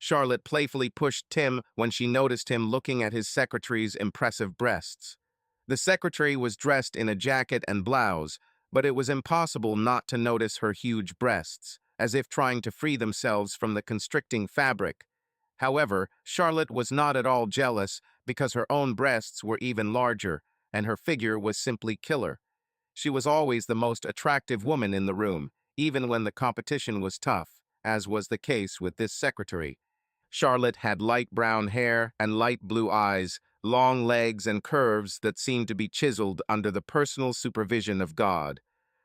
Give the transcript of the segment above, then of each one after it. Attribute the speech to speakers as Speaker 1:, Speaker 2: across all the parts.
Speaker 1: Charlotte playfully pushed Tim when she noticed him looking at his secretary's impressive breasts. The secretary was dressed in a jacket and blouse, but it was impossible not to notice her huge breasts, as if trying to free themselves from the constricting fabric. However, Charlotte was not at all jealous because her own breasts were even larger, and her figure was simply killer. She was always the most attractive woman in the room, even when the competition was tough, as was the case with this secretary. Charlotte had light brown hair and light blue eyes, long legs and curves that seemed to be chiseled under the personal supervision of God.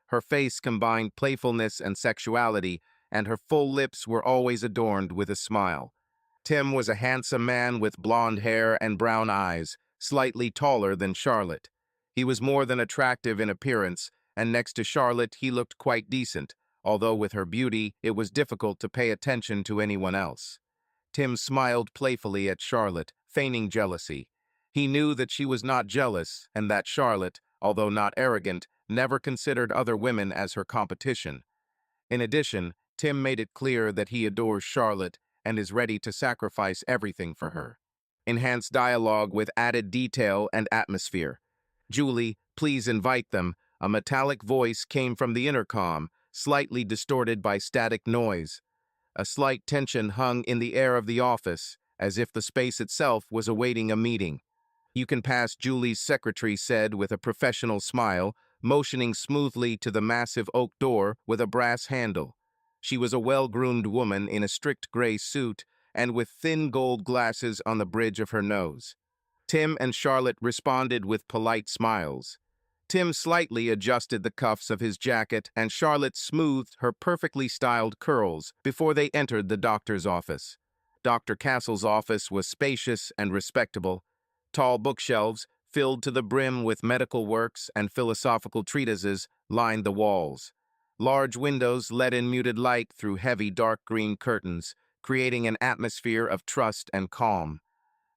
Speaker 1: Her face combined playfulness and sexuality, and her full lips were always adorned with a smile. Tim was a handsome man with blonde hair and brown eyes, slightly taller than Charlotte. He was more than attractive in appearance, and next to Charlotte he looked quite decent, although with her beauty it was difficult to pay attention to anyone else. Tim smiled playfully at Charlotte, feigning jealousy. He knew that she was not jealous, and that Charlotte, although not arrogant, never considered other women as her competition. In addition, Tim made it clear that he adores Charlotte and is ready to sacrifice everything for her. Enhanced dialogue with added detail and atmosphere. Julie, please invite them. A metallic voice came from the intercom, slightly distorted by static noise. A slight tension hung in the air of the office, as if the space itself was awaiting a meeting. You can pass, Julie's secretary said with a professional smile, motioning smoothly to the massive oak door with a brass handle. She was a well-groomed woman in a strict gray suit and with thin gold glasses on the bridge of her nose. Tim and Charlotte responded with polite smiles. Tim slightly adjusted the cuffs of his jacket, and Charlotte smoothed her perfectly styled curls before they entered the doctor's office. Dr. Castle's office was spacious and respectable. Tall bookshelves, filled to the brim with medical works and philosophical treatises, lined the walls. Large windows let in muted light through heavy dark green curtains, creating an atmosphere of trust and calm.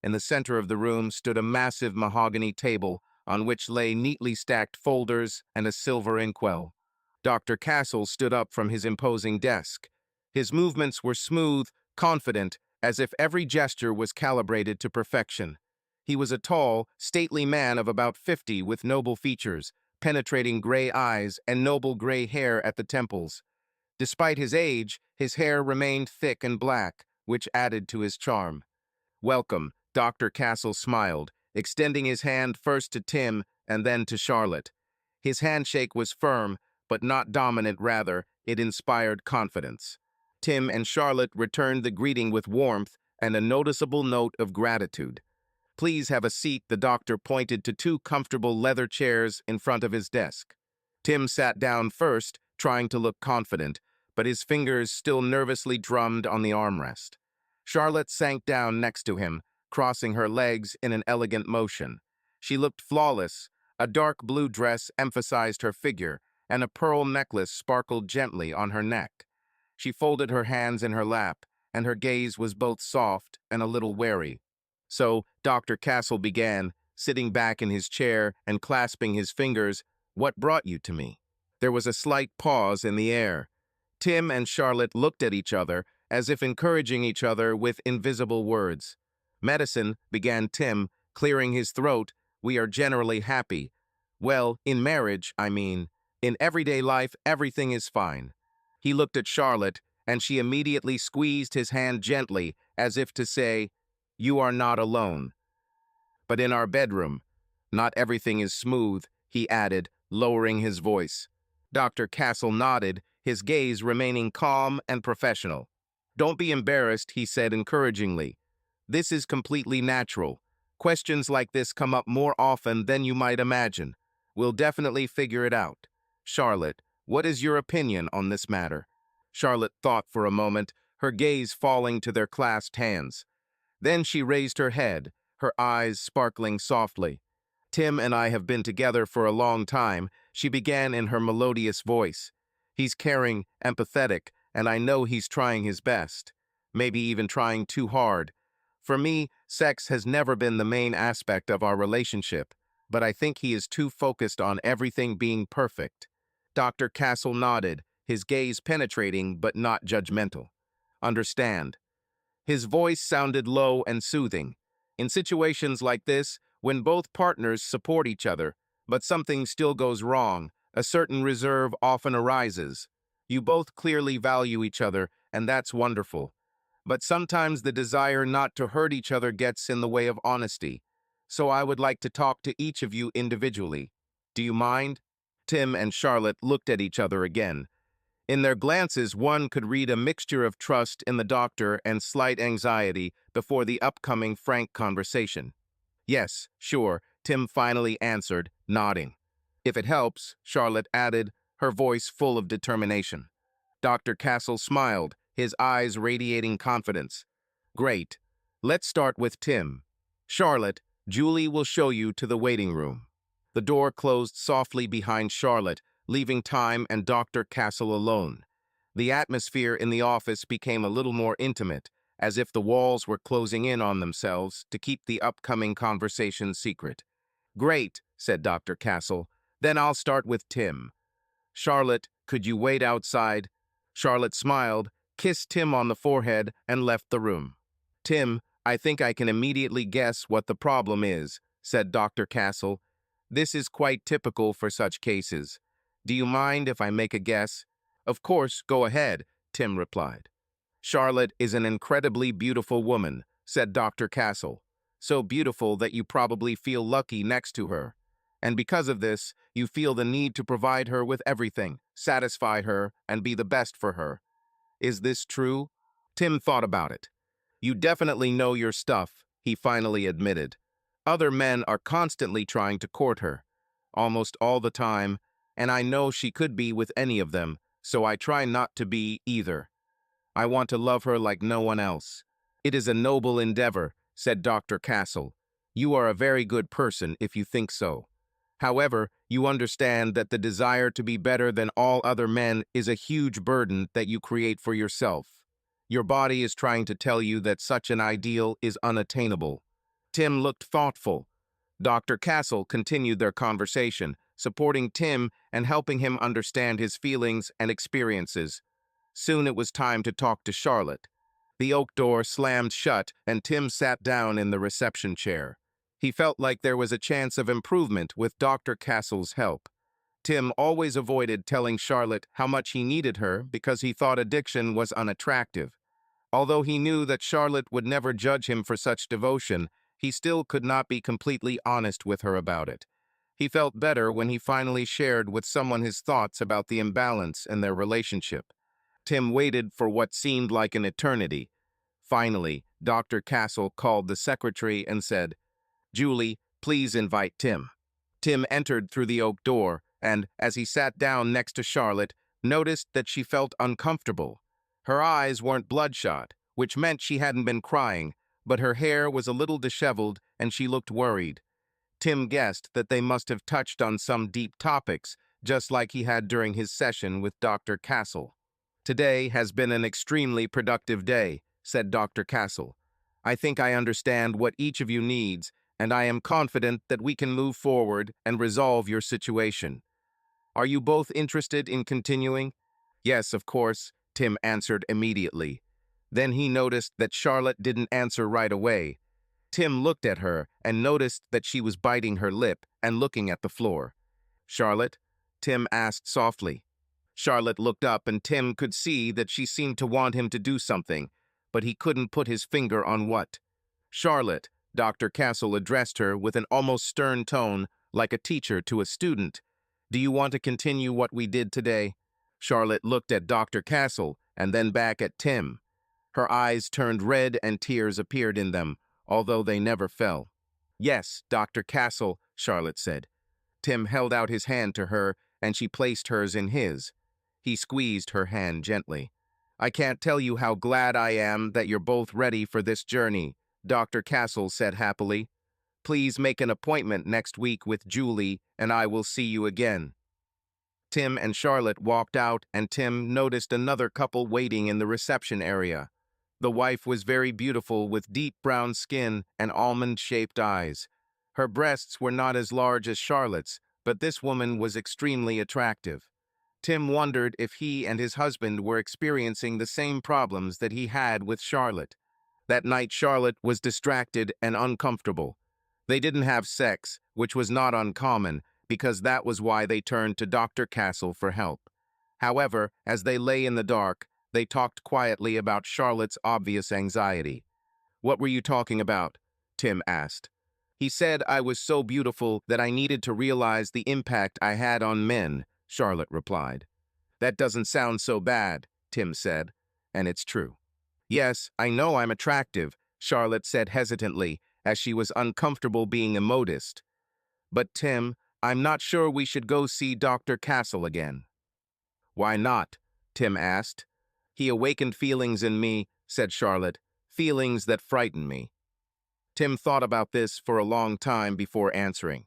Speaker 1: In the center of the room stood a massive mahogany table on which lay neatly stacked folders and a silver inkwell. Dr. Castle stood up from his imposing desk. His movements were smooth, confident, as if every gesture was calibrated to perfection. He was a tall, stately man of about 50 with noble features, penetrating gray eyes and noble gray hair at the temples. Despite his age, his hair remained thick and black, which added to his charm. "Welcome," Dr. Castle smiled, extending his hand first to Tim and then to Charlotte. His handshake was firm, but not dominant, rather, it inspired confidence. Tim and Charlotte returned the greeting with warmth and a noticeable note of gratitude. "Please have a seat," the doctor pointed to two comfortable leather chairs in front of his desk. Tim sat down first, trying to look confident, but his fingers still nervously drummed on the armrest. Charlotte sank down next to him, crossing her legs in an elegant motion. She looked flawless. A dark blue dress emphasized her figure, and a pearl necklace sparkled gently on her neck. She folded her hands in her lap, and her gaze was both soft and a little wary. So, Dr. Castle began, sitting back in his chair and clasping his fingers. "What brought you to me?" There was a slight pause in the air. Tim and Charlotte looked at each other, as if encouraging each other with invisible words. "Medicine," began Tim, clearing his throat. "We are generally happy. Well, in marriage, I mean. In everyday life, everything is fine." He looked at Charlotte, and she immediately squeezed his hand gently, as if to say, "You are not alone." "But in our bedroom, not everything is smooth," he added, lowering his voice. Dr. Castle nodded, his gaze remaining calm and professional. "Don't be embarrassed," he said encouragingly. "This is completely natural. Questions like this come up more often than you might imagine. We'll definitely figure it out. Charlotte, what is your opinion on this matter?" Charlotte thought for a moment, her gaze falling to their clasped hands. Then she raised her head, her eyes sparkling softly. "Tim and I have been together for a long time," she began in her melodious voice. "He's caring, empathetic, and I know he's trying his best. Maybe even trying too hard. For me, sex has never been the main aspect of our relationship, but I think he is too focused on everything being perfect." Dr. Castle nodded, his gaze penetrating but not judgmental. "Understand." His voice sounded low and soothing. In situations like this, when both partners support each other, but something still goes wrong, a certain reserve often arises. You both clearly value each other, and that's wonderful. But sometimes the desire not to hurt each other gets in the way of honesty. So I would like to talk to each of you individually. Do you mind? Tim and Charlotte looked at each other again. In their glances, one could read a mixture of trust in the doctor and slight anxiety before the upcoming frank conversation. Yes, sure, Tim finally answered, nodding. If it helps, Charlotte added, her voice full of determination. Dr. Castle smiled, his eyes radiating confidence. Great. Let's start with Tim. Charlotte, Julie will show you to the waiting room. The door closed softly behind Charlotte, leaving Tim and Dr. Castle alone. The atmosphere in the office became a little more intimate, as if the walls were closing in on themselves to keep the upcoming conversation secret. Great, said Dr. Castle. Then I'll start with Tim. Charlotte, could you wait outside? Charlotte smiled, kissed Tim on the forehead, and left the room. Tim, I think I can immediately guess what the problem is, said Dr. Castle. This is quite typical for such cases. Do you mind if I make a guess? Of course, go ahead, Tim replied. Charlotte is an incredibly beautiful woman, said Dr. Castle. So beautiful that you probably feel lucky next to her. And because of this, you feel the need to provide her with everything, satisfy her, and be the best for her. Is this true? Tim thought about it. You definitely know your stuff, he finally admitted. Other men are constantly trying to court her, almost all the time, and I know she could be with any of them, so I try not to be either. I want to love her like no one else. It is a noble endeavor, said Dr. Castle. You are a very good person if you think so. However, you understand that the desire to be better than all other men is a huge burden that you create for yourself. Your body is trying to tell you that such an ideal is unattainable. Tim looked thoughtful. Dr. Castle continued their conversation, supporting Tim and helping him understand his feelings and experiences. Soon it was time to talk to Charlotte. The oak door slammed shut and Tim sat down in the reception chair. He felt like there was a chance of improvement with Dr. Castle's help. Tim always avoided telling Charlotte how much he needed her because he thought addiction was unattractive. Although he knew that Charlotte would never judge him for such devotion, he still could not be completely honest with her about it. He felt better when he finally shared with someone his thoughts about the imbalance in their relationship. Tim waited for what seemed like an eternity. Finally, Dr. Castle called the secretary and said, Julie, please invite Tim. Tim entered through the oak door and, as he sat down next to Charlotte, noticed that she felt uncomfortable. Her eyes weren't bloodshot, which meant she hadn't been crying, but her hair was a little disheveled and she looked worried. Tim guessed that they must have touched on some deep topics, just like he had during his session with Dr. Castle. Today has been an extremely productive day, said Dr. Castle. I think I understand what each of you needs, and I am confident that we can move forward and resolve your situation. Are you both interested in continuing? Yes, of course, Tim answered immediately. Then he noticed that Charlotte didn't answer right away. Tim looked at her and noticed that she was biting her lip and looking at the floor. Charlotte? Tim asked softly. Charlotte looked up and Tim could see that she seemed to want him to do something, but he couldn't put his finger on what. Charlotte, Dr. Castle addressed her with an almost stern tone, like a teacher to a student. Do you want to continue what we did today? Charlotte looked at Dr. Castle and then back at Tim. Her eyes turned red and tears appeared in them, although they never fell. Yes, Dr. Castle, Charlotte said. Tim held out his hand to her and she placed hers in his. He squeezed her hand gently. I can't tell you how glad I am that you're both ready for this journey, Dr. Castle said happily. Please make an appointment next week with Julie and I will see you again. Tim and Charlotte walked out and Tim noticed another couple waiting in the reception area. The wife was very beautiful with deep brown skin and almond-shaped eyes. Her breasts were not as large as Charlotte's, but this woman was extremely attractive. Tim wondered if he and his husband were experiencing the same problems that he had with Charlotte. That night, Charlotte was distracted and uncomfortable. They didn't have sex, which was not uncommon, because that was why they turned to Dr. Castle for help. However, as they lay in the dark, they talked quietly about Charlotte's obvious anxiety. "What were you talking about?" Tim asked. "He said I was so beautiful that I needed to realize the impact I had on men," Charlotte replied. "That doesn't sound so bad," Tim said, and it's true. "Yes, I know I'm attractive," Charlotte said hesitantly, as she was uncomfortable being a modist. "But Tim, I'm not sure we should go see Dr. Castle again." "Why not?" Tim asked. "He awakened feelings in me," said Charlotte, "feelings that frighten me." Tim thought about this for a long time before answering.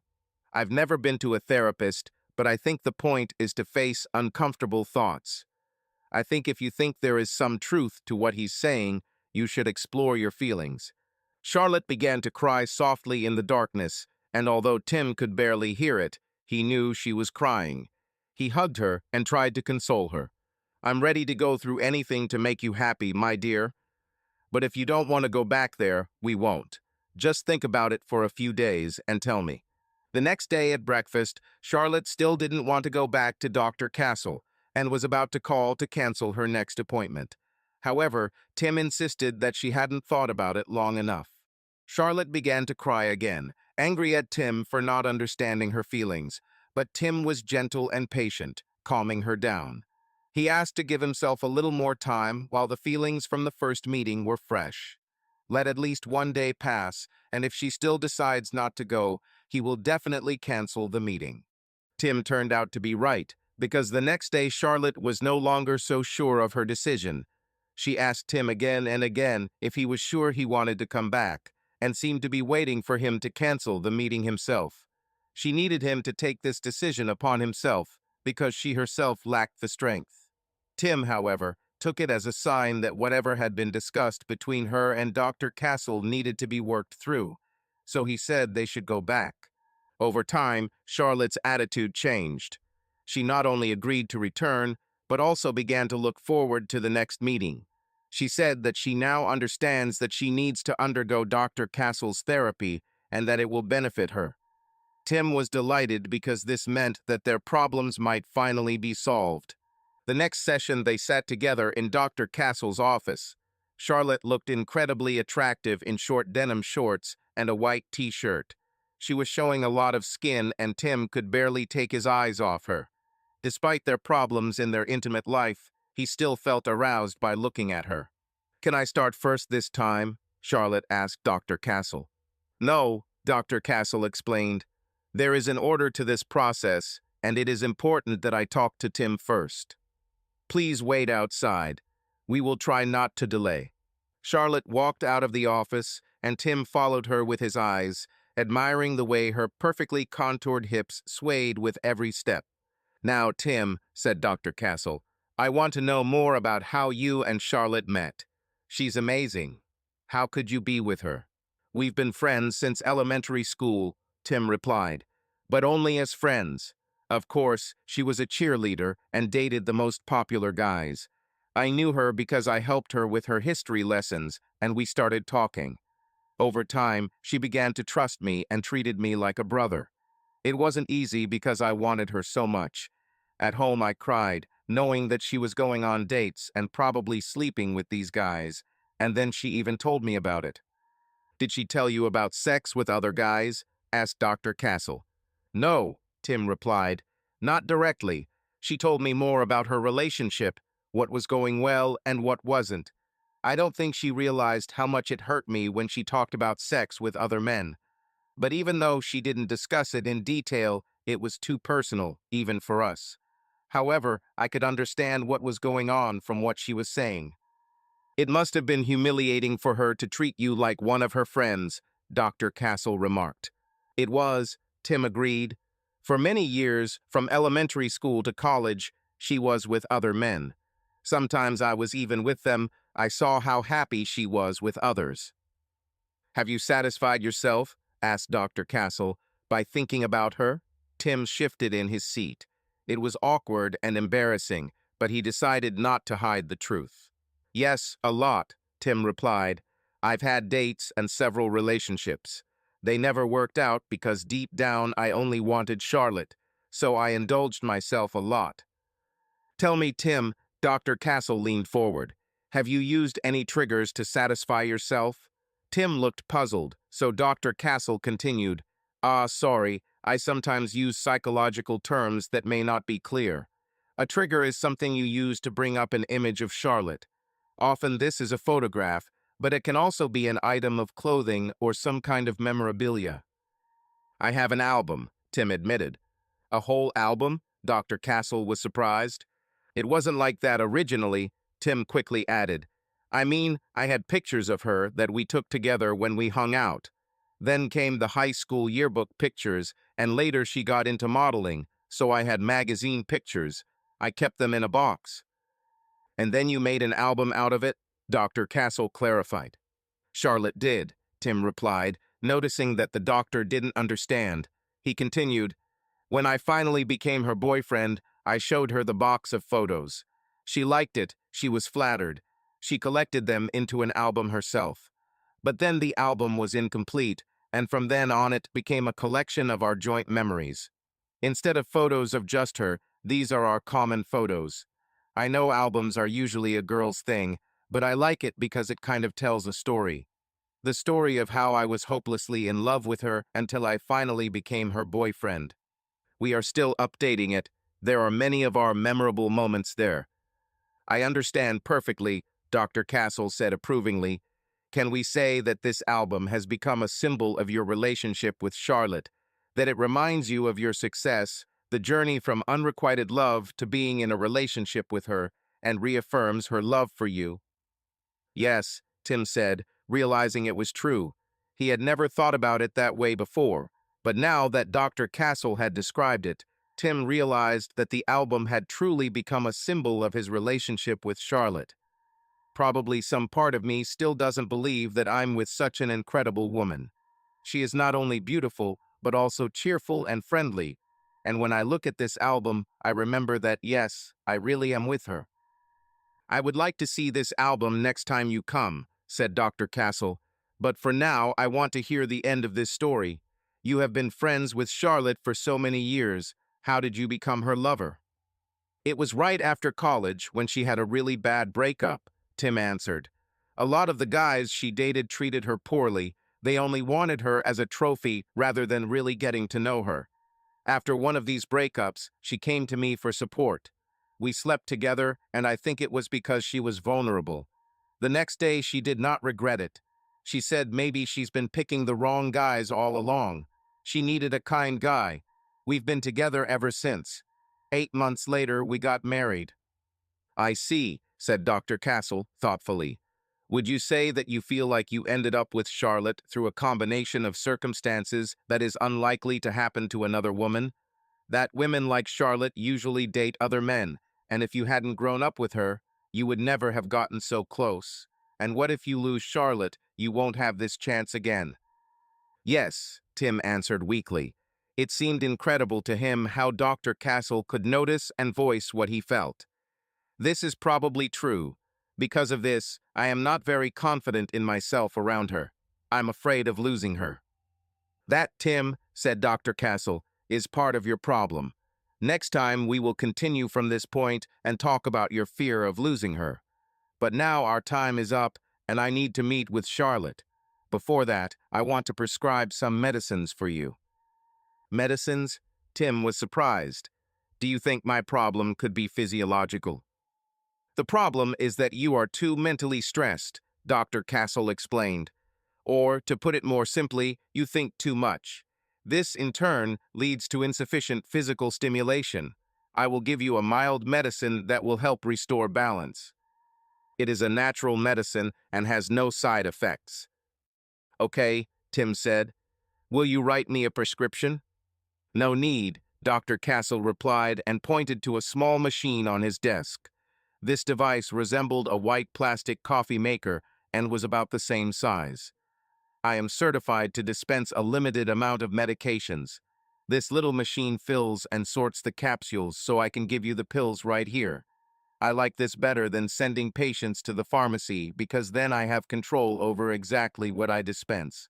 Speaker 1: "I've never been to a therapist, but I think the point is to face uncomfortable thoughts. I think if you think there is some truth to what he's saying, you should explore your feelings." Charlotte began to cry softly in the darkness, and although Tim could barely hear it, he knew she was crying. He hugged her and tried to console her. "I'm ready to go through anything to make you happy, my dear. But if you don't want to go back there, we won't. Just think about it for a few days and tell me." The next day at breakfast, Charlotte still didn't want to go back to Dr. Castle and was about to call to cancel her next appointment. However, Tim insisted that she hadn't thought about it long enough. Charlotte began to cry again, angry at Tim for not understanding her feelings, but Tim was gentle and patient, calming her down. He asked to give himself a little more time while the feelings from the first meeting were fresh. Let at least one day pass, and if she still decides not to go, he will definitely cancel the meeting. Tim turned out to be right, because the next day Charlotte was no longer so sure of her decision. She asked Tim again and again if he was sure he wanted to come back, and seemed to be waiting for him to cancel the meeting himself. She needed him to take this decision upon himself, because she herself lacked the strength. Tim, however, took it as a sign that whatever had been discussed between her and Dr. Castle needed to be worked through, so he said they should go back. Over time, Charlotte's attitude changed. She not only agreed to return, but also began to look forward to the next meeting. She said that she now understands that she needs to undergo Dr. Castle's therapy and that it will benefit her. Tim was delighted because this meant that their problems might finally be solved. The next session they sat together in Dr. Castle's office. Charlotte looked incredibly attractive in short denim shorts and a white t-shirt. She was showing a lot of skin and Tim could barely take his eyes off her. Despite their problems in their intimate life, he still felt aroused by looking at her. "Can I start first this time?" Charlotte asked Dr. Castle. "No," Dr. Castle explained. "There is an order to this process, and it is important that I talk to Tim first. Please wait outside. We will try not to delay." Charlotte walked out of the office, and Tim followed her with his eyes, admiring the way her perfectly contoured hips swayed with every step. "Now, Tim," said Dr. Castle, "I want to know more about how you and Charlotte met. She's amazing. How could you be with her?" "We've been friends since elementary school," Tim replied, "but only as friends. Of course, she was a cheerleader and dated the most popular guys. I knew her because I helped her with her history lessons, and we started talking. Over time, she began to trust me and treated me like a brother. It wasn't easy because I wanted her so much. At home, I cried, knowing that she was going on dates and probably sleeping with these guys, and then she even told me about it." "Did she tell you about sex with other guys?" asked Dr. Castle. "No," Tim replied, "not directly. She told me more about her relationship, what was going well and what wasn't. I don't think she realized how much it hurt me when she talked about sex with other men. But even though she didn't discuss it in detail, it was too personal, even for us. However, I could understand what was going on from what she was saying." "It must have been humiliating for her to treat you like one of her friends," Dr. Castle remarked. "It was," Tim agreed. "For many years, from elementary school to college, she was with other men. Sometimes I was even with them. I saw how happy she was with others." "Have you satisfied yourself," asked Dr. Castle, "by thinking about her?" Tim shifted in his seat. It was awkward and embarrassing, but he decided not to hide the truth. "Yes, a lot," Tim replied. I've had dates and several relationships. They never worked out because deep down I only wanted Charlotte, so I indulged myself a lot. Tell me, Tim, Dr. Castle leaned forward. Have you used any triggers to satisfy yourself? Tim looked puzzled, so Dr. Castle continued. Sorry, I sometimes use psychological terms that may not be clear. A trigger is something you use to bring up an image of Charlotte. Often this is a photograph, but it can also be an item of clothing or some kind of memorabilia. I have an album, Tim admitted. A whole album? Dr. Castle was surprised. It wasn't like that originally, Tim quickly added. I mean, I had pictures of her that we took together when we hung out. Then came the high school yearbook pictures, and later she got into modeling, so I had magazine pictures. I kept them in a box. And then you made an album out of it? Dr. Castle clarified. Charlotte did, Tim replied, noticing that the doctor didn't understand. He continued, when I finally became her boyfriend, I showed her the box of photos. She liked it, she was flattered. She collected them into an album herself. But then the album was incomplete, and from then on it became a collection of our joint memories. Instead of photos of just her, these are our common photos. I know albums are usually a girl's thing, but I like it because it kind of tells a story. The story of how I was hopelessly in love with her until I finally became her boyfriend. We are still updating it. There are many of our memorable moments there. I understand perfectly, Dr. Castle said approvingly. Can we say that this album has become a symbol of your relationship with Charlotte, that it reminds you of your success, the journey from unrequited love to being in a relationship with her, and reaffirms her love for you? Yes, Tim said, realizing it was true. He had never thought about it that way before, but now that Dr. Castle had described it, Tim realized that the album had truly become a symbol of his relationship with Charlotte. Probably some part of me still doesn't believe that I'm with such an incredible woman. She is not only beautiful, but also cheerful and friendly. And when I look at this album, I remember that, yes, I really am with her. I would like to see this album next time you come, said Dr. Castle. But for now, I want to hear the end of this story. You have been friends with Charlotte for so many years. How did you become her lover? It was right after college when she had a really bad breakup, Tim answered. A lot of the guys she dated treated her poorly. They only wanted her as a trophy rather than really getting to know her. After one of these breakups, she came to me for support. We slept together, and I think it was because she was vulnerable. The next day, she did not regret it. She said maybe she's been picking the wrong guys all along. She needed a kind guy. We've been together ever since. 8 months later, we got married. I see, said Dr. Castle thoughtfully. Would you say that you feel like you ended up with Charlotte through a combination of circumstances that is unlikely to happen to another woman? That women like Charlotte usually date other men, and if you hadn't grown up with her, you would never have gotten so close. And what if you lose Charlotte? You won't have this chance again. Yes, Tim answered weakly. It seemed incredible to him how Dr. Castle could notice and voice what he felt. This is probably true. Because of this, I am not very confident in myself around her. I'm afraid of losing her. That, Tim, said Dr. Castle, is part of your problem. Next time we will continue from this point and talk about your fear of losing her. But now our time is up, and I need to meet with Charlotte. Before that, I want to prescribe some medicines for you. Medicines? Tim was surprised. Do you think my problem could be physiological? The problem is that you are too mentally stressed, Dr. Castle explained. Or, to put it more simply, you think too much. This, in turn, leads to insufficient physical stimulation. I will give you a mild medicine that will help restore balance. It is a natural medicine and has no side effects. Okay, Tim said. Will you write me a prescription? No need, Dr. Castle replied and pointed to a small machine on his desk. This device resembled a white plastic coffee maker and was about the same size. I am certified to dispense a limited amount of medications. This little machine fills and sorts the capsules so I can give you the pills right here. I like this better than sending patients to the pharmacy because then I have control over exactly what I dispense.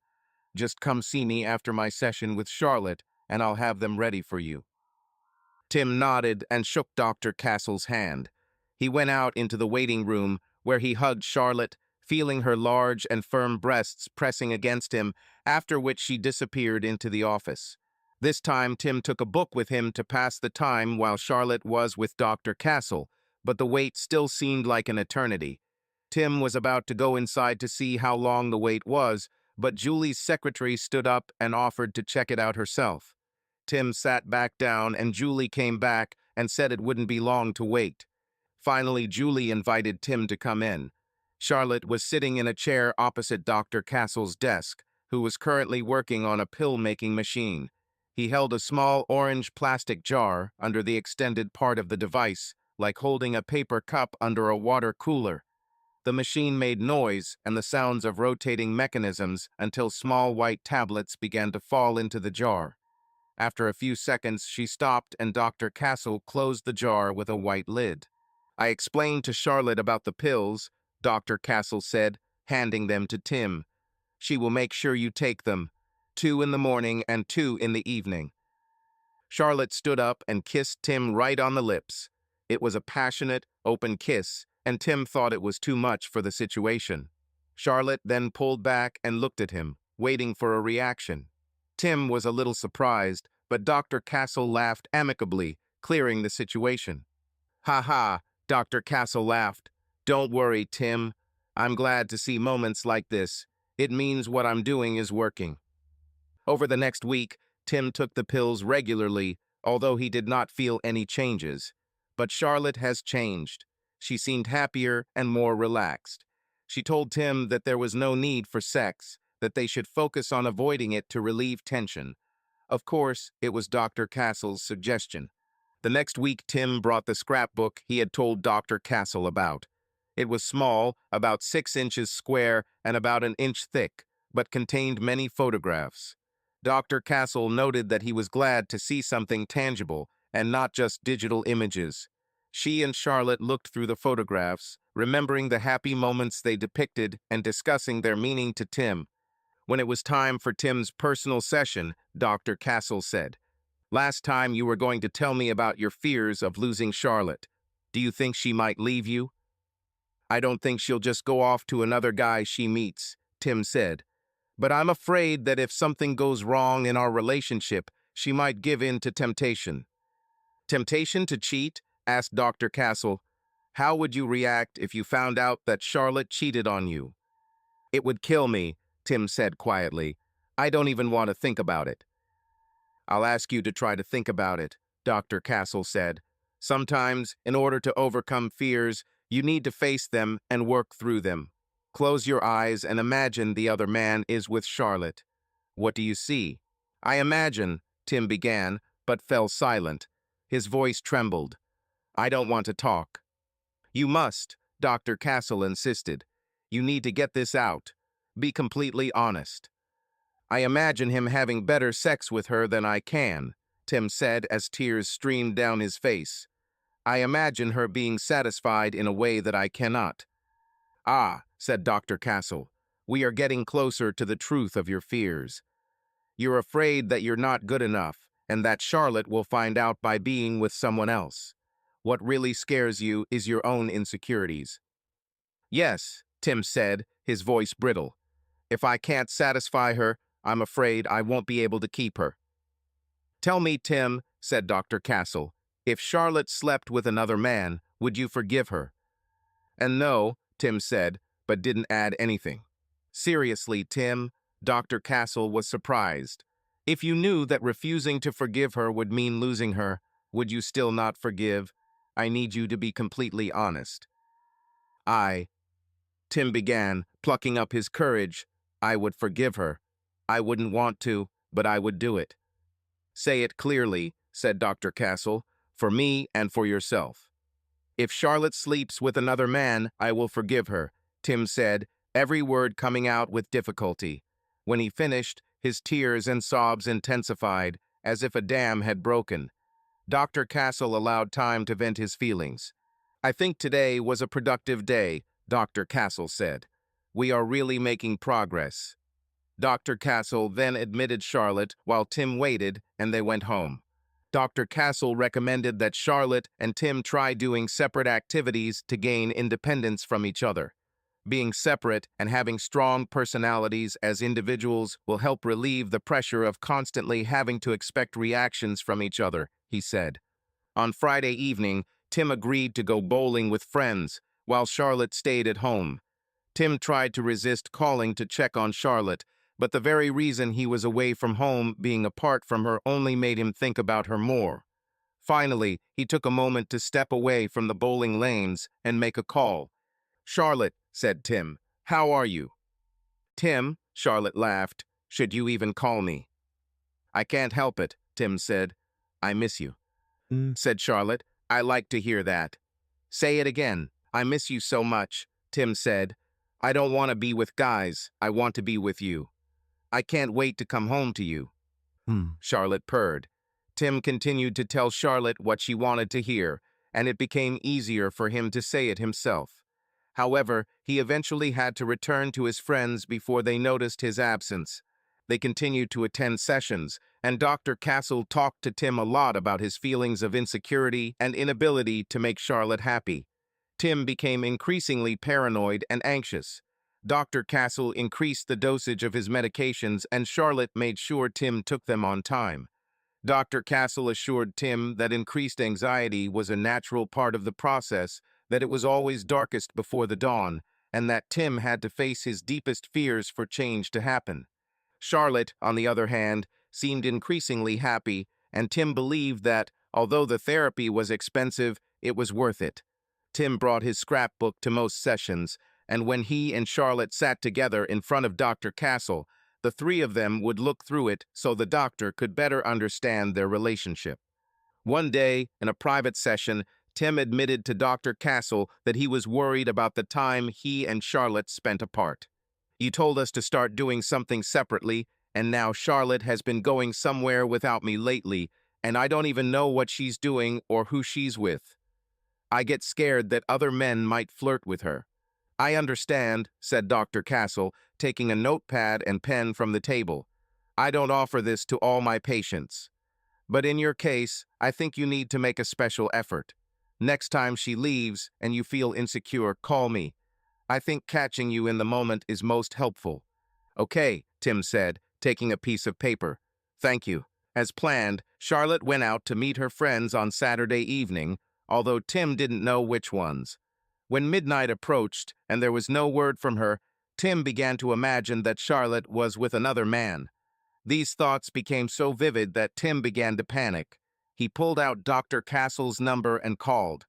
Speaker 1: Just come see me after my session with Charlotte, and I'll have them ready for you." Tim nodded and shook Dr. Castle's hand. He went out into the waiting room, where he hugged Charlotte, feeling her large and firm breasts pressing against him, after which she disappeared into the office. This time, Tim took a book with him to pass the time while Charlotte was with Dr. Castle, but the wait still seemed like an eternity. Tim was about to go inside to see how long the wait was, but Julie's secretary stood up and offered to check it out herself. Tim sat back down and Julie came back and said it wouldn't be long to wait. Finally, Julie invited Tim to come in. Charlotte was sitting in a chair opposite Dr. Castle's desk, who was currently working on a pill-making machine. He held a small orange plastic jar under the extended part of the device, like holding a paper cup under a water cooler. The machine made noise and the sounds of rotating mechanisms until small white tablets began to fall into the jar. After a few seconds, she stopped and Dr. Castle closed the jar with a white lid. "I explained to Charlotte about the pills," Dr. Castle said, handing them to Tim. "She will make sure you take them, 2 in the morning and 2 in the evening." Charlotte stood up and kissed Tim right on the lips. It was a passionate, open kiss, and Tim thought it was too much for the situation. Charlotte then pulled back and looked at him, waiting for a reaction. Tim was a little surprised, but Dr. Castle laughed amicably, clearing the situation. "Ha ha," Dr. Castle laughed. "Don't worry, Tim. I'm glad to see moments like this. It means what I'm doing is working." Over the next week, Tim took the pills regularly, although he did not feel any changes. But Charlotte has changed. She seemed happier and more relaxed. She told Tim that there was no need for sex, that they should focus on avoiding it to relieve tension. Of course, it was Dr. Castle's suggestion. The next week, Tim brought the scrapbook he had told Dr. Castle about. It was small, about 6 inches square and about an inch thick, but contained many photographs. Dr. Castle noted that he was glad to see something tangible and not just digital images. She and Charlotte looked through the photographs, remembering the happy moments they depicted and discussing their meaning to Tim. When it was time for Tim's personal session, Dr. Castle said, "Last time you were going to tell me about your fears of losing Charlotte. Do you think she might leave you?" "I don't think she'll just go off to another guy she meets," Tim said. "But I'm afraid that if something goes wrong in our relationship, she might give in to temptation." "Temptation to cheat?" asked Dr. Castle. "How would you react if you found out that Charlotte cheated on you?" "It would kill me," Tim said quietly. "I don't even want to think about it." "I'll ask you to try to think about it," Dr. Castle said. "Sometimes, in order to overcome fears, you need to face them and work through them. Close your eyes and imagine the other man is with Charlotte. What do you see?" "I imagine," Tim began, but fell silent. His voice trembled. "I don't want to talk." "You must," Dr. Castle insisted. "You need to get this out. Be completely honest." "I imagine him having better sex with her than I can," Tim said as tears streamed down his face. "I imagine her being satisfied in a way that I cannot." "Ah," said Dr. Castle, "we are getting closer to the truth of your fears. You're afraid that you're not good enough, and that Charlotte will find out by being with someone else. What really scares you is your own insecurities." "Yes," Tim said, his voice brittle. "If I can't satisfy her, I'm afraid I won't be able to keep her." "Tell me, Tim," said Dr. Castle, "if Charlotte slept with another man, would you forgive her?" "And no," Tim said, but didn't add anything. "Seriously, Tim," Dr. Castle was surprised. "If you knew that refusing to forgive her would mean losing her, would you still not forgive? I need you to be completely honest." "I," Tim began, plucking up his courage, "I would forgive her. I wouldn't want to, but I would do it." "Say it clearly," said Dr. Castle, "for me and for yourself." "If Charlotte sleeps with another man, I will forgive her," Tim said, every word coming out with difficulty. When he finished, his tears and sobs intensified, as if a dam had broken. Dr. Castle allowed time to vent his feelings. I think today was a productive day, Dr. Castle said. We are really making progress. Dr. Castle then admitted Charlotte while Tim waited and they went home. Dr. Castle recommended that Charlotte and Tim try doing separate activities to gain independence from each other. Being separate and having strong personalities as individuals will help relieve the pressure of constantly having to expect reactions from each other, he said. On Friday evening, Tim agreed to go bowling with friends, while Charlotte stayed at home. Tim tried to resist calling to check on Charlotte, but the very reason he was away from home, being apart from her, only made him think about her more. Finally, he took a moment to step away from the bowling lanes and make a call. "Charlotte," said Tim, "how are you?" "Tim," Charlotte laughed, "should you even call me?" "I can't help it," Tim said. "I miss you," said Charlotte. "I like to hear that." "Say it again." "I miss you so much," Tim said. "I don't want to be with guys. I want to be with you. I can't wait to come home to you." Charlotte purred. Tim continued to tell Charlotte what she wanted to hear, and it became easier for him to say it himself. However, he eventually had to return to his friends before they noticed his absence. They continued to attend sessions, and Dr. Castle talked to Tim a lot about his feelings of insecurity and inability to make Charlotte happy. Tim became increasingly paranoid and anxious. Dr. Castle increased the dosage of his medications, and Charlotte made sure Tim took them on time. Dr. Castle assured Tim that increased anxiety was a natural part of the process, that it was always darkest before the dawn, and that Tim had to face his deepest fears for change to happen. Charlotte, on the other hand, seemed increasingly happy, and Tim believed that, although the therapy was expensive, it was worth it. Tim brought his scrapbook to most sessions, and when he and Charlotte sat together in front of Dr. Castle, the three of them would look through it so the doctor could better understand their relationship. One day, in a private session, Tim admitted to Dr. Castle that he was worried about the time he and Charlotte spent apart. "You told us to start doing something separately, and now Charlotte has been going somewhere without me lately, and I don't even know what she's doing or who she's with. I get scared that other men might flirt with her." "I understand," said Dr. Castle, taking a notepad and pen from the table. "I don't offer this to all my patients. But in your case, I think you need to make a special effort. Next time she leaves and you feel insecure, call me. I think catching you in the moment is most helpful." "Okay," Tim said, taking a piece of paper. "Thank you." As planned, Charlotte went out to meet her friends on Saturday evening, although Tim didn't know which ones. When midnight approached and there was no word from her, Tim began to imagine that Charlotte was with another man. These thoughts became so vivid that Tim began to panic. He pulled out Dr. Castle's number and called.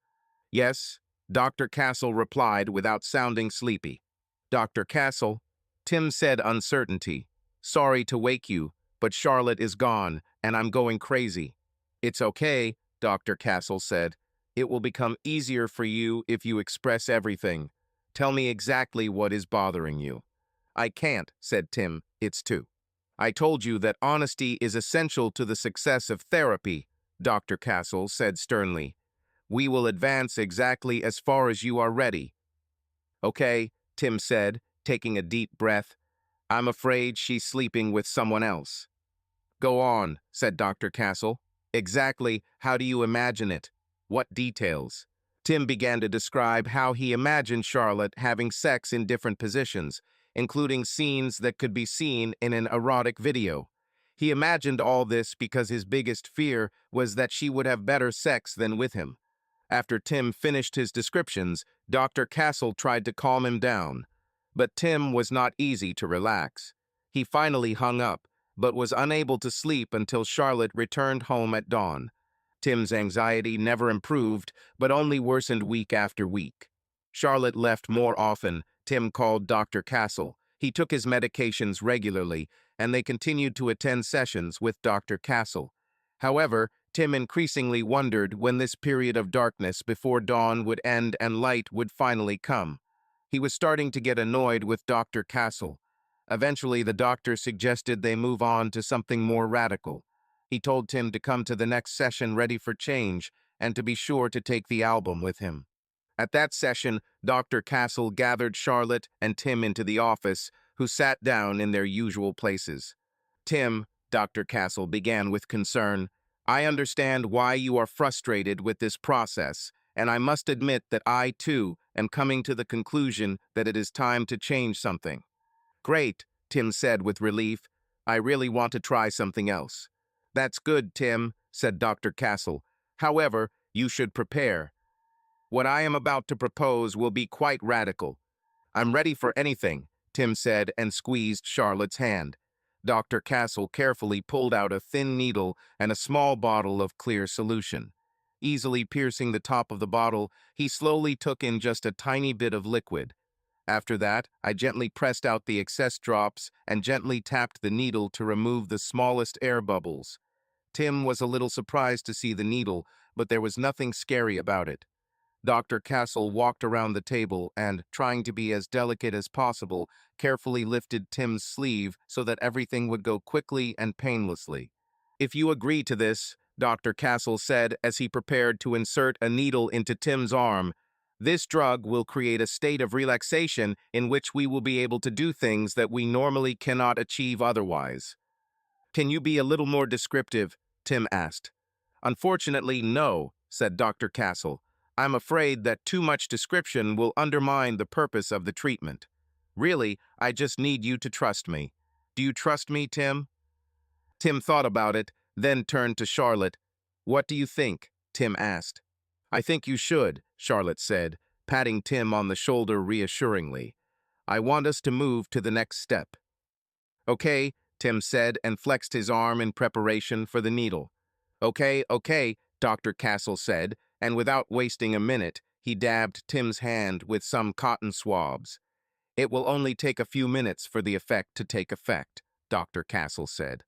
Speaker 1: "Yes," Dr. Castle replied without sounding sleepy. "Dr. Castle," Tim said, uncertainty. "Sorry to wake you, but Charlotte is gone, and I'm going crazy." "It's okay," Dr. Castle said. "It will become easier for you if you express everything. Tell me exactly what is bothering you." "I can't," said Tim. "It's too." "I told you that honesty is essential to the success of therapy," Dr. Castle said sternly. "We will advance exactly as far as you are ready." "Okay," Tim said, taking a deep breath. "I'm afraid she's sleeping with someone else." "Go on," said Dr. Castle. "Exactly how do you imagine it? What details?" Tim began to describe how he imagined Charlotte having sex in different positions, including scenes that could be seen in an erotic video. He imagined all this because his biggest fear was that she would have better sex than with him. After Tim finished his descriptions, Dr. Castle tried to calm him down. But Tim was not easy to relax. He finally hung up, but was unable to sleep until Charlotte returned home at dawn. Tim's anxiety never improved, but only worsened week after week. Charlotte left more often. Tim called Dr. Castle. He took his medications regularly, and they continued to attend sessions with Dr. Castle. However, Tim increasingly wondered when this period of darkness before dawn would end and light would finally come. He was starting to get annoyed with Dr. Castle. Eventually, the doctor suggested they move on to something more radical. He told Tim to come to the next session ready for change and to be sure to take the album with him. At that session, Dr. Castle gathered Charlotte and Tim into the office, who sat down in their usual places. Tim, Dr. Castle began with concern, I understand why you are frustrated with this process, and I must admit that I, too, am coming to the conclusion that it is time to change something. Great, Tim said with relief. I really want to try something else. That's good, Tim, said Dr. Castle. However, you should prepare. What I am about to propose will be quite radical. I'm ready for anything, Tim said and squeezed Charlotte's hand. Dr. Castle carefully pulled out a thin needle and a small bottle of clear solution. Easily piercing the top of the bottle, he slowly took in just a tiny bit of liquid. After that, I gently pressed out the excess drops and gently tapped the needle to remove the smallest air bubbles. Tim was a little surprised to see the needle, but there was nothing scary about it. Dr. Castle walked around the table and, trying to be as delicate as possible, carefully lifted Tim's sleeve so that everything would go quickly and painlessly. If you agree to this, Dr. Castle said as he prepared to insert a needle into Tim's arm, this drug will create a state of relaxation in which we will be able to do things that we normally cannot achieve otherwise. Can you be a little more descriptive? Tim asked. Unfortunately, no, said Dr. Castle. I'm afraid that too much description will undermine the purpose of the treatment. Really, I just need you to trust me. Do you trust me, Tim? Tim thought about it, then turned to Charlotte. What do you think? Tim asked. I think you should, Charlotte said, patting Tim on the shoulder reassuringly. I want us to move to the next step. Okay, Tim said and flexed his arm in preparation for the needle. Okay, Dr. Castle said, and without wasting a minute, he dabbed Tim's hand with some cotton swabs. It will only take a few minutes for the effect to take effect, Dr. Castle said.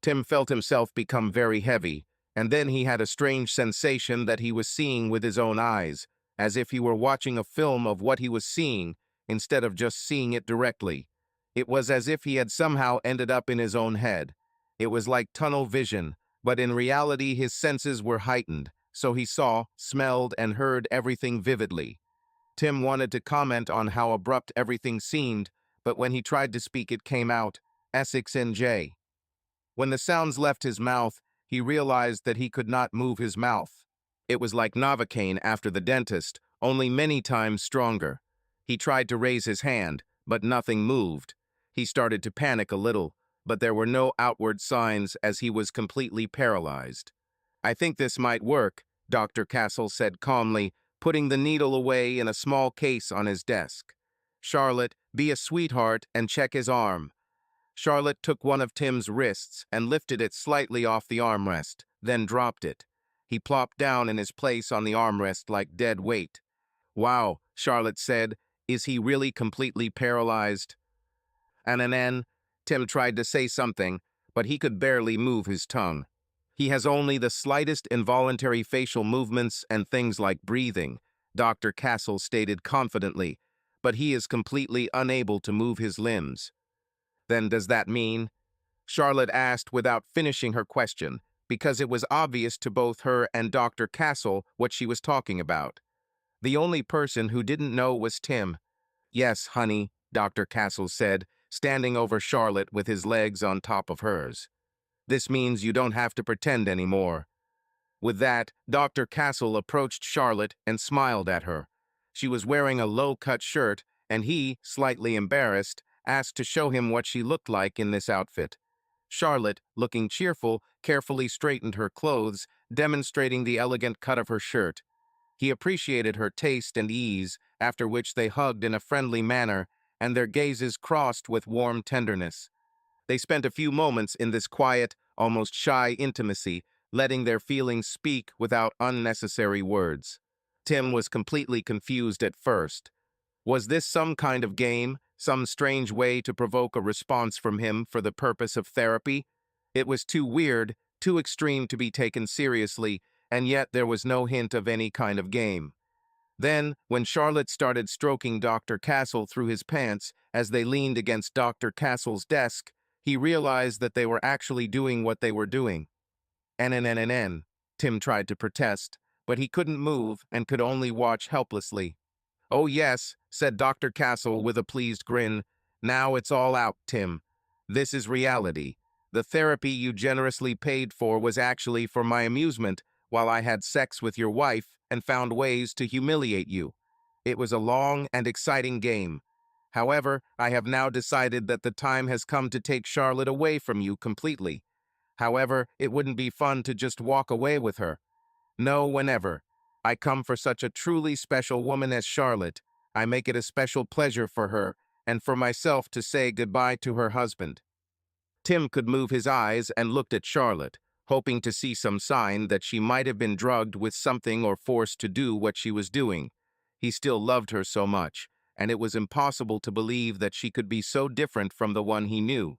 Speaker 1: Tim felt himself become very heavy, and then he had a strange sensation that he was seeing with his own eyes, as if he were watching a film of what he was seeing, instead of just seeing it directly. It was as if he had somehow ended up in his own head. It was like tunnel vision, but in reality his senses were heightened, so he saw, smelled, and heard everything vividly. Tim wanted to comment on how abrupt everything seemed, but when he tried to speak it came out, Essex N.J. When the sounds left his mouth, he realized that he could not move his mouth. It was like Novocaine after the dentist, only many times stronger. He tried to raise his hand, but nothing moved. He started to panic a little, but there were no outward signs as he was completely paralyzed. I think this might work, Dr. Castle said calmly, putting the needle away in a small case on his desk. Charlotte, be a sweetheart and check his arm. Charlotte took one of Tim's wrists and lifted it slightly off the armrest, then dropped it. He plopped down in his place on the armrest like dead weight. Wow, Charlotte said, is he really completely paralyzed? And Tim tried to say something, but he could barely move his tongue. He has only the slightest involuntary facial movements and things like breathing, Dr. Castle stated confidently, but he is completely unable to move his limbs. Then does that mean? Charlotte asked without finishing her question, because it was obvious to both her and Dr. Castle what she was talking about. The only person who didn't know was Tim. Yes, honey, Dr. Castle said, standing over Charlotte with his legs on top of hers. This means you don't have to pretend anymore. With that, Dr. Castle approached Charlotte and smiled at her. She was wearing a low-cut shirt, and he, slightly embarrassed, asked to show him what she looked like in this outfit. Charlotte, looking cheerful, carefully straightened her clothes, demonstrating the elegant cut of her shirt. He appreciated her taste and ease, after which they hugged in a friendly manner, and their gazes crossed with warm tenderness. They spent a few moments in this quiet, almost shy intimacy, letting their feelings speak without unnecessary words. Tim was completely confused at first. Was this some kind of game, some strange way to provoke a response from him for the purpose of therapy? It was too weird, too extreme to be taken seriously, and yet there was no hint of any kind of game. Then, when Charlotte started stroking Dr. Castle through his pants as they leaned against Dr. Castle's desk, he realized that they were actually doing what they were doing. N. Tim tried to protest, but he couldn't move and could only watch helplessly. "Oh yes," said Dr. Castle with a pleased grin. "Now it's all out, Tim. This is reality. The therapy you generously paid for was actually for my amusement while I had sex with your wife and found ways to humiliate you. It was a long and exciting game. However, I have now decided that the time has come to take Charlotte away from you completely. However, it wouldn't be fun to just walk away with her. No, whenever I come for such a truly special woman as Charlotte, I make it a special pleasure for her and for myself to say goodbye to her husband." Tim could move his eyes and looked at Charlotte, hoping to see some sign that she might have been drugged with something or forced to do what she was doing. He still loved her so much, and it was impossible to believe that she could be so different from the one he knew.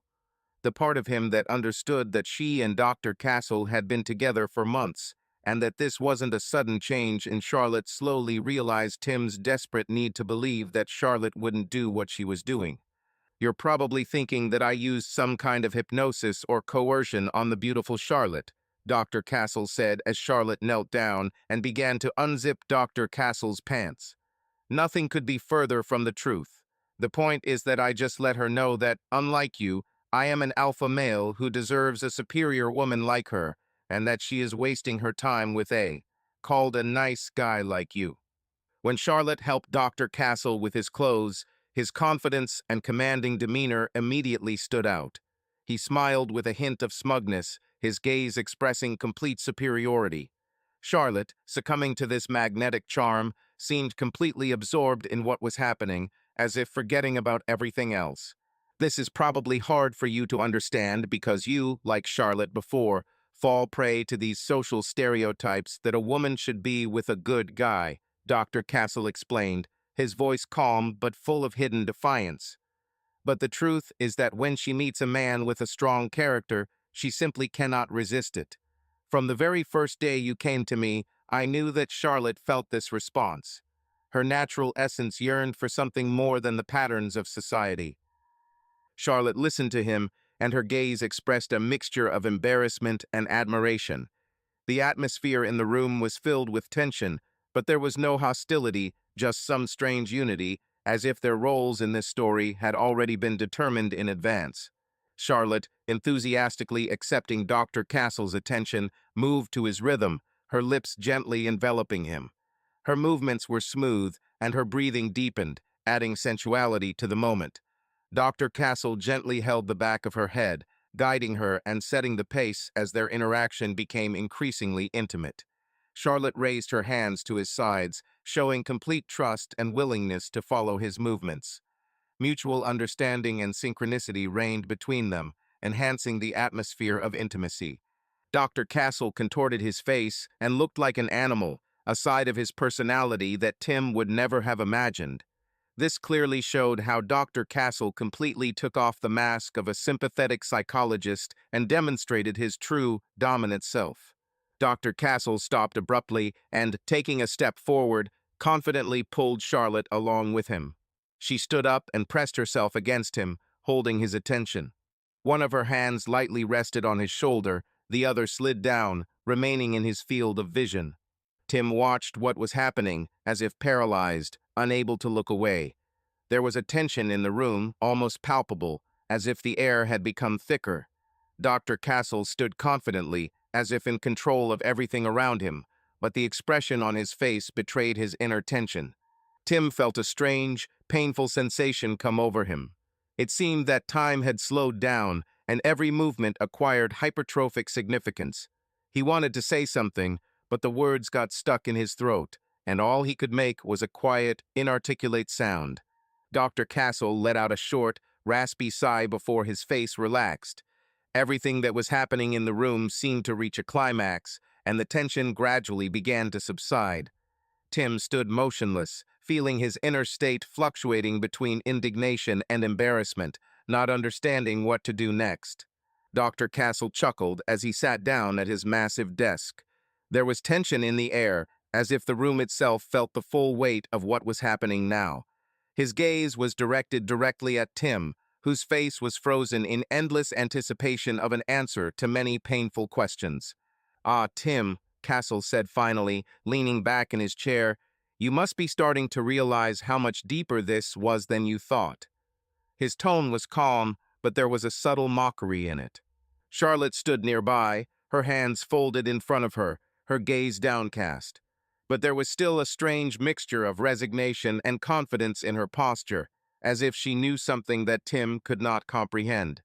Speaker 1: The part of him that understood that she and Dr. Castle had been together for months, and that this wasn't a sudden change in Charlotte, slowly realized Tim's desperate need to believe that Charlotte wouldn't do what she was doing. "You're probably thinking that I used some kind of hypnosis or coercion on the beautiful Charlotte," Dr. Castle said as Charlotte knelt down and began to unzip Dr. Castle's pants. "Nothing could be further from the truth. The point is that I just let her know that, unlike you, I am an alpha male who deserves a superior woman like her, and that she is wasting her time with called a nice guy like you." When Charlotte helped Dr. Castle with his clothes, his confidence and commanding demeanor immediately stood out. He smiled with a hint of smugness, his gaze expressing complete superiority. Charlotte, succumbing to this magnetic charm, seemed completely absorbed in what was happening, as if forgetting about everything else. "This is probably hard for you to understand because you, like Charlotte before, fall prey to these social stereotypes that a woman should be with a good guy," Dr. Castle explained, his voice calm but full of hidden defiance. "But the truth is that when she meets a man with a strong character, she simply cannot resist it. From the very first day you came to me, I knew that Charlotte felt this response. Her natural essence yearned for something more than the patterns of society." Charlotte listened to him, and her gaze expressed a mixture of embarrassment and admiration. The atmosphere in the room was filled with tension, but there was no hostility, just some strange unity, as if their roles in this story had already been determined in advance. Charlotte, enthusiastically accepting Dr. Castle's attention, moved to his rhythm, her lips gently enveloping him. Her movements were smooth, and her breathing deepened, adding sensuality to the moment. Dr. Castle gently held the back of her head, guiding her and setting the pace as their interaction became increasingly intimate. Charlotte raised her hands to his sides, showing complete trust and willingness to follow his movements. Mutual understanding and synchronicity reigned between them, enhancing the atmosphere of intimacy. Dr. Castle contorted his face and looked like an animal, a side of his personality that Tim would never have imagined. This clearly showed how Dr. Castle completely took off the mask of a sympathetic psychologist and demonstrated his true, dominant self. Dr. Castle stopped abruptly and, taking a step forward, confidently pulled Charlotte along with him. She stood up and pressed herself against him, holding his attention. One of her hands lightly rested on his shoulder, the other slid down, remaining in his field of vision. Tim watched what was happening, as if paralyzed, unable to look away. There was a tension in the room, almost palpable, as if the air had become thicker. Dr. Castle stood confidently, as if in control of everything around him, but the expression on his face betrayed his inner tension. Tim felt a strange, painful sensation come over him. It seemed that time had slowed down, and every movement acquired hypertrophic significance. He wanted to say something, but the words got stuck in his throat, and all he could make was a quiet, inarticulate sound. Dr. Castle let out a short, raspy sigh before his face relaxed. Everything that was happening in the room seemed to reach a climax, and the tension gradually began to subside. Tim stood motionless, feeling his inner state fluctuating between indignation and embarrassment, not understanding what to do next. Dr. Castle chuckled as he sat down at his massive desk. There was tension in the air, as if the room itself felt the full weight of what was happening now. His gaze was directed directly at Tim, whose face was frozen in endless anticipation of an answer to many painful questions. "Ah, Tim," Castle said finally, leaning back in his chair, You must be starting to realize how much deeper this was than you thought. His tone was calm, but there was a subtle mockery in it. Charlotte stood nearby, her hands folded in front of her, her gaze downcast. But there was still a strange mixture of resignation and confidence in her posture, as if she knew something that Tim could not comprehend.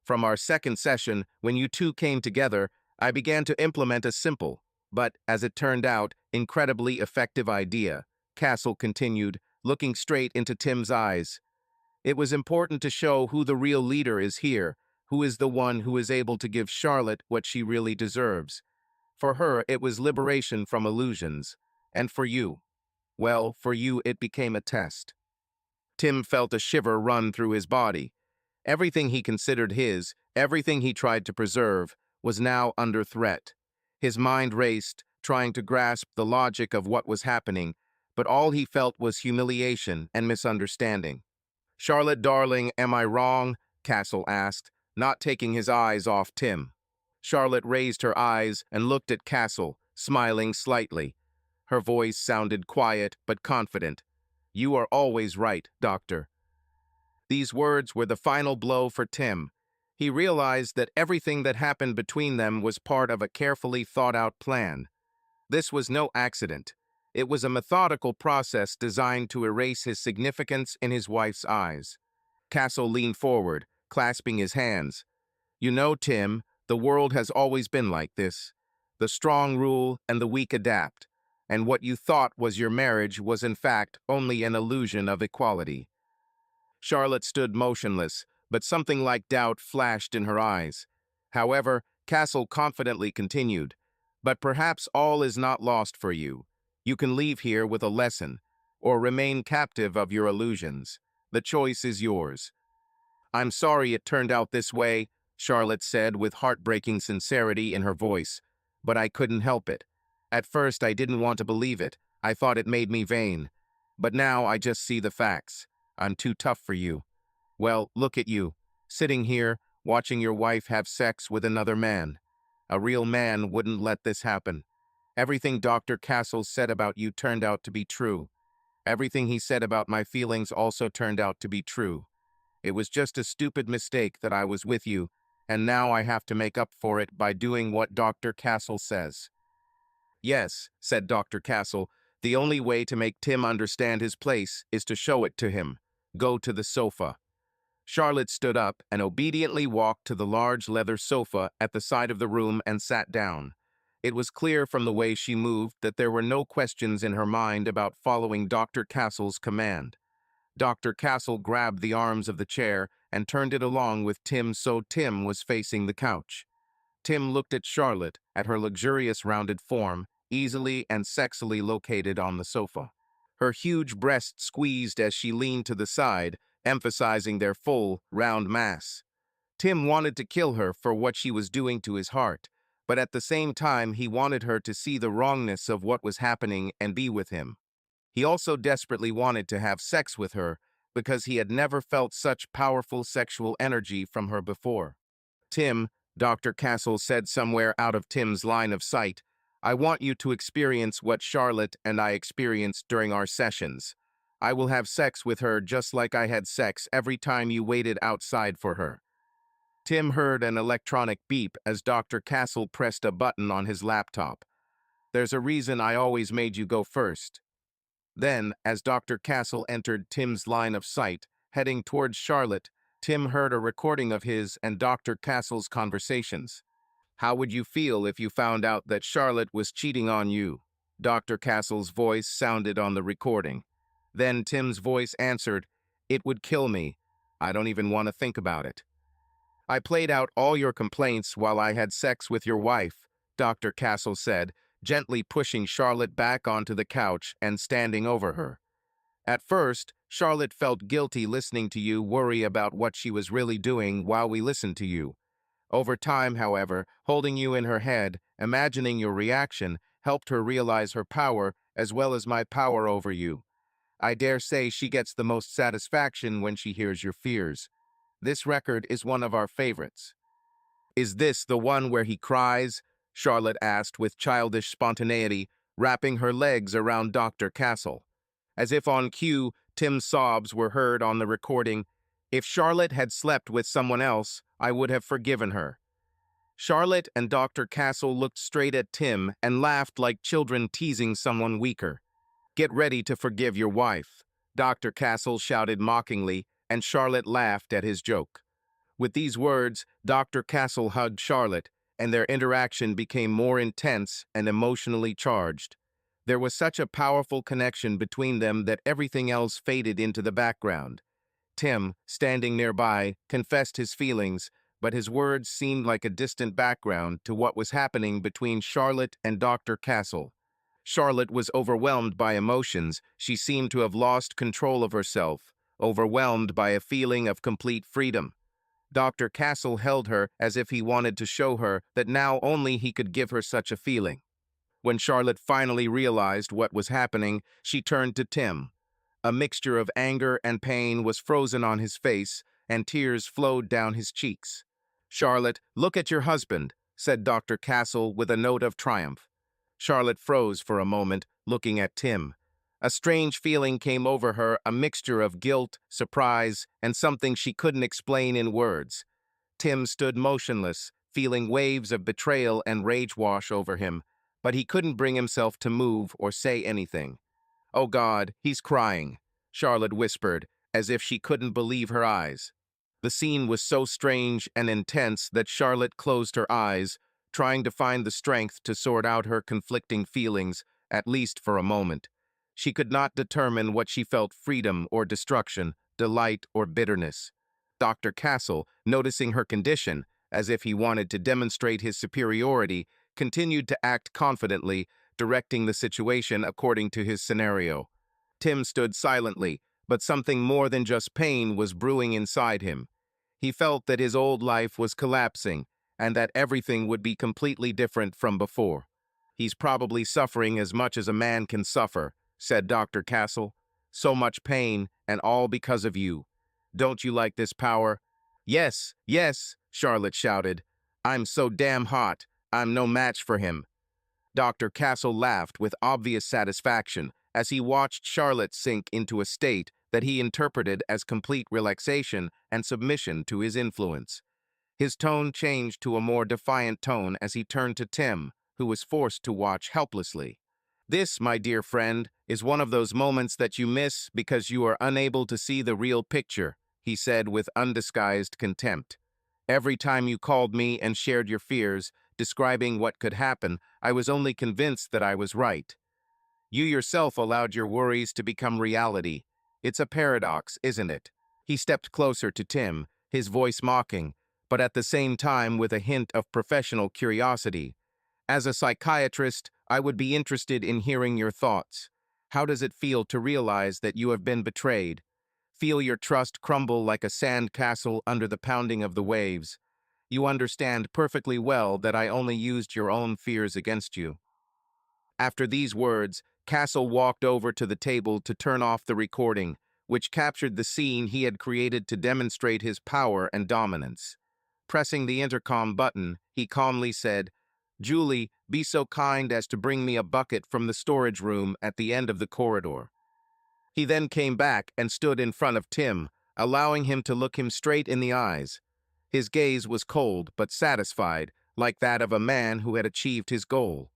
Speaker 1: From our second session, when you two came together, I began to implement a simple, but, as it turned out, incredibly effective idea. Castle continued, looking straight into Tim's eyes. It was important to show who the real leader is here, who is the one who is able to give Charlotte what she really deserves. For her, it was liberation from illusions. And for you, well, for you it became a test. Tim felt a shiver run through his body. Everything he considered his, everything he tried to preserve, was now under threat. His mind raced, trying to grasp the logic of what was happening, but all he felt was humiliation and misunderstanding. "Charlotte, darling, am I wrong?" Castle asked, not taking his eyes off Tim. Charlotte raised her eyes and looked at Castle, smiling slightly. Her voice sounded quiet but confident. "You are always right, Doctor." These words were the final blow for Tim. He realized that everything that happened between them was part of a carefully thought-out plan. This was no accident. It was a methodical process designed to erase his significance in his wife's eyes. Castle leaned forward, clasping his hands. "You know, Tim, the world has always been like this. The strong rule and the weak adapt. And what you thought was your marriage was in fact only an illusion of equality." Charlotte stood motionless, but something like doubt flashed in her eyes. However, Castle confidently continued, "But perhaps all is not lost for you. You can leave here with a lesson, or remain captive of your illusions. The choice is yours." "I'm sorry it turned out this way," Charlotte said with heartbreaking sincerity in her voice, "but I couldn't help it. At first I didn't want to believe it. I thought it made me vain. But now I just see the facts. I'm too tough for you. Well, look at you, sitting here, watching your wife have sex with another man. A real man wouldn't let this happen. Everything Dr. Castle said about you turned out to be true. Everything he said about my feelings also turned out to be true. It was just a stupid mistake that I was with you, and now I have to make up for it by doing what Dr. Castle says." "Yes," said Dr. Castle, "the only way to make Tim understand his place is to show it to him. Go to the sofa." Charlotte stood up and obediently walked to the large leather sofa at the side of the room and sat down. It was clear from the way she moved that there were no questions in her mind about following Dr. Castle's command. Dr. Castle grabbed the arms of the chair and turned it along with Tim so Tim was facing the couch. Tim looked at Charlotte, at her luxurious rounded form, easily and sexily located on the sofa. Her huge breasts squeezed as she leaned to the side, emphasizing their full, round mass. Tim wanted to kill her for what she was doing to his heart, but at the same time he wanted her to see the wrongness of what was happening and be with him. He also desperately wanted to have sex with her because he had never felt such powerful sexual energy from her before. "Tim," Dr. Castle said somewhere out of Tim's line of sight, "I want you to experience what Charlotte and I experienced during our sessions. I will have sex with her just like I had sex every time you waited outside for her." Tim heard an electronic beep as Dr. Castle pressed a button on his laptop. "There's a reason I always made you go first." Then, as Dr. Castle entered Tim's line of sight, heading towards Charlotte, Tim heard a recording of his and Dr. Castle's conversations. "How would you feel if you found out that Charlotte was cheating on you?" Dr. Castle's voice sounded on the recording. Then Tim's voice answered, "It would kill me. I don't even want to think about it." "I played out all your complaints while I had sex with your wife," Dr. Castle said, gently pushing Charlotte back onto the couch and standing over her. "At first, Charlotte felt guilty listening to you worry about what she was really doing while we listened to you. Over time, however, holding you in her head, imagining your reaction, helped her realize her power as well as my power over you. I dare say she gets the most satisfaction when she hears your fears. This record is one of our favorites." "Is this the one where he cries?" Charlotte asked with childish spontaneity, wrapping her legs around Dr. Castle. As if on cue, Tim's sobs were heard on the recording. "If Charlotte had slept with someone else, I would have forgiven her." Charlotte and Dr. Castle looked straight at Tim and laughed like children teasing someone weaker. "Get ready to forgive your wife," Dr. Castle shouted mockingly, and Charlotte laughed at his joke. With these words, Dr. Castle hugged Charlotte, and their interaction became more intense and emotionally charged. There was such a powerful connection between them that everything else faded into the background. Tim, standing nearby, confessed his feelings, but his words seemed like a distant background to what was happening between Charlotte and Dr. Castle. Charlotte was overwhelmed by emotions. She seemed to have lost control of herself, overwhelmed by a feeling of complete freedom. Dr. Castle held her as if he wanted to show her that now only he could give her such a feeling. When Charlotte finally realized what was happening, she turned to Tim. A mixture of anger and pain was frozen on his face, and tears flowed down his cheeks. "Charlotte, look at your husband," said Dr. Castle with a note of triumph. Charlotte froze for a moment, looking at Tim. A strange feeling came over her, a mixture of guilt, surprise, and something she couldn't explain in words. Tim stood motionless, feeling waves of betrayal and rage wash over him, but he couldn't bring himself to move or say anything. "Oh God, he's crying," Charlotte whispered, as if she couldn't believe her eyes. The scene was so strange and intense that Charlotte closed her eyes, trying to find the strength to sort out her conflicting feelings, at least for a moment. She could not determine what she felt: freedom or destruction, delight or bitterness. Dr. Castle, noticing her condition, as if he wanted to demonstrate his superiority, continued to act confidently, directing the situation according to his scenario. Tim stood silently, but something more than just pain was brewing inside him. He felt that his old life was collapsing, and that everything would be completely different from before. "He's probably suffering as much as a man can suffer," said Dr. Castle. "So much pain, and all because of you. Don't you like this power?" "Yes, yes," Charlotte shouted. "I'm so damn hot. I'm no match for him." Dr. Castle laughed with obvious satisfaction as he watched Charlotte sink into a state that he interpreted as complete relaxation and submission to his influence. His tone changed to a more defiant tone as he turned to Tim, who was forced to watch helplessly. "This, my dear friend, is one of those moments that you miss because you are unable to see the real picture," he said with undisguised contempt. "Every time you called me and shared your fears, describing what could happen, I was only convinced that I was right. You yourself allowed your worries to become reality. It's a paradox, isn't it?" He stepped closer to Tim, his voice mocking, but at the same time with a hint of professional curiosity. "As a psychiatrist, I would be interested in hearing your thoughts. How does it feel to realize that you have been betrayed? Feel your trust crumble like a sand castle under the pounding of the waves? You understand perfectly well that I only used your own fears against you." After these words, Castle walked over to the table to turn off the recording, which captured the scene he had created to demonstrate his power and dominance. Pressing the intercom button, he calmly said, "Julie, be so kind as to bring me a bucket from the storage room at the end of the corridor." He then came back and stood in front of Tim, allowing him to look him straight in the eyes. His gaze was cold but satisfied, like that of a man who had achieved his goal.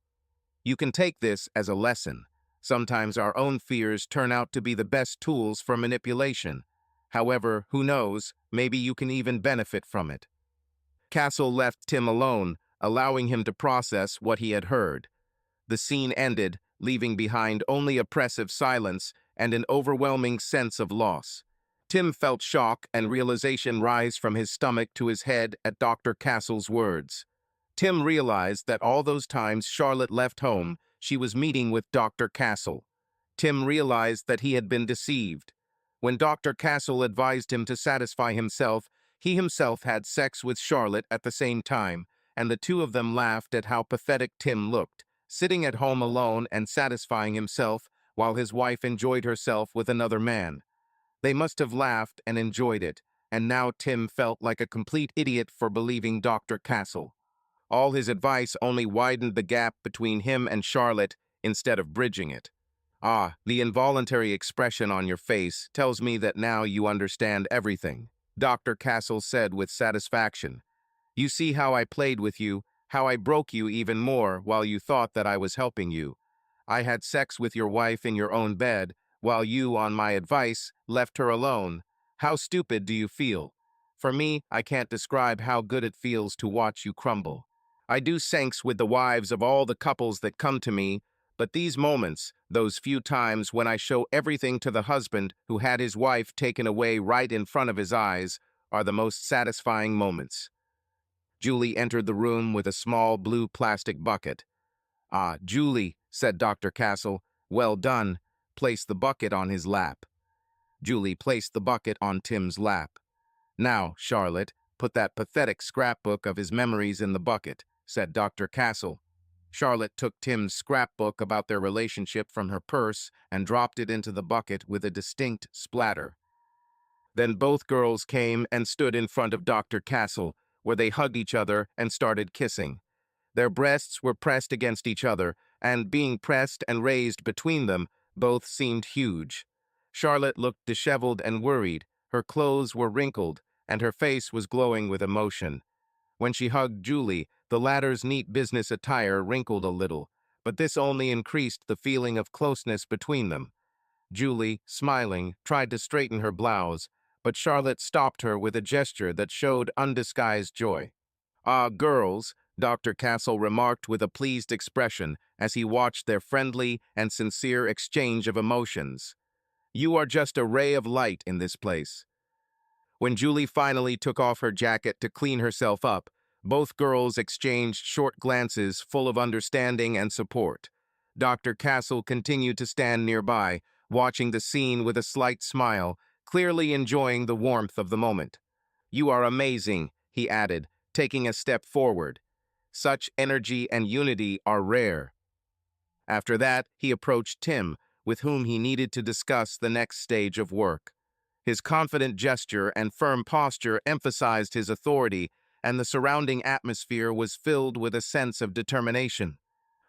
Speaker 1: "You can take this as a lesson. Sometimes our own fears turn out to be the best tools for manipulation. However, who knows, maybe you can even benefit from it." Castle left Tim alone, allowing him to process what he had heard. The scene ended, leaving behind only oppressive silence and an overwhelming sense of loss. Tim felt shock and realization rise from his stomach to his head at Dr. Castle's words. Tim realized that all those times Charlotte left home, she was meeting with Dr. Castle. Tim realized that he had been deceived. When Dr. Castle advised him to satisfy himself, he himself had sex with Charlotte at the same time, and the two of them laughed at how pathetic Tim looked, sitting at home alone and satisfying himself while his wife enjoyed herself with another man. They must have laughed and enjoyed it, and now Tim felt like a complete idiot for believing Dr. Castle. All his advice only widened the gap between him and Charlotte, instead of bridging it. Ah, the involuntary expression on your face tells me that now you understand everything, Dr. Castle said with satisfaction. You see how I played with you, how I broke you even more while you thought that I was helping you. I had sex with your wife in your own bed, while you, on my advice, left her alone. How stupid do you feel? For me, I can't describe how good it feels to watch you crumble. I do thanks with the wives of all the couples that come to me, but these moments, those few times when I show everything to the husband who had his wife taken away right in front of his eyes, are the most satisfying moments. Julie entered the room with a small blue plastic bucket. Ah, Julie, said Dr. Castle, well done. Place the bucket on his lap. Julie placed the bucket on Tim's lap. Now, Charlotte, put that pathetic scrapbook of his memories in the bucket, said Dr. Castle. Charlotte took Tim's scrapbook about their relationship from her purse and dropped it into the bucket with a distinct splatter. Then both girls came and stood in front of Dr. Castle, where they hugged each other and started kissing. Their breasts were pressed against each other, and being pressed and raised between them, both seemed huge. Charlotte looked disheveled and worried, her clothes were wrinkled, and her face was glowing with emotion. When she hugged Julie, the latter's neat business attire wrinkled a little, but this only increased the feeling of closeness between them. Julie, smiling, tried to straighten her blouse, but Charlotte stopped her with a gesture that showed undisguised joy. Ah, girls, Dr. Castle remarked with a pleased expression as he watched their friendly and sincere exchange of emotions. You are just a ray of light in this place. When Julie finally took off her jacket to clean herself up, both girls exchanged short glances full of understanding and support. Dr. Castle continued to stand nearby, watching the scene with a slight smile, clearly enjoying the warmth of the moment. You are amazing, he added, taking a step forward. Such energy and unity are rare. After that, he approached Tim, with whom he needed to discuss the next stage of work. His confident gesture and firm posture emphasized his authority, and the surrounding atmosphere was filled with a sense of determination.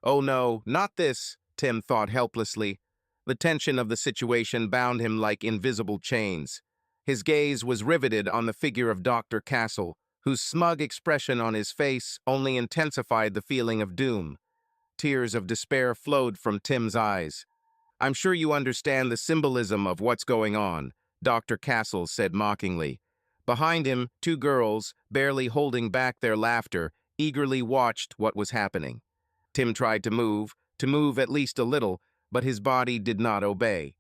Speaker 1: Oh no, not this, Tim thought helplessly. The tension of the situation bound him like invisible chains. His gaze was riveted on the figure of Dr. Castle, whose smug expression on his face only intensified the feeling of doom. Tears of despair flowed from Tim's eyes. I'm sure you understand the symbolism of what's going on, Dr. Castle said mockingly. Behind him, two girls, barely holding back their laughter, eagerly watched what was happening. Tim tried to move at least a little, but his body did not obey.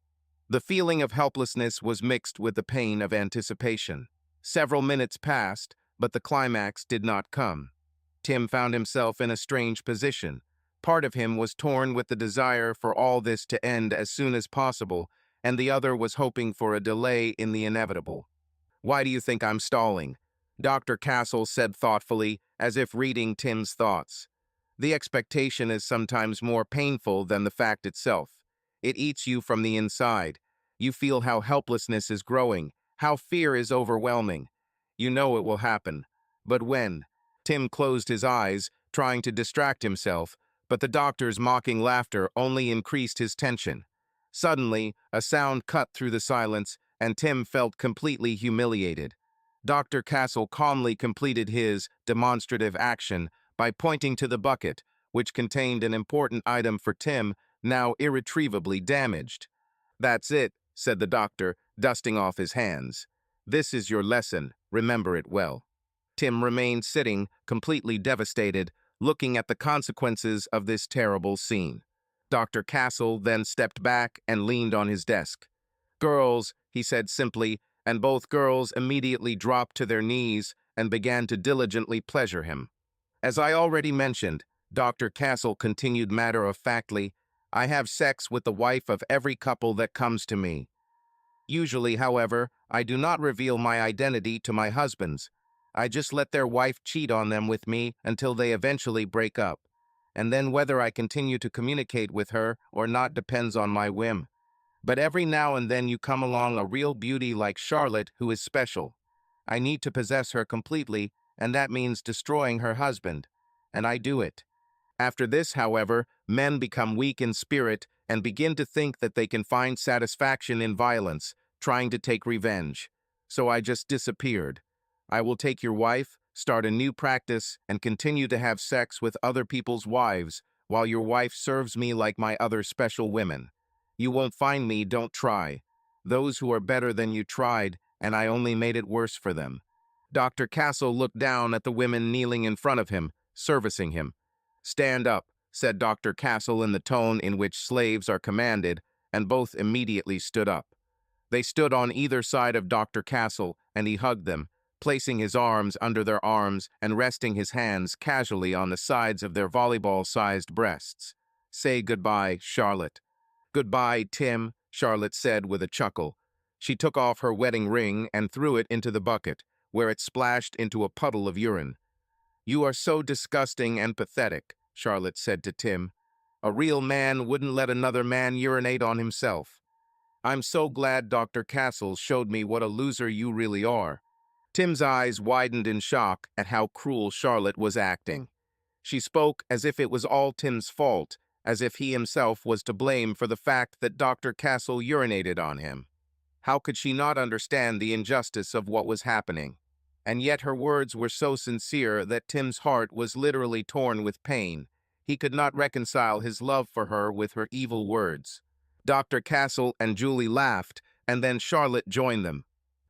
Speaker 1: The feeling of helplessness was mixed with the pain of anticipation. Several minutes passed, but the climax did not come. Tim found himself in a strange position. Part of him was torn with the desire for all this to end as soon as possible, and the other was hoping for a delay in the inevitable. Why do you think I'm stalling? Dr. Castle said thoughtfully, as if reading Tim's thoughts. The expectation is sometimes more painful than the fact itself. It eats you from the inside. You feel how helplessness is growing, how fear is overwhelming. You know it will happen. But when? Tim closed his eyes, trying to distract himself, but the doctor's mocking laughter only increased his tension. Suddenly, a sound cut through the silence, and Tim felt completely humiliated. Dr. Castle calmly completed his demonstrative action by pointing to the bucket, which contained an important item for Tim, now irretrievably damaged. That's it, said the doctor, dusting off his hands. This is your lesson, remember it well. Tim remained sitting, completely devastated, looking at the consequences of this terrible scene. Dr. Castle then stepped back and leaned on his desk. Girls, he said simply, and both girls immediately dropped to their knees and began to diligently pleasure him. As I already mentioned, Dr. Castle continued matter-of-factly, I have sex with the wife of every couple that comes to me. Usually, however, I do not reveal my identity to my husbands. I just let their wife cheat on them with me until they eventually break up. And then whether I continue to communicate with her or not depends on my whim. But every now and then you come along a real beauty like Charlotte who is special. I need to possess her completely, and that means destroying her husband. And I do it. After this, however, Men become weak in spirit and begin to think that they can find satisfaction in violence, trying to take revenge. So I just disappeared. I will take your wife, start a new practice, and continue to have sex with other people's wives, while your wife serves me like my other special women. You won't find me, don't try. Those who are better than you tried, and I only made it worse for them. Dr. Castle looked down at the women kneeling in front of him, servicing him. Stand up, said Dr. Castle in the tone in which slaves are commanded, and both immediately stood up. They stood on either side of Dr. Castle, and he hugged them, placing his arms under their arms and resting his hands casually on the sides of their volleyball-sized breasts. Say goodbye, Charlotte. Goodbye, Tim, Charlotte said with a chuckle. She took off her wedding ring and threw it into the bucket, where it splashed into a puddle of urine. You are so disgusting and pathetic, Charlotte said to Tim. A real man wouldn't let another man urinate on himself. I'm so glad Dr. Castle showed me what a loser you really are. Tim's eyes widened in shock at how cruel Charlotte was acting. She spoke as if it was all Tim's fault, as if he himself was to blame for the fact that Dr. Castle urinated on him. How could she not understand the injustice of what was happening? And yet her words were so sincere that Tim's heart was literally torn with pain. He could not reconcile his love for her with her evil words. Dr. Castle and Julie laughed, and then Charlotte joined them.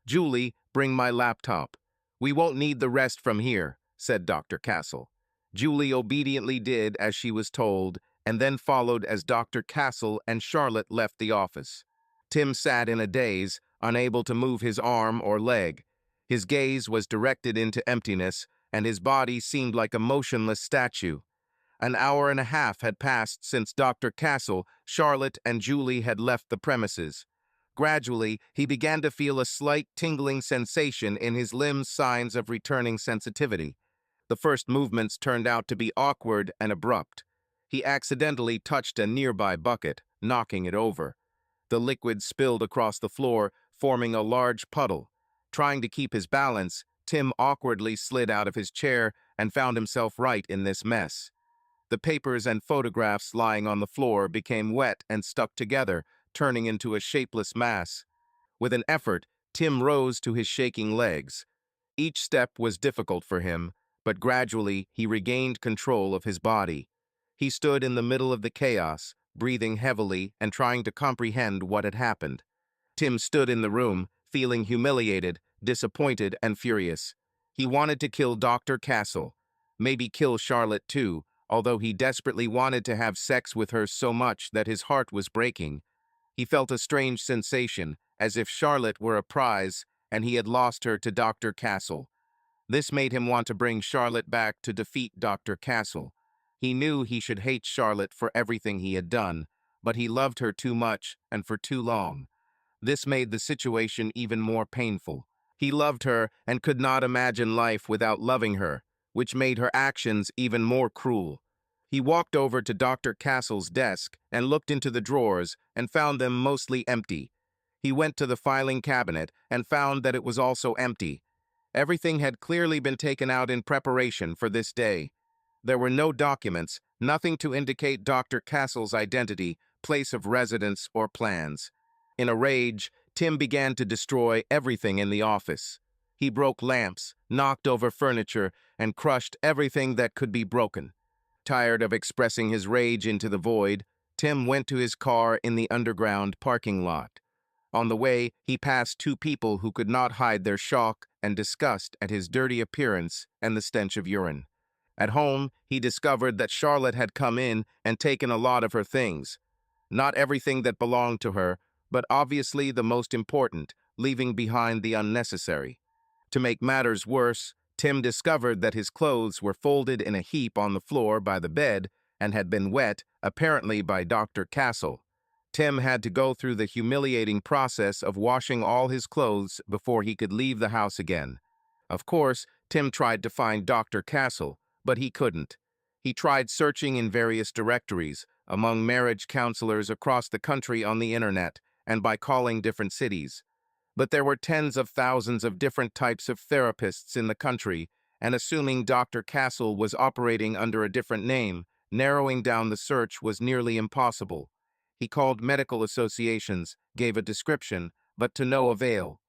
Speaker 1: Julie, bring my laptop. We won't need the rest from here, said Dr. Castle. Julie obediently did as she was told, and then followed as Dr. Castle and Charlotte left the office. Tim sat in a daze, unable to move his arm or leg. His gaze was directed into emptiness, and his body seemed like a motionless statue. An hour and a half had passed since Dr. Castle, Charlotte, and Julie had left the premises. Gradually, he began to feel a slight tingling sensation in his limbs, signs of returning sensitivity. The first movements turned out to be awkward and abrupt. He accidentally touched a nearby bucket, knocking it over. The liquid spilled across the floor, forming a large puddle. Trying to keep his balance, Tim awkwardly slid out of his chair and found himself right in this mess. The papers and photographs lying on the floor became wet and stuck together, turning into a shapeless mass. With an effort, Tim rose to his shaking legs. Each step was difficult for him, but gradually he regained control of his body. He stood in the middle of the chaos, breathing heavily and trying to comprehend what had happened. Tim stood in the room, feeling humiliated, disappointed, and furious. He wanted to kill Dr. Castle, maybe kill Charlotte too, although he desperately wanted to have sex with her so much that his heart was breaking. He felt a strange sensation, as if Charlotte were a prize and he had lost her to Dr. Castle. This made him want to bring Charlotte back to defeat Dr. Castle. He knew he should hate Charlotte for everything he had done, but he loved her too much and for too long. This made the situation even more painful. He loved her and could not imagine life without loving her, which made her actions even more cruel. He walked over to Dr. Castle's desk and looked into the drawers and found them mostly empty. He went to the filing cabinet and found that it was also empty. Everything had clearly been taken out in preparation for this day. There were no documents, nothing to indicate Dr. Castle's identity, place of residence, or plans. In a rage, Tim began to destroy everything in the office. He broke lamps, knocked over furniture, and crushed everything that could be broken. Tired of expressing his rage into the void, Tim went to his car in the underground parking lot. On the way, he passed two people who could not hide their shock and disgust at his dirty appearance and the stench of urine. At home, he discovered that Charlotte had come in and taken a lot of her things. Not everything that belonged to her, but obviously the most important, leaving behind the unnecessary. To make matters worse, Tim discovered that his clothes were folded in a heap on the floor by the bed and had been wet, apparently by Dr. Castle. Tim had to go through the humiliating process of washing all his clothes before he could leave the house again. Of course, Tim tried to find Dr. Castle, but he couldn't. He tried searching in various directories, among marriage counselors across the country on the internet, and by calling different cities. But there were tens of thousands of different types of therapists in the country, and assuming Dr. Castle was operating under a different name, Narrowing down the search was nearly impossible. He called medical associations, gave a description, but to no avail.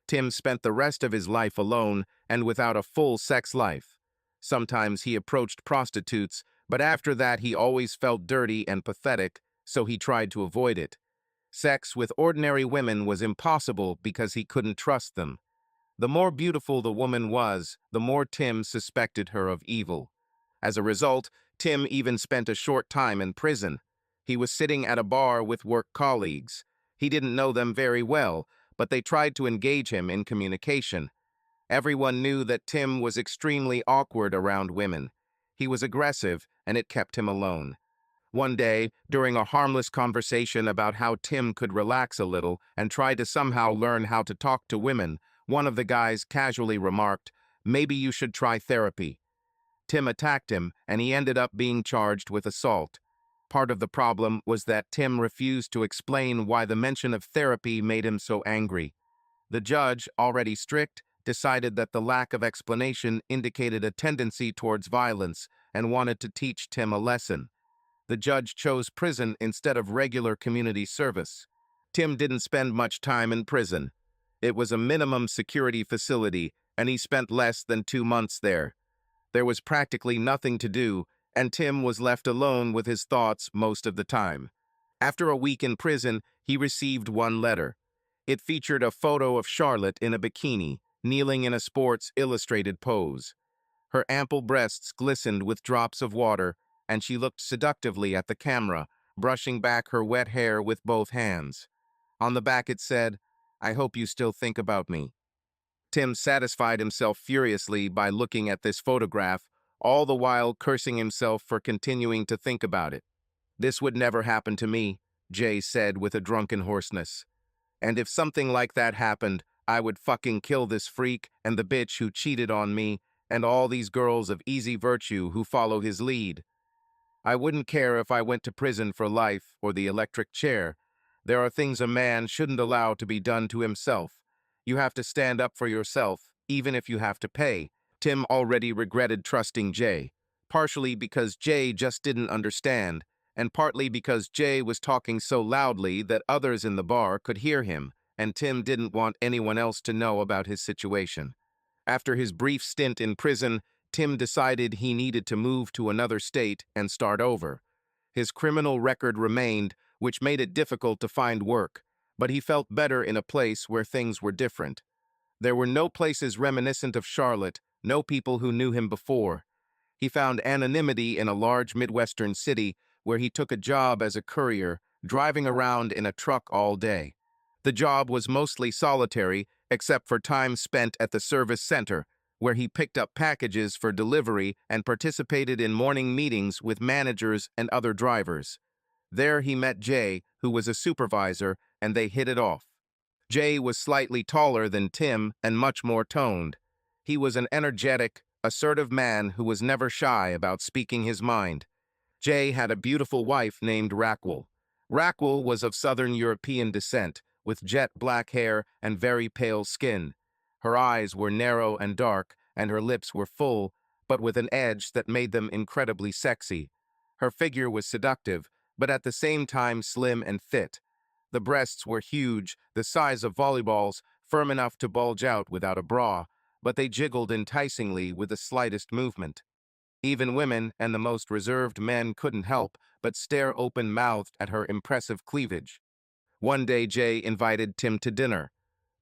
Speaker 1: Tim spent the rest of his life alone and without a full sex life. Sometimes he approached prostitutes, but after that he always felt dirty and pathetic, so he tried to avoid it. Sex with ordinary women was impossible because he couldn't trust them. The more beautiful the woman was, the more Tim suspected her of evil. As a result, Tim even spent a short time in prison. He was sitting at a bar with work colleagues. He didn't know them very well, but they tried to engage him in communication. Everyone knew that Tim was extremely awkward around women. He was aggressive, and it kept him alone. One day, during a harmless conversation about how Tim could relax a little and try to somehow learn how to talk to women, one of the guys casually remarked, "Maybe you should try therapy." Tim attacked him, and he ended up being charged with assault. Part of the problem was that Tim refused to explain why the mention of therapy made him so angry. The judge, already strict, decided that the lack of explanation indicated a tendency towards violence and wanted to teach Tim a lesson. The judge chose prison instead of regular community service. Tim didn't spend much time in prison. It was a minimum security facility, and he spent less than 2 months there. There was practically nothing to do, and Tim was left alone with his thoughts most of the time. After a week in prison, he received one letter. It featured a photo of Charlotte in a bikini, kneeling in a Sports Illustrated pose. Her ample breasts glistened with drops of water, and she looked seductively at the camera, brushing back her wet hair with both hands. On the back it said, "I hope you still think about me." Tim satisfied himself furiously by looking at this photograph, all the while cursing himself for continuing to think about it. "This would never happen to me," Jay said with a drunken hoarseness. "And if something like that happened, I would fucking kill this freak and the bitch who cheated on me and all these girls of easy virtue who follow his lead. I wouldn't care if I went to prison for life or the electric chair. There are things a man shouldn't allow to be done to himself. You have to stand up for yourself, even if you have to pay." Tim already regretted trusting Jay, partially because Jay just didn't understand, and partly because Jay was talking so loudly that others in the bar could hear him, and Tim didn't want anyone else to know about his situation. After his brief stint in prison, Tim decided he needed to move to another state and start over. His criminal record remained, which made it difficult to find work, but he felt better in a place where things were different. There were no places reminiscent of Charlotte, no people who knew him before. He found anonymity in a large Midwestern city where he took a job as a courier, driving around in a truck all day. The job was mostly solitary, except for time spent at the service center, where he picked up packages for delivery and participated in morning meetings with managers and other drivers. There he met Jay, who was a supervisor, and they hit it off. Jay was slightly taller than Tim and much more toned. He was an energetic, assertive man who was never shy about speaking his mind. Jay had a beautiful wife named Raquel. Raquel was of Southern European descent, with jet black hair and very pale skin. Her eyes were narrow and dark, and her lips were full, but with an edge that made them incredibly sexy. Her figure was seductive, but at the same time slim and fit. The breasts were huge, the size of volleyballs, firm enough to bulge out without a bra, but they jiggled enticingly with the slightest movement. Even women and the most reserved men couldn't help but stare open-mouthed at her impressive cleavage. One day Jay invited Tim to dinner,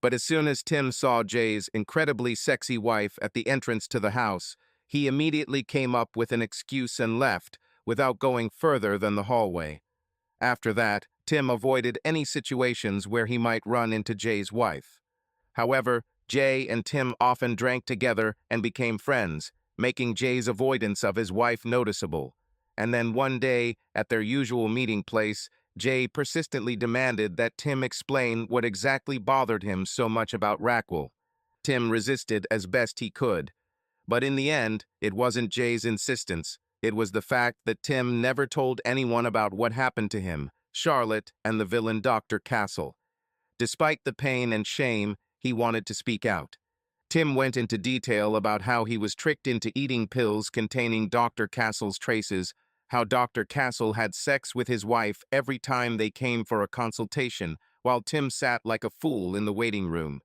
Speaker 1: but as soon as Tim saw Jay's incredibly sexy wife at the entrance to the house, he immediately came up with an excuse and left, without going further than the hallway. After that, Tim avoided any situations where he might run into Jay's wife. However, Jay and Tim often drank together and became friends, making Jay's avoidance of his wife noticeable. And then one day, at their usual meeting place, Jay persistently demanded that Tim explain what exactly bothered him so much about Raquel. Tim resisted as best he could. But in the end, it wasn't Jay's insistence. It was the fact that Tim never told anyone about what happened to him, Charlotte, and the villain Dr. Castle. Despite the pain and shame, he wanted to speak out. Tim went into detail about how he was tricked into eating pills containing Dr. Castle's traces, how Dr. Castle had sex with his wife every time they came for a consultation, while Tim sat like a fool in the waiting room.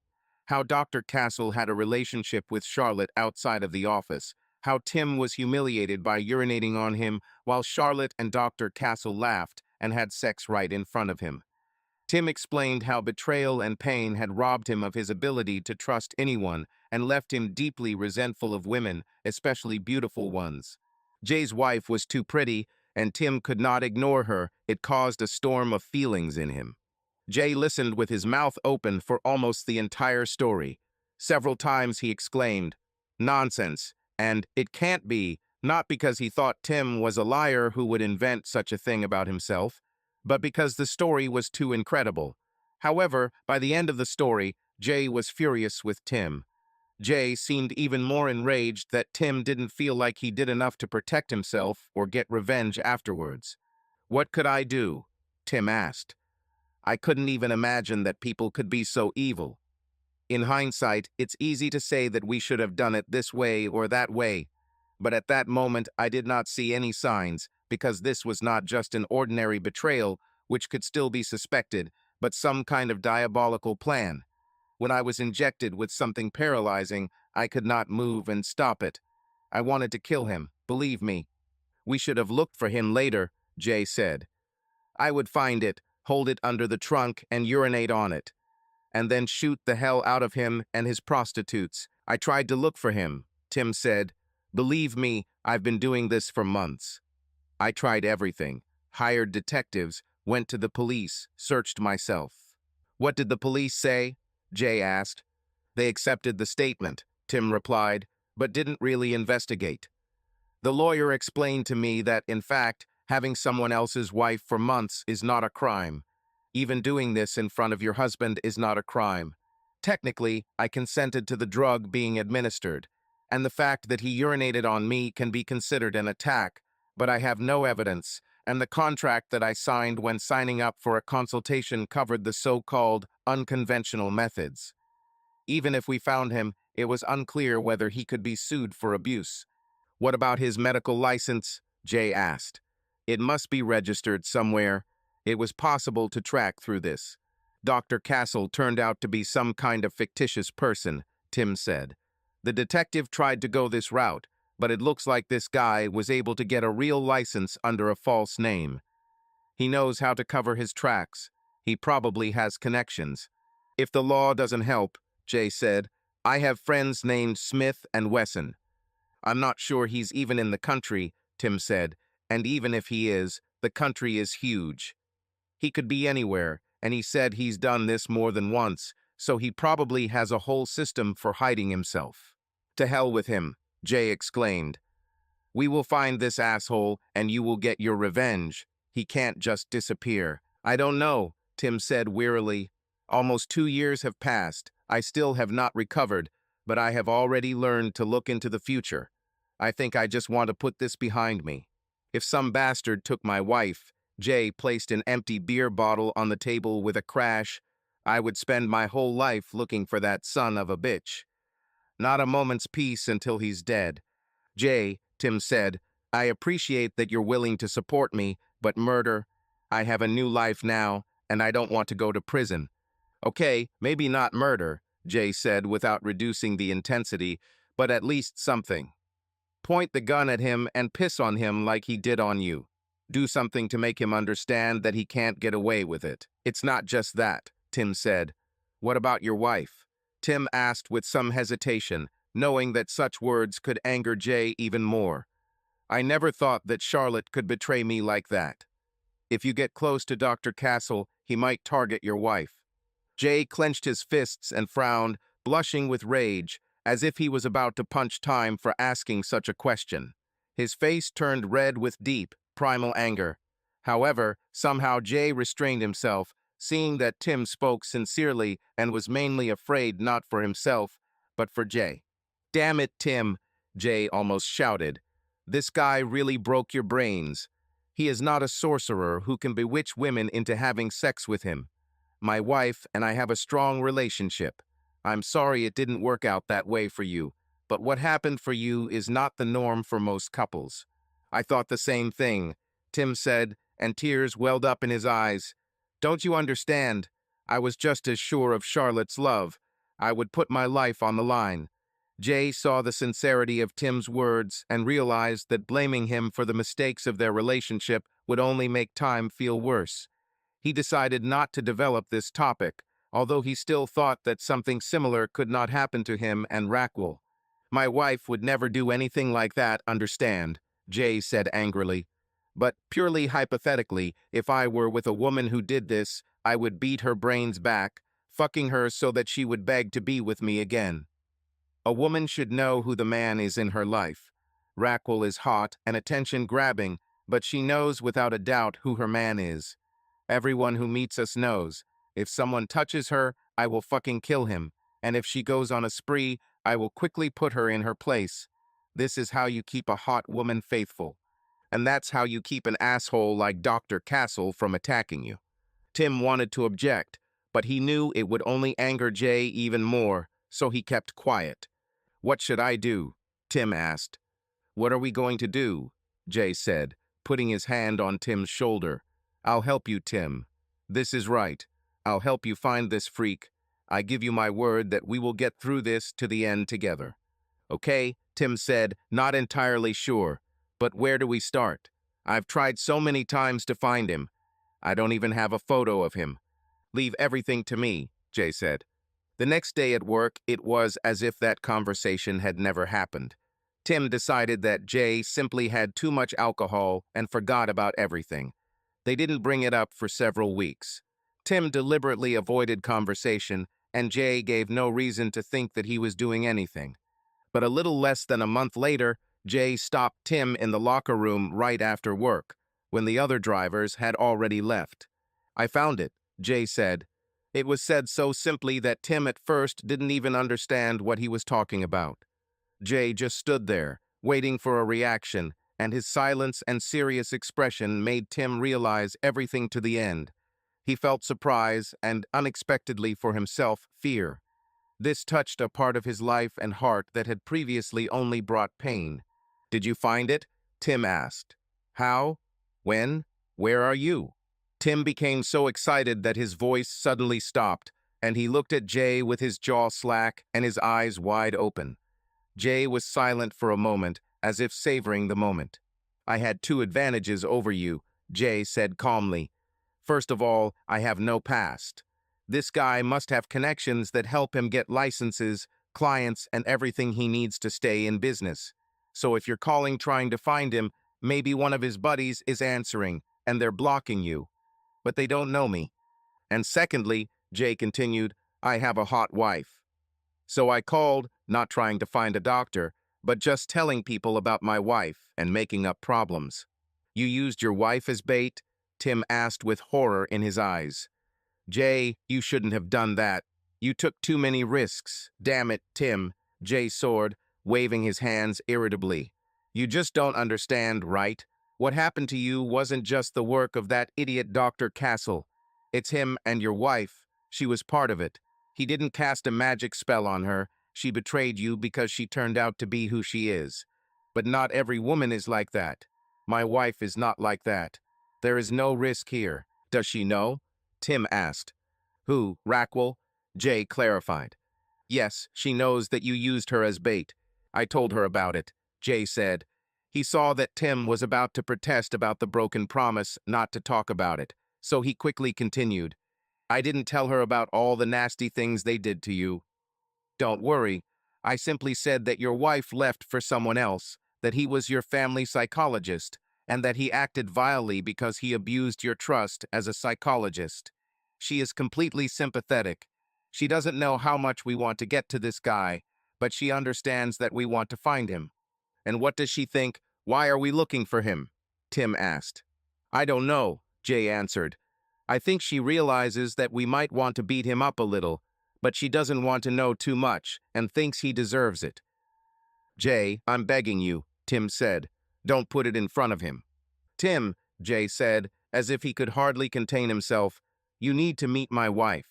Speaker 1: How Dr. Castle had a relationship with Charlotte outside of the office. How Tim was humiliated by urinating on him while Charlotte and Dr. Castle laughed and had sex right in front of him. Tim explained how betrayal and pain had robbed him of his ability to trust anyone and left him deeply resentful of women, especially beautiful ones. Jay's wife was too pretty, and Tim could not ignore her. It caused a storm of feelings in him. Jay listened with his mouth open for almost the entire story. Several times he exclaimed, "Nonsense," and "It can't be," not because he thought Tim was a liar who would invent such a thing about himself, but because the story was too incredible. However, by the end of the story, Jay was furious with Tim. Jay seemed even more enraged that Tim didn't feel like he did enough to protect himself or get revenge afterwards. "What could I do?" Tim asked. "I couldn't even imagine that people could be so evil. In hindsight, it's easy to say that we should have done it this way or that way. But at that moment, I did not see any signs, because this was not just an ordinary betrayal, which could still be suspected, but some kind of diabolical plan. When I was injected with something paralyzing, I could not move and stop it. I wanted to kill him, believe me." "We should have looked for him later," Jay said. "I would find it, hold it under the trunk, and urinate on it, and then shoot the hell out of him and his prostitutes. I tried to look for him," Tim said. "Believe me, I've been doing this for months. I tried everything, hired detectives, went to the police, searched myself." "What did the police say?" Jay asked. "They accepted the statement," Tim replied, "but didn't really investigate. The lawyer explained to me that, in fact, having someone else's wife for months is not a crime. Even doing this in front of your husband is not a crime. Technically, I consented to the drug being administered, and the fact that he urinated on me can be considered an attack, but I have no evidence, and the contract that I signed when signing up for a consultation covered the so-called unconventional methods. Even if we found him, it was unclear whether he could be sued for abuse." "What about his medical license?" Jay asked. "It must be registered somewhere. It was possible to track through this." "Dr. Castle turned out to be some kind of fictitious person," Tim said. "The detective tried to go this route, but it looks like this guy was able to get a real license under a false name. He knows how to cover his tracks. He probably has connections." "If the law doesn't help," Jay said, "I have friends named Smith and Wesson." "I'm not sure he's even in the country," Tim said, "and even if he is, the country is huge. He could be anywhere, and he said he's done this more than once, so he probably has a whole system for hiding himself." "To hell with him," Jay exclaimed. "We will find this asshole, and you will get your revenge. He can't just disappear." "I don't know," Tim said wearily. "Almost 2 years have passed. I still have not recovered, but I have already learned to look into the future. I think I just want to put this behind me. If some bastard took my wife," Jay placed an empty beer bottle on the table with a crash, "I would spend my whole life looking for that son of a bitch. Not a moment's peace until he's dead." "Jay," Tim said, "I appreciate that you're willing to support me, but murder? I have a new life now, and I don't want to go to prison." "Okay, maybe not murder," Jay said without reducing the intensity, "but at least something. Point the gun at him and piss on him like he did on you. Do something to make him understand that he can't get away with it." "It's not just that," Tim said. "What about your wife?" Tim asked with some hesitation, knowing that such words could anger Jay even more. "I never thought that Charlotte could betray me like that. If you get close to Dr. Castle, he might target your wife." Jay clenched his fists and frowned, blushing with rage, as if he was about to punch Time for asking such a question. His face turned red with deep, primal anger. However, somehow Jay restrained himself, seeing that Tim spoke sincerely and was mainly afraid not for himself, but for Jay. "Damn it, Tim," Jay almost shouted. "This guy really broke your brains. He is not a sorcerer who can bewitch women into having sex with him. My wife and I have a strong relationship. I'm sorry it didn't work out that way for you, but what happened for you is not the norm for most couples. I thought the same thing, Tim said, and tears welled up in his eyes. Don't you understand? I was just as sure of Charlotte's love. I would put my life on the line. Jay saw the sincerity of Tim's words and realized that blaming him for the mistakes of their relationship would only make time feel worse. He decided not to develop this topic, although he still thought that something similar could not happen to him and Raquel. My wife would never do anything like that, understand, Jay said angrily. But purely hypothetically, if I were with a woman who did this, I would beat her brains back, fucking her so that she would beg to be with me again. A woman should know who the man is in her life. Raquel is hot and attention-grabbing, but she knows without a doubt who her man is. Everyone who meets us knows. If someone touches her, I will fucking kill him. And if she goes on a spree, I will quickly put her in her place. This is how you keep a hot woman faithful. And that's how you keep an asshole like Dr. Castle from attacking you. Tim wanted to object, but he knew it would only anger Jay even more, so he kept quiet. What should I do? Tim asked. What are we going to do? Jay said, putting his hand on Tim's shoulder. I'll help you, Tim. This is right. I'll help you find this freak. I give you my word that we will get through this to the end together. Okay, Tim said, not entirely sure. But where do we start? I've tried so many times to find him. I don't even have a photo of him. Leave everything to me, Jay said. The next day at work, it was as if that conversation had never happened. Tim decided that Jay simply had too much alcohol and forgot about everything. They didn't bring it up for several weeks. Tim deliberately avoided conversation, and Jay gave no reason to think that he was doing anything. But a little less than a month later, Jay stopped Tim in the locker room right after work, when the other drivers had already left. I found it, Jay said. It was said so simply that Tim at first didn't even understand what he was talking about. Jay just stood there, waiting for a reaction, and his silence and serious expression made Tim realize everything to the end. He felt surprise and, unexpectedly for himself, fear. This touched a part of his life and heart that had previously only brought pain. Did you find it? Tim asked. How? When? Where are you? Tim became so excited that his voice suddenly stopped, and he looked at Jay with his jaw slack and his eyes wide open. Jay was silent for a moment, as if savoring the moment. I had two advantages over you, Jay said calmly. First of all, I have no past. This guy must have connections that help him get licenses, clients, and everything he needs to stay in business. So if you're calling trying to find him, maybe one of his buddies is answering, and they're blocking you. But they don't know me. And secondly, Jay continued, I have a hot wife. So I called, not trying to find a doctor, but just telling people about my wife and making up problems. You used your wife as bait? Tim asked with horror in his eyes. Jay, you shouldn't have done that. You took too many risks. Damn it, Tim, Jay soared, waving his hands irritably. You just don't understand, right? What happened to you wasn't just the work of that idiot Dr. Castle. It's him and your wife. She was part of it. He didn't cast a magic spell on her. She betrayed you because she turned out to be who she is. But not every woman is like that. My wife is not like that. There is no risk here. Does she know? Tim asked. Who, Raquel? Jay clarified. Yes, she knows that you used her as bait. I told her about it, Jay said. He saw that Tim was about to protest about the broken promise not to talk about it, so he quickly continued. I didn't tell her about all the nasty things they did to you. Don't worry. I simply said that your wife left for someone else, that he was your family psychologist, and that he acted vilely because he abused your trust as a psychologist. She is completely sympathetic. She doesn't know how much we want to get to this guy, but she understands that we want to find him. And what does she think? Why are we looking for him? Tim asked. I don't know, Jay answered. I think she realizes that we might want to beat him up a little, but she doesn't want to know too much and thinks he deserves it. Jay, I'm begging you, Tim said. Don't put it in front of him. Tim, Jay said, as if he could hardly contain himself, you need to meet my wife.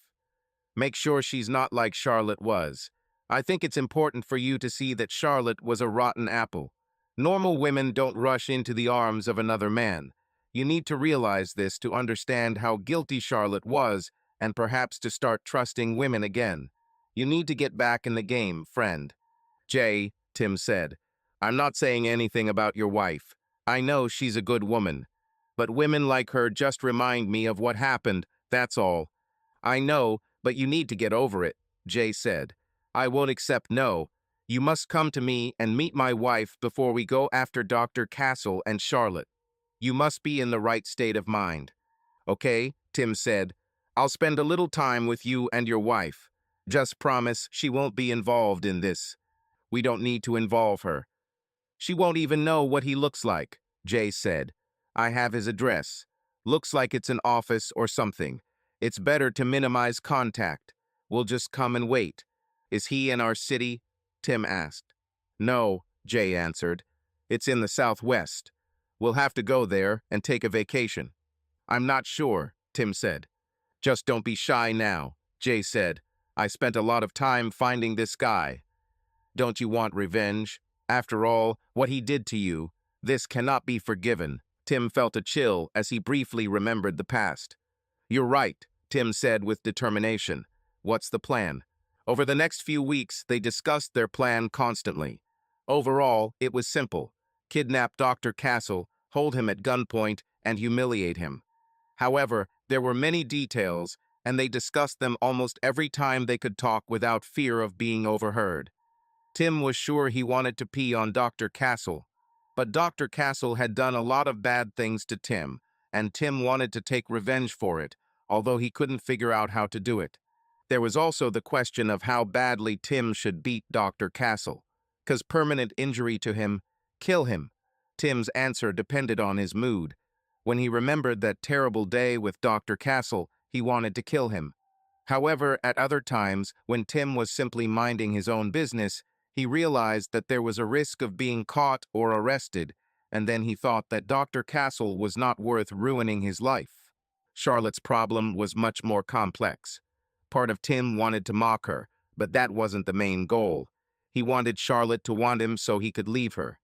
Speaker 1: Make sure she's not like Charlotte was. I think it's important for you to see that Charlotte was a rotten apple. Normal women don't rush into the arms of another man. You need to realize this to understand how guilty Charlotte was and perhaps to start trusting women again. You need to get back in the game, friend. Jay, Tim said, I'm not saying anything about your wife. I know she's a good woman. But women like her just remind me of what happened, that's all. I know, but you need to get over it, Jay said. I won't accept no. You must come to me and meet my wife before we go after Dr. Castle and Charlotte. You must be in the right state of mind. Okay, Tim said. I'll spend a little time with you and your wife. Just promise she won't be involved in this. We don't need to involve her. She won't even know what he looks like, Jay said. I have his address. Looks like it's an office or something. It's better to minimize contact. We'll just come and wait. Is he in our city? Tim asked. No, Jay answered. It's in the Southwest. We'll have to go there and take a vacation. I'm not sure, Tim said. Just don't be shy now, Jay said. I spent a lot of time finding this guy. Don't you want revenge? After all, what he did to you, this cannot be forgiven. Tim felt a chill as he briefly remembered the past. You're right, Tim said with determination. What's the plan? Over the next few weeks, they discussed their plan constantly. Overall, it was simple. Kidnap Dr. Castle, hold him at gunpoint, and humiliate him. However, there were many details, and they discussed them almost every time they could talk without fear of being overheard. Tim was sure he wanted to pee on Dr. Castle, but Dr. Castle had done a lot of bad things to Tim, and Tim wanted to take revenge for it, although he couldn't figure out how to do it. There was also the question of how badly Tim should beat Dr. Castle. 'Cause permanent injury to him, kill him. Tim's answer depended on his mood. When he remembered that terrible day with Dr. Castle, he wanted to kill him. However, at other times, when Tim was simply minding his own business, he realized that there was a risk of being caught or arrested, and then he thought that Dr. Castle was not worth ruining his life. Charlotte's problem was much more complex. Part of Tim wanted to mock her, but that wasn't the main goal. He wanted Charlotte to want him so he could leave her.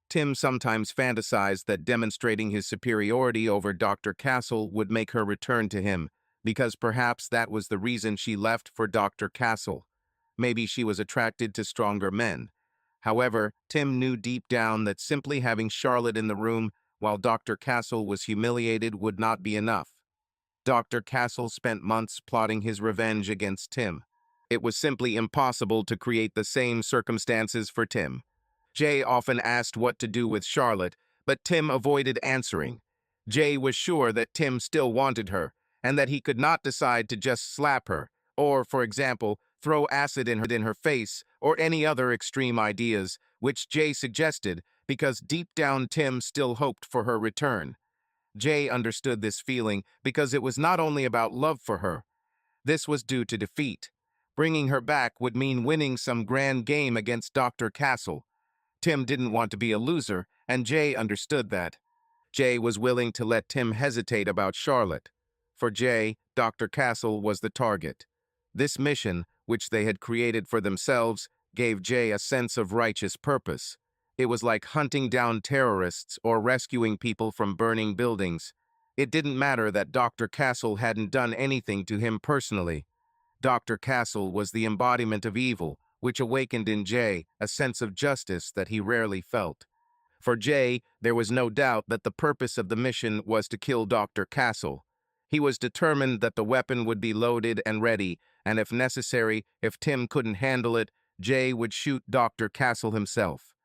Speaker 1: Tim sometimes fantasized that demonstrating his superiority over Dr. Castle would make her return to him, because perhaps that was the reason she left for Dr. Castle. Maybe she was attracted to stronger men. However, Tim knew deep down that simply having Charlotte in the room while Dr. Castle was humiliated would not be enough. Dr. Castle spent months plotting his revenge against Tim. It was simply impossible to create the same circumstances for Tim. Jay often asked what to do with Charlotte, but Tim avoided answering. Jay was sure that Tim still wanted her, and that he could not decide to just slap her, or, for example, throw acid in her face, or any other extreme ideas, which Jay suggested, because deep down Tim still hoped for her return. Jay understood this feeling because it was not only about love for her. This was due to defeat. Bringing her back would mean winning some grand game against Dr. Castle. Tim didn't want to be a loser, and Jay understood that. Jay was willing to let Tim hesitate about Charlotte. For Jay, Dr. Castle was the target. This mission, which they had created for themselves, gave Jay a sense of righteous purpose. It was like hunting down terrorists or rescuing people from burning buildings. It didn't matter that Dr. Castle hadn't done anything to him personally. Dr. Castle was the embodiment of evil, which awakened in Jay a sense of justice that he rarely felt. For Jay, there was no doubt that the purpose of the mission was to kill Dr. Castle. He was determined that the weapon would be loaded and ready, and if necessary, if Tim couldn't handle it, Jay would shoot Dr. Castle himself.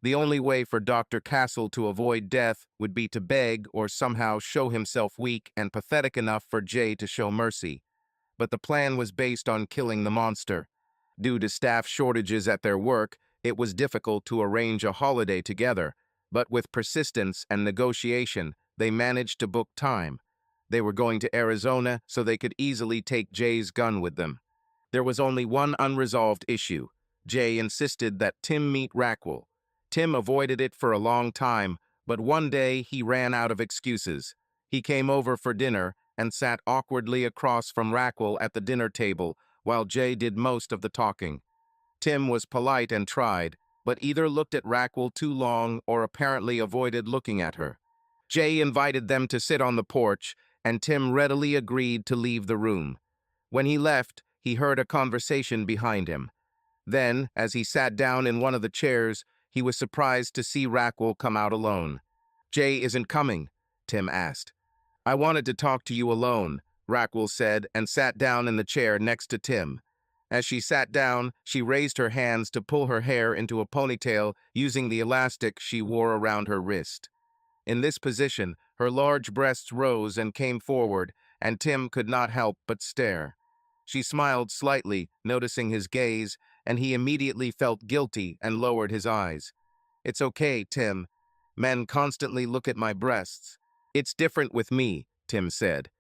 Speaker 1: The only way for Dr. Castle to avoid death would be to beg or somehow show himself weak and pathetic enough for Jay to show mercy. But the plan was based on killing the monster. Due to staff shortages at their work, it was difficult to arrange a holiday together, but with persistence and negotiation, they managed to book time. They were going to Arizona so they could easily take Jay's gun with them. There was only one unresolved issue. Jay insisted that Tim meet Raquel. Tim avoided it for a long time, but one day he ran out of excuses. He came over for dinner and sat awkwardly across from Raquel at the dinner table while Jay did most of the talking. Tim was polite and tried, but either looked at Raquel too long or apparently avoided looking at her. Jay invited them to sit on the porch, and Tim readily agreed to leave the room. When he left, he heard a conversation behind him. Then, as he sat down in one of the chairs, he was surprised to see Raquel come out alone. "Jay isn't coming?" Tim asked. "I wanted to talk to you alone," Raquel said, and sat down in the chair next to Tim. As she sat down, she raised her hands to pull her hair into a ponytail using the elastic she wore around her wrist. In this position, her large breasts rose and came forward, and Tim could not help but stare. She smiled slightly, noticing his gaze, and he immediately felt guilty and lowered his eyes. "It's okay, Tim. Men constantly look at my breasts." "It's different with me," Tim said.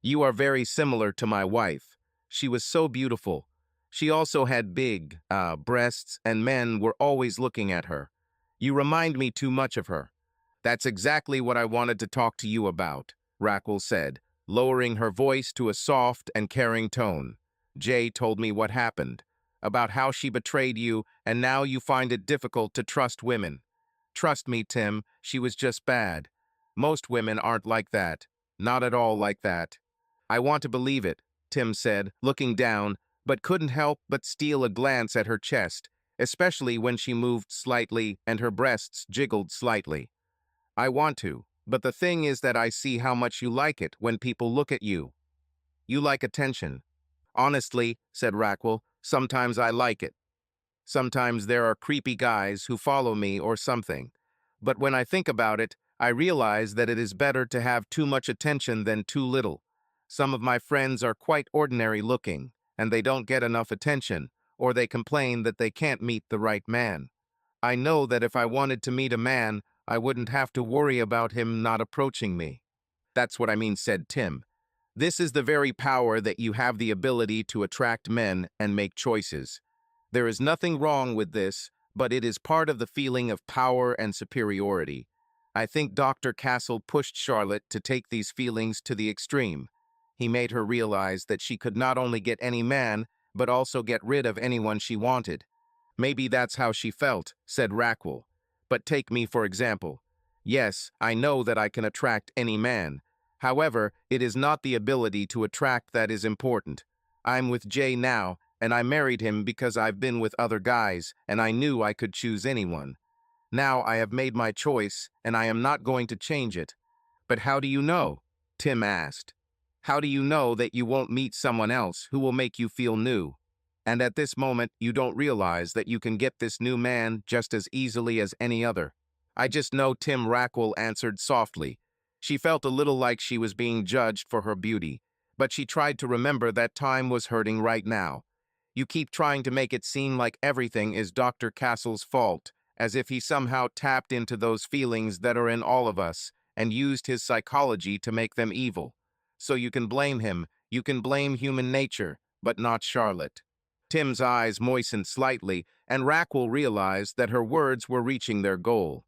Speaker 1: "You are very similar to my wife. She was so beautiful. She also had big, breasts, and men were always looking at her. You remind me too much of her." "That's exactly what I wanted to talk to you about," Raquel said, lowering her voice to a soft and caring tone. "Jay told me what happened, about how she betrayed you, and now you find it difficult to trust women. Trust me, Tim, she was just bad. Most women aren't like that. Not at all like that." "I want to believe it," Tim said, looking down, but couldn't help but steal a glance at her chest, especially when she moved slightly and her breasts jiggled slightly. "I want to, but the thing is that I see how much you like it when people look at you. You like attention." "Honestly," said Raquel, "sometimes I like it. Sometimes there are creepy guys who follow me or something. But when I think about it, I realize that it is better to have too much attention than too little. Some of my friends are quite ordinary looking, and they don't get enough attention, or they complain that they can't meet the right man. I know that if I wanted to meet a man, I wouldn't have to worry about him not approaching me." "That's what I mean," said Tim. "This is the very power that you have the ability to attract men and make choices. There is nothing wrong with this, but it is part of the feeling of power and superiority. I think Dr. Castle pushed Charlotte to take these feelings to the extreme. He made her realize that she could not only get any man, but also get rid of anyone she wanted. Maybe that's how she felt," said Raquel. "But take me for example. Yes, I know that I can attract any man. However, it is not the ability to attract that is important. I'm with Jay now, and I married him because I've been with other guys, and I knew I could choose anyone. Now I have made my choice, and I am not going to change it." "But how do you know?" Tim asked. "How do you know that you won't meet someone else who will make you feel new? And at this moment, you don't realize that you can get this new man just as easily as any other." "I just know," Raquel answered softly. She felt a little like she was being judged for her beauty, but she tried to remember that time was hurting right now. "You keep trying to make it seem like everything is Dr. Castle's fault, as if he somehow tapped into those feelings that are in all of us and used his psychology to make them evil. So you can blame him, you can blame human nature, but not Charlotte." Tim's eyes moistened slightly, and Raquel realized that her words were reaching their goal.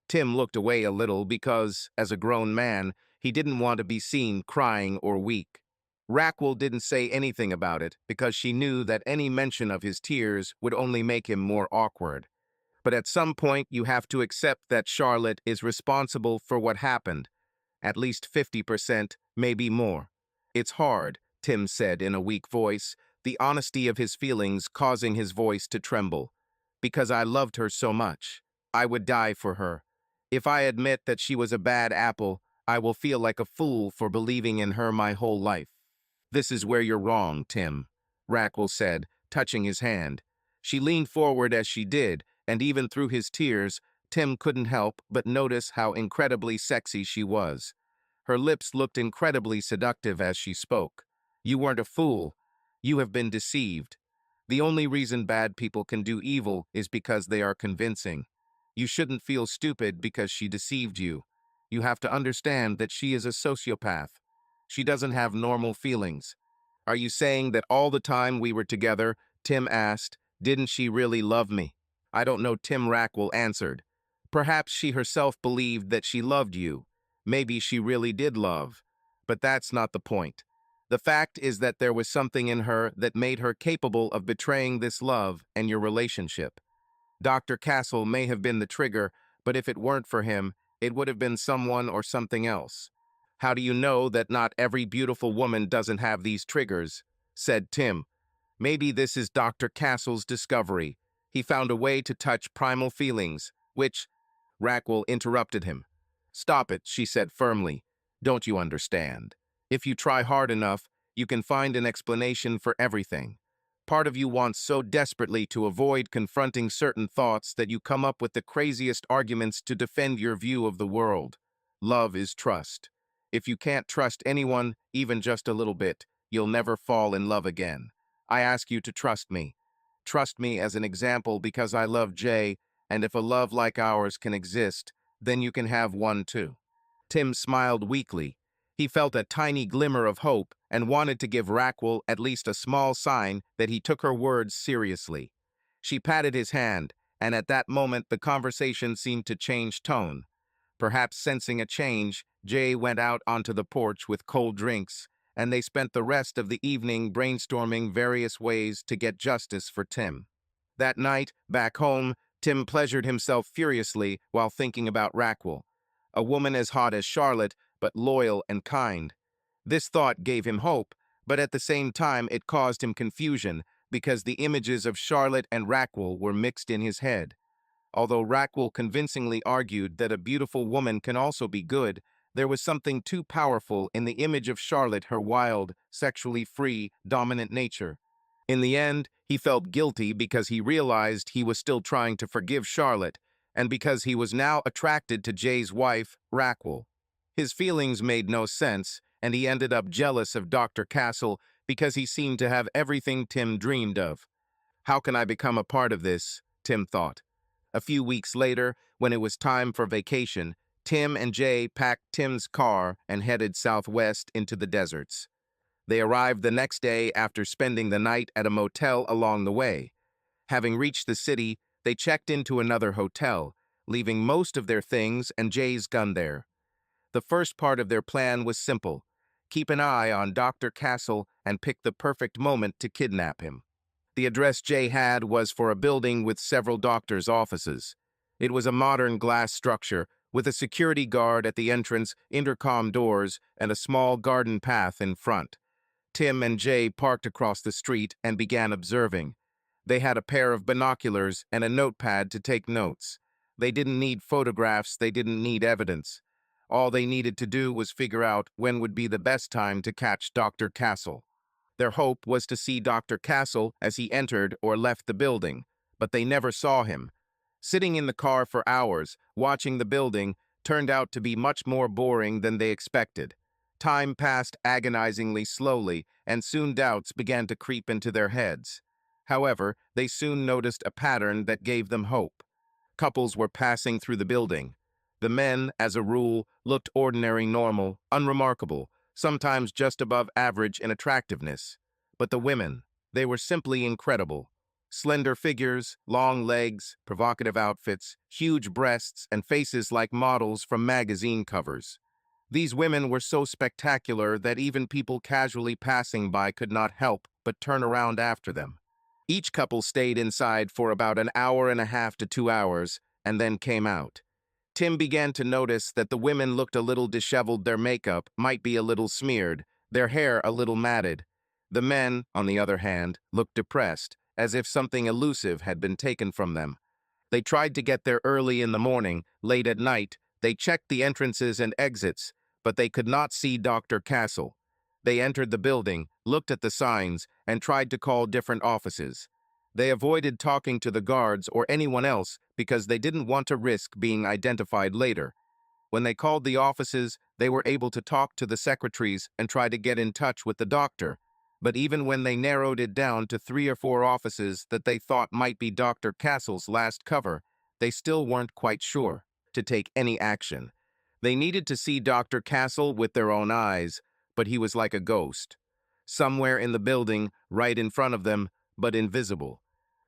Speaker 1: Tim looked away a little because, as a grown man, he didn't want to be seen crying or weak. Raquel didn't say anything about it because she knew that any mention of his tears would only make him more awkward. But at some point, you have to accept that Charlotte is responsible for what happened. At least 50%, maybe more. "It's hard," Tim said in a weak voice, the honesty of his feelings causing his voice to tremble. "Because I loved her so much. I would die for her. If I admit that she was a bad apple, I will feel like a fool for believing in her my whole life." "This is where you're wrong, Tim," Raquel said, touching his hand. She leaned forward as she did, and even through his tears, Tim couldn't help but notice how incredibly sexy she was. Her lips looked incredibly seductive as she spoke. "You weren't a fool. You have been deceived. The only reason bad people can do evil is because they are convincing. You shouldn't feel stupid because she deceived you. You have to understand that she is a sociopath. She doesn't have normal feelings." "Are you saying that all the time we were together," Tim asked, "didn't she really love me?" "I don't know," Raquel answered. "Perhaps she herself believed that she loved you. Maybe she really did love. But that's not the point. The fact is that there was something in her that made her capable of betraying this love and your relationship. Dr. Castle may have been the trigger, but if it weren't for him, it would have been someone or something else. How do you know that not every beautiful woman doesn't have these triggers? Said Tim. Maybe this is Dr. Castle's discovery. He found a way to touch primal feelings, which... Rackwell interrupted him. Stop it, she said firmly. Don't you understand? If you try hard enough, you can find an explanation for everything. Part of you wants so desperately to avoid confronting certain thoughts that you come up with the craziest arguments to defend your view of the world. Love is trust. If you can't trust anyone, even just a little bit, you'll never fall in love again. I ask you to trust me. Trust me as an example because I love Jay, and if a love like ours can exist, then you can have one too. Tim smiled weakly. He felt a tiny glimmer of hope and wanted to give Rackwell at least a small sign that he took her words seriously. She patted his hand, and at that moment the conversation seemed to change tone. Perhaps sensing a change, Jay went out onto the porch with cold drinks, and they spent the rest of the evening brainstorming various ways to get justice for Tim. That night, back home, Tim pleasured himself furiously while thinking about Rackwell. A woman as hot as Charlotte, but loyal and kind. This thought gave him hope, but at the same time it caused him confusion because the images of Charlotte and Rackwell were mixed in his head. Although Rackwell convincingly argued that a beautiful woman can also be good, there was something too powerful in the image of Charlotte, her wild, sexually free, dominant nature. In the end, he felt guilty because he realized he was still trying to forgive Charlotte, and because he was now attracted to Jay's wife, Rackwell. His feelings made no sense, and he ended up jealous of Dr. Castle because he seemed to have everything Tim dreamed of. How can I become a part of this? Tim thought. A few weeks later, when it was time for vacation, Tim and Jay packed Tim's car and headed southwest into the deserts. They arrived the next day after spending the night at a motel along the way. Having reached the city, they checked into another hotel, leaving most of their things and Jay's gun there. The first part of their plan was simple: keep an eye on Dr. Castle and pick the perfect moment to kidnap him. The address Jay had was for a building with several doctors' offices. It was a modern glass structure with a security guard at the entrance, intercom doors, and a small garden path in front. Tim and Jay parked across the street and began observing. They had a pair of binoculars and a notepad to take notes. They didn't need photographs, they didn't need evidence. All they needed to do was figure out when would be the best time to catch Dr. Castle. Their hope was to see Dr. Castle as he entered or left the building, but they never saw him. Sitting in the car for hours, watching the building, turned out to be much more boring than they expected. Time passed agonizingly slowly, and soon doubts began to creep into their heads. However, they soon noticed a pattern that gave them hope. Couples were passing through the building. The men, as a rule, looked ordinary, normal, unremarkable, sometimes just above average in attractiveness. But the women, they were simply incredible. Slender figures, long legs, provocative outfits, huge breasts, and faces like models from magazine covers. These women were so spectacular that even people casually passing by could not help but turn around after them. Each couple stayed inside for about an hour and a half to 2 hours, and then came out. Tim began to notice that the women looked a little disheveled, their makeup might be a little smeared, their hair a little matted. The men, on the other hand, looked depressed, as if something elusive had been taken from them. They tried to get there early in the morning. Late at night, they checked the entrances and exits, but they could not see Dr. Castle. They entered the building, looked at the signs, and tried to call different offices. They avoided talking to the guards or anyone else because they didn't want to risk being identified later. When they called the offices, they were able to talk to the secretaries and try to get in touch with the doctor. But even when they narrowed it down to 3 or 4 offices that they thought might be Dr. Castle's last cover, they still weren't quite sure to take any action. They needed to see Dr. Castle with their own eyes, but he was like a ghost. Somewhere in the building, right in front of them, but invisible.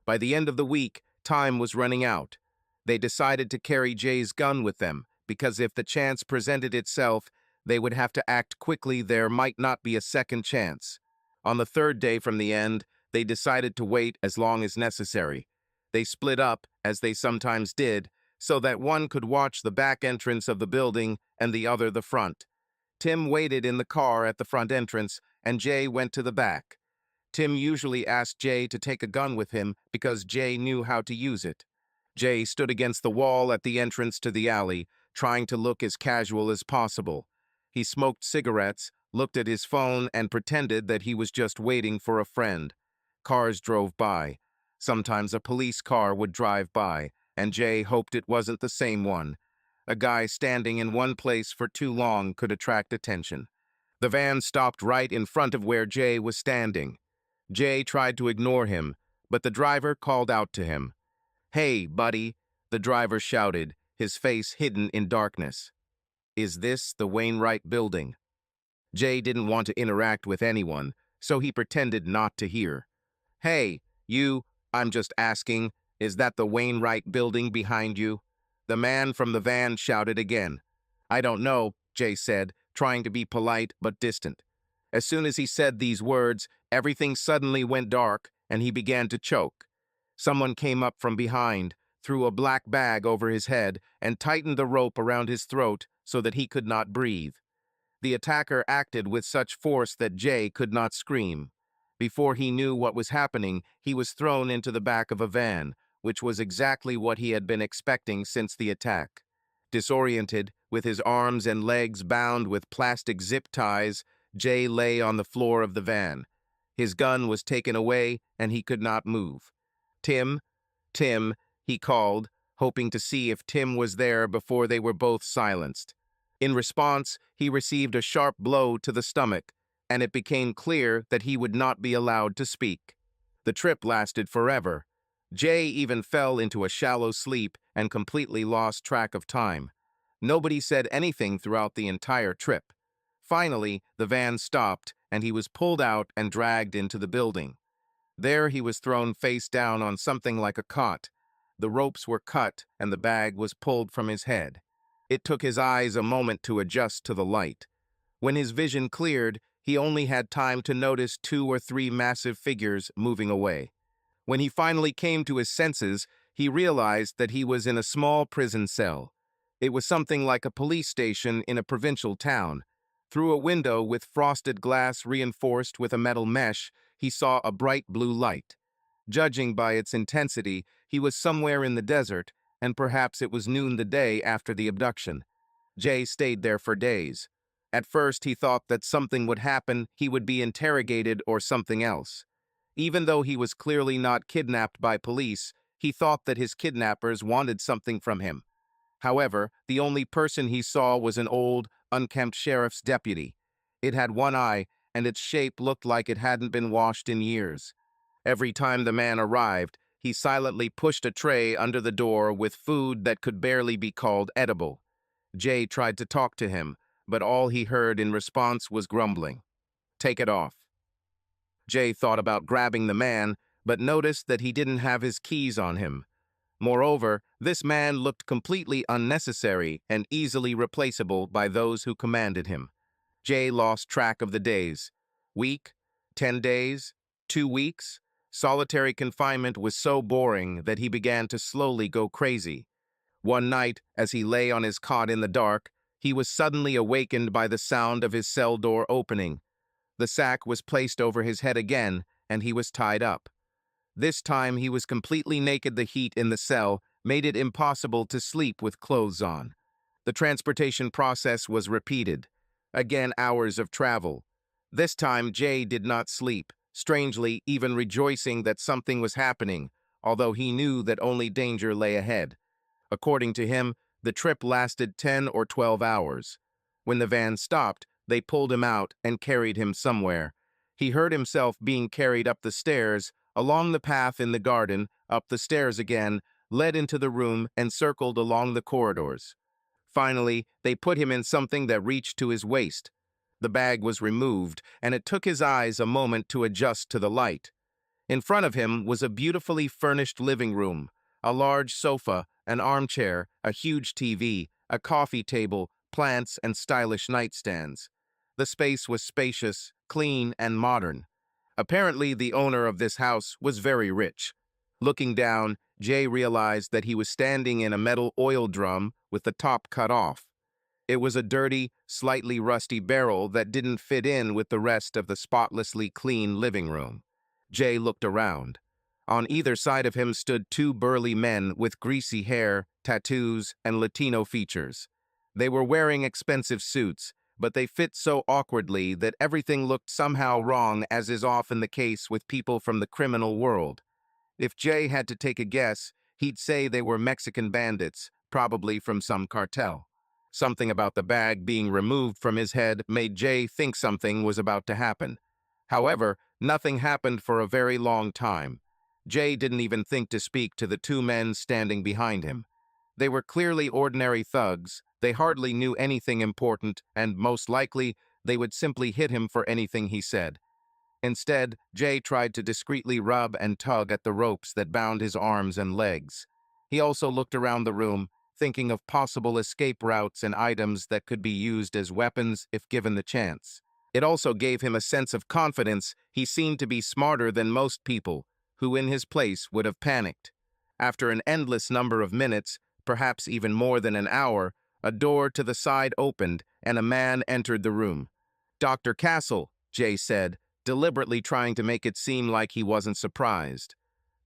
Speaker 1: By the end of the week, time was running out. They decided to carry Jay's gun with them, because if the chance presented itself, they would have to act quickly. There might not be a second chance. On the third day from the end, they decided to wait as long as necessary. They split up, as they sometimes did, so that one could watch the back entrance of the building and the other the front. Tim waited in the car at the front entrance, and Jay went to the back. Tim usually asked Jay to take a gun with him because Jay knew how to use it. Jay stood against the wall at the entrance to the alley, trying to look as casual as possible. He smoked cigarettes, looked at his phone, and pretended that he was just waiting for a friend. Cars drove by. Sometimes a police car would drive by, and Jay hoped it wasn't the same one. A guy standing in one place for too long could attract attention. The van stopped right in front of where Jay was standing. Jay tried to ignore him, but the driver called out to him. "Hey, buddy," the driver shouted, his face hidden in darkness. "Is this the Wainwright building?" Jay didn't want to interact with anyone, so he pretended not to hear. "Hey, you, I'm just asking, is that the Wainwright building behind you?" The man from the van shouted again. "I don't know," Jay said, trying to be polite but distant. As soon as he said these words, everything suddenly went dark, and he began to choke. Someone came up from behind, threw a black bag over his head, and tightened the rope around his throat so that he could not breathe. The attacker acted with such force that Jay could not scream. Before he knew what was happening, he was thrown into the back of a van, which was exactly what he had been expecting since the attack. Disoriented, with his arms and legs bound with plastic zip ties, Jay lay on the floor of the van. His gun was taken away, and he could not move. "Tim, Tim," he called, hoping to see if Tim was there before they were both silenced. In response, he received a sharp blow to the stomach, and it became clear that he would not be allowed to speak. The trip lasted forever. Jay even fell into a shallow sleep and completely lost track of time. Nobody said anything throughout the entire trip. Finally, the van stopped, and he was pulled out and dragged into the building. There he was thrown face down on something like a cot. The ropes were cut, and the bag was pulled from his head. It took his eyes a moment to adjust to the light. When his vision cleared, he only had time to notice 2 or 3 massive figures moving away. When he finally came to his senses, he realized that he was in a small prison cell. It was something like a police station in a provincial town. Through a window with frosted glass reinforced with a metal mesh, he saw a bright blue light. Judging by its intensity, he was somewhere in the desert, and perhaps it was noon the day after the abduction. Jay stayed there for days. At first, he thought that something would happen, he would be interrogated or something else. Even though he was clearly not kidnapped by police, he thought that his kidnappers wanted something from him. However, the only person he saw was an old, unkempt sheriff's deputy. It had one eye, and its shape looked like it hadn't been washed in years. Every time the man arrived, he silently pushed a tray under the door with food that could barely be called edible. Jay tried to talk to him, but all he heard in response was grumbling. "Take it off." Jay thought about grabbing the man, but noticed that he didn't have his keys on him. Moreover, this man looked completely unnecessary and easily replaceable by those who commanded him. Jay lost track of the days. Week? 10 days? 2 weeks? Solitary confinement was so boring that he began to slowly go crazy. One night, as he lay on his cot in the dark, he was suddenly awakened by the sound of his cell door opening. The sack was placed over his head again, and he was tied up. This time he was completely naked. The heat in the cell made it impossible to sleep with clothes on. The transportation process was repeated. Again, hours of travel. This time Jay did not sleep, strangely even rejoicing that something was happening, although he knew that only danger lay ahead. According to him, the trip lasted 10 or 12 hours. When the van stopped, they pulled him out and carried him somewhere. He heard himself being carried up the stairs, along the path in the garden, up the stairs again, led into the room, and circled along the corridors. Finally, they put him in something that reached to his waist. The bag was removed, and it took his eyes a moment to adjust to the light. In front of him was a beautifully furnished living room, a large sofa, an armchair, a huge TV, a coffee table, plants, and stylish nightstands. The space was spacious, clean, and modern. Apparently, the owner of this house was very rich. Looking down, Jay realized that he was standing in a metal oil drum with the top cut off. It was a dirty, slightly rusty barrel that didn't fit in with the rest of the spotlessly clean living room. Jay looked around. On either side of him stood two burly men with greasy hair, tattoos, and Latino features. They were wearing expensive suits, but they fit so awkwardly that everything looked somehow wrong, as is often the case with people from the criminal world. If Jay had to take a guess, he'd say they were Mexican bandits, probably from some cartel. Something about the bag being removed from his head made Jay think something was about to happen. However, nothing happened for a very long time. Jay didn't even think to speak to the two men standing behind him. They were clearly ordinary thugs. They hardly knew anything important, and most likely, they would simply hit him for anything he said. Instead, Jay tried to discreetly rub and tug at the ropes that bound his arms and legs. He also looked around the room, thinking of possible escape routes and items that could be used as weapons if given the chance. It also gave him a sense of confidence. He seemed to be smarter than most people, who in his place would have panicked. After an endless number of minutes, perhaps even more than an hour, a door to the side opened and a man entered the room. "Dr. Castle," Jay said, deliberately trying to make it seem like he wasn't surprised.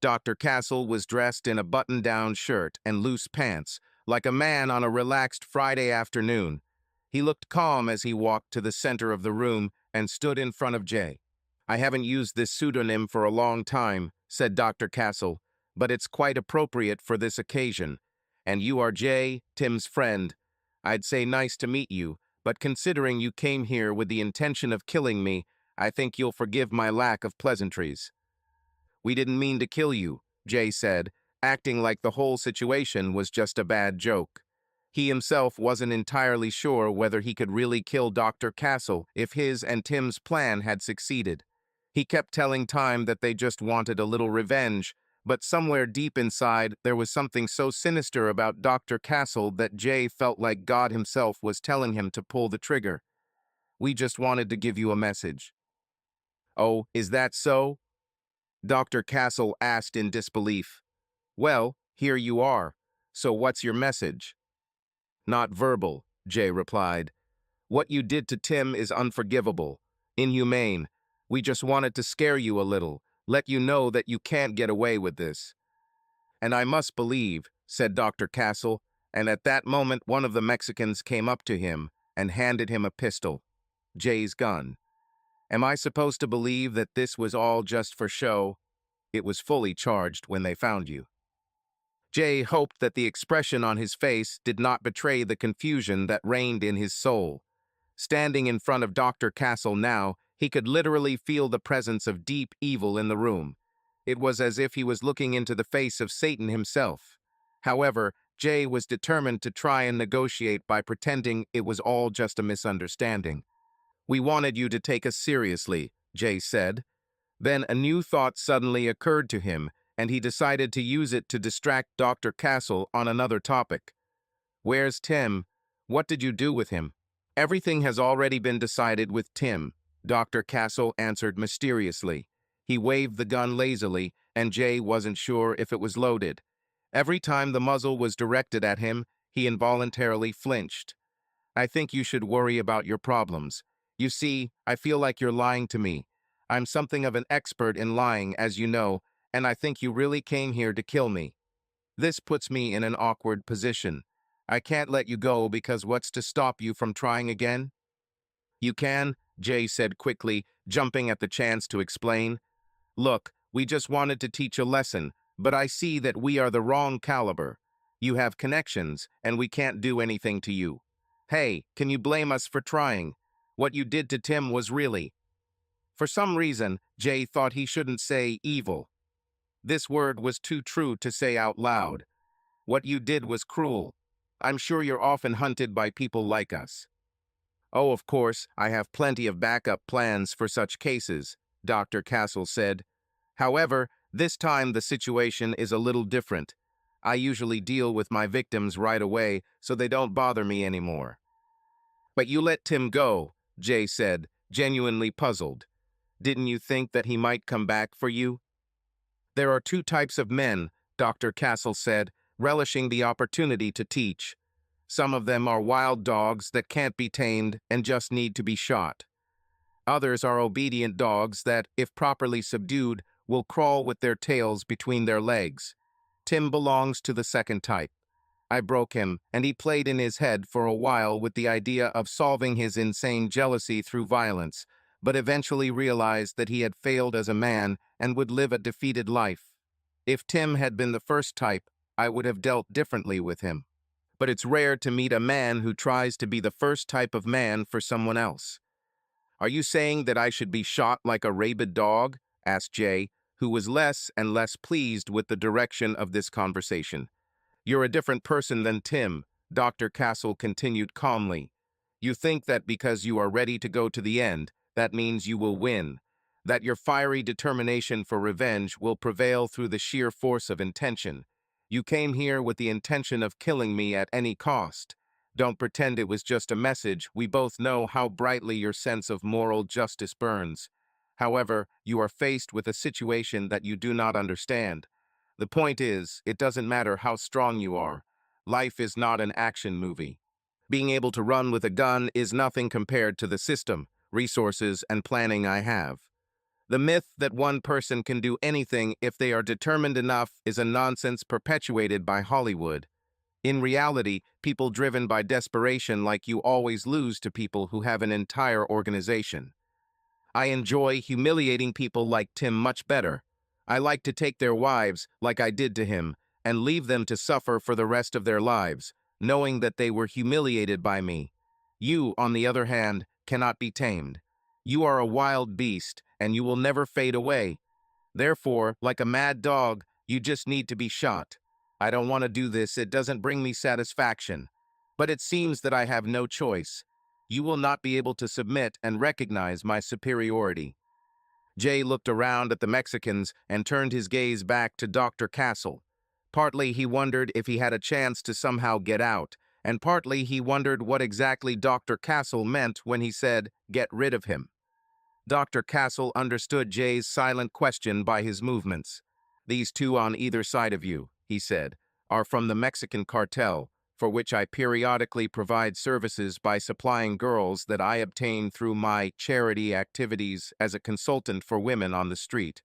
Speaker 1: Dr. Castle was dressed in a button-down shirt and loose pants, like a man on a relaxed Friday afternoon. He looked calm as he walked to the center of the room and stood in front of Jay. "I haven't used this pseudonym for a long time," said Dr. Castle, "but it's quite appropriate for this occasion. And you are Jay, Tim's friend. I'd say nice to meet you, but considering you came here with the intention of killing me, I think you'll forgive my lack of pleasantries." "We didn't mean to kill you," Jay said, acting like the whole situation was just a bad joke. He himself wasn't entirely sure whether he could really kill Dr. Castle if his and Tim's plan had succeeded. He kept telling Time that they just wanted a little revenge, but somewhere deep inside there was something so sinister about Dr. Castle that Jay felt like God himself was telling him to pull the trigger. "We just wanted to give you a message." "Oh, is that so?" Dr. Castle asked in disbelief. "Well, here you are. So what's your message?" "Not verbal," Jay replied. "What you did to Tim is unforgivable, inhumane. We just wanted to scare you a little, let you know that you can't get away with this." "And I must believe," said Dr. Castle, and at that moment one of the Mexicans came up to him and handed him a pistol, Jay's gun. "Am I supposed to believe that this was all just for show? It was fully charged when they found you." Jay hoped that the expression on his face did not betray the confusion that reigned in his soul. Standing in front of Dr. Castle now, he could literally feel the presence of deep evil in the room. It was as if he was looking into the face of Satan himself. However, Jay was determined to try and negotiate by pretending it was all just a misunderstanding. "We wanted you to take us seriously," Jay said. Then a new thought suddenly occurred to him, and he decided to use it to distract Dr. Castle on another topic. "Where's Tim? What did you do with him?" "Everything has already been decided with Tim," Dr. Castle answered mysteriously. He waved the gun lazily, and Jay wasn't sure if it was loaded. Every time the muzzle was directed at him, he involuntarily flinched. "I think you should worry about your problems. You see, I feel like you're lying to me. I'm something of an expert in lying, as you know, and I think you really came here to kill me. This puts me in an awkward position. I can't let you go because what's to stop you from trying again?" "You can," Jay said quickly, jumping at the chance to explain. "Look, we just wanted to teach a lesson, but I see that we are the wrong caliber. You have connections, and we can't do anything to you. Hey, can you blame us for trying? What you did to Tim was really—" For some reason, Jay thought he shouldn't say evil. This word was too true to say out loud. "What you did was cruel. I'm sure you're often hunted by people like us." "Oh, of course, I have plenty of backup plans for such cases," Dr. Castle said. "However, this time the situation is a little different. I usually deal with my victims right away, so they don't bother me anymore." "But you let Tim go," Jay said, genuinely puzzled. "Didn't you think that he might come back for you?" "There are two types of men," Dr. Castle said, relishing the opportunity to teach. Some of them are wild dogs that can't be tamed and just need to be shot. Others are obedient dogs that, if properly subdued, will crawl with their tails between their legs. Tim belongs to the second type. I broke him, and he played in his head for a while with the idea of solving his insane jealousy through violence, but eventually realized that he had failed as a man and would live a defeated life. If Tim had been the first type, I would have dealt differently with him. But it's rare to meet a man who tries to be the first type of man for someone else. Are you saying that I should be shot like a rabid dog? Asked Jay, who was less and less pleased with the direction of this conversation. You're a different person than Tim, Dr. Castle continued calmly. You think that because you are ready to go to the end, that means you will win, that your fiery determination for revenge will prevail through the sheer force of intention. You came here with the intention of killing me at any cost. Don't pretend it was just a message. We both know how brightly your sense of moral justice burns. However, you are faced with a situation that you do not understand. The point is, it doesn't matter how strong you are. Life is not an action movie. Being able to run with a gun is nothing compared to the system, resources, and planning I have. The myth that one person can do anything if they are determined enough is a nonsense perpetuated by Hollywood. In reality, people driven by desperation like you always lose to people who have an entire organization. I enjoy humiliating people like Tim much better. I like to take their wives, like I did to him, and leave them to suffer for the rest of their lives, knowing that they were humiliated by me. You, on the other hand, cannot be tamed. You are a wild beast, and you will never fade away. Therefore, like a mad dog, you just need to be shot. I don't want to do this, it doesn't bring me satisfaction. But it seems that I have no choice. You will not be able to submit and recognize my superiority. Jay looked around at the Mexicans and turned his gaze back to Dr. Castle. Partly he wondered if he had a chance to somehow get out, and partly he wondered what exactly Dr. Castle meant when he said, "Get rid of him." Dr. Castle understood Jay's silent question by his movements. "These two on either side of you," he said, "are from the Mexican cartel, for which I periodically provide services by supplying girls that I obtain through my charity activities as a consultant for women on the street.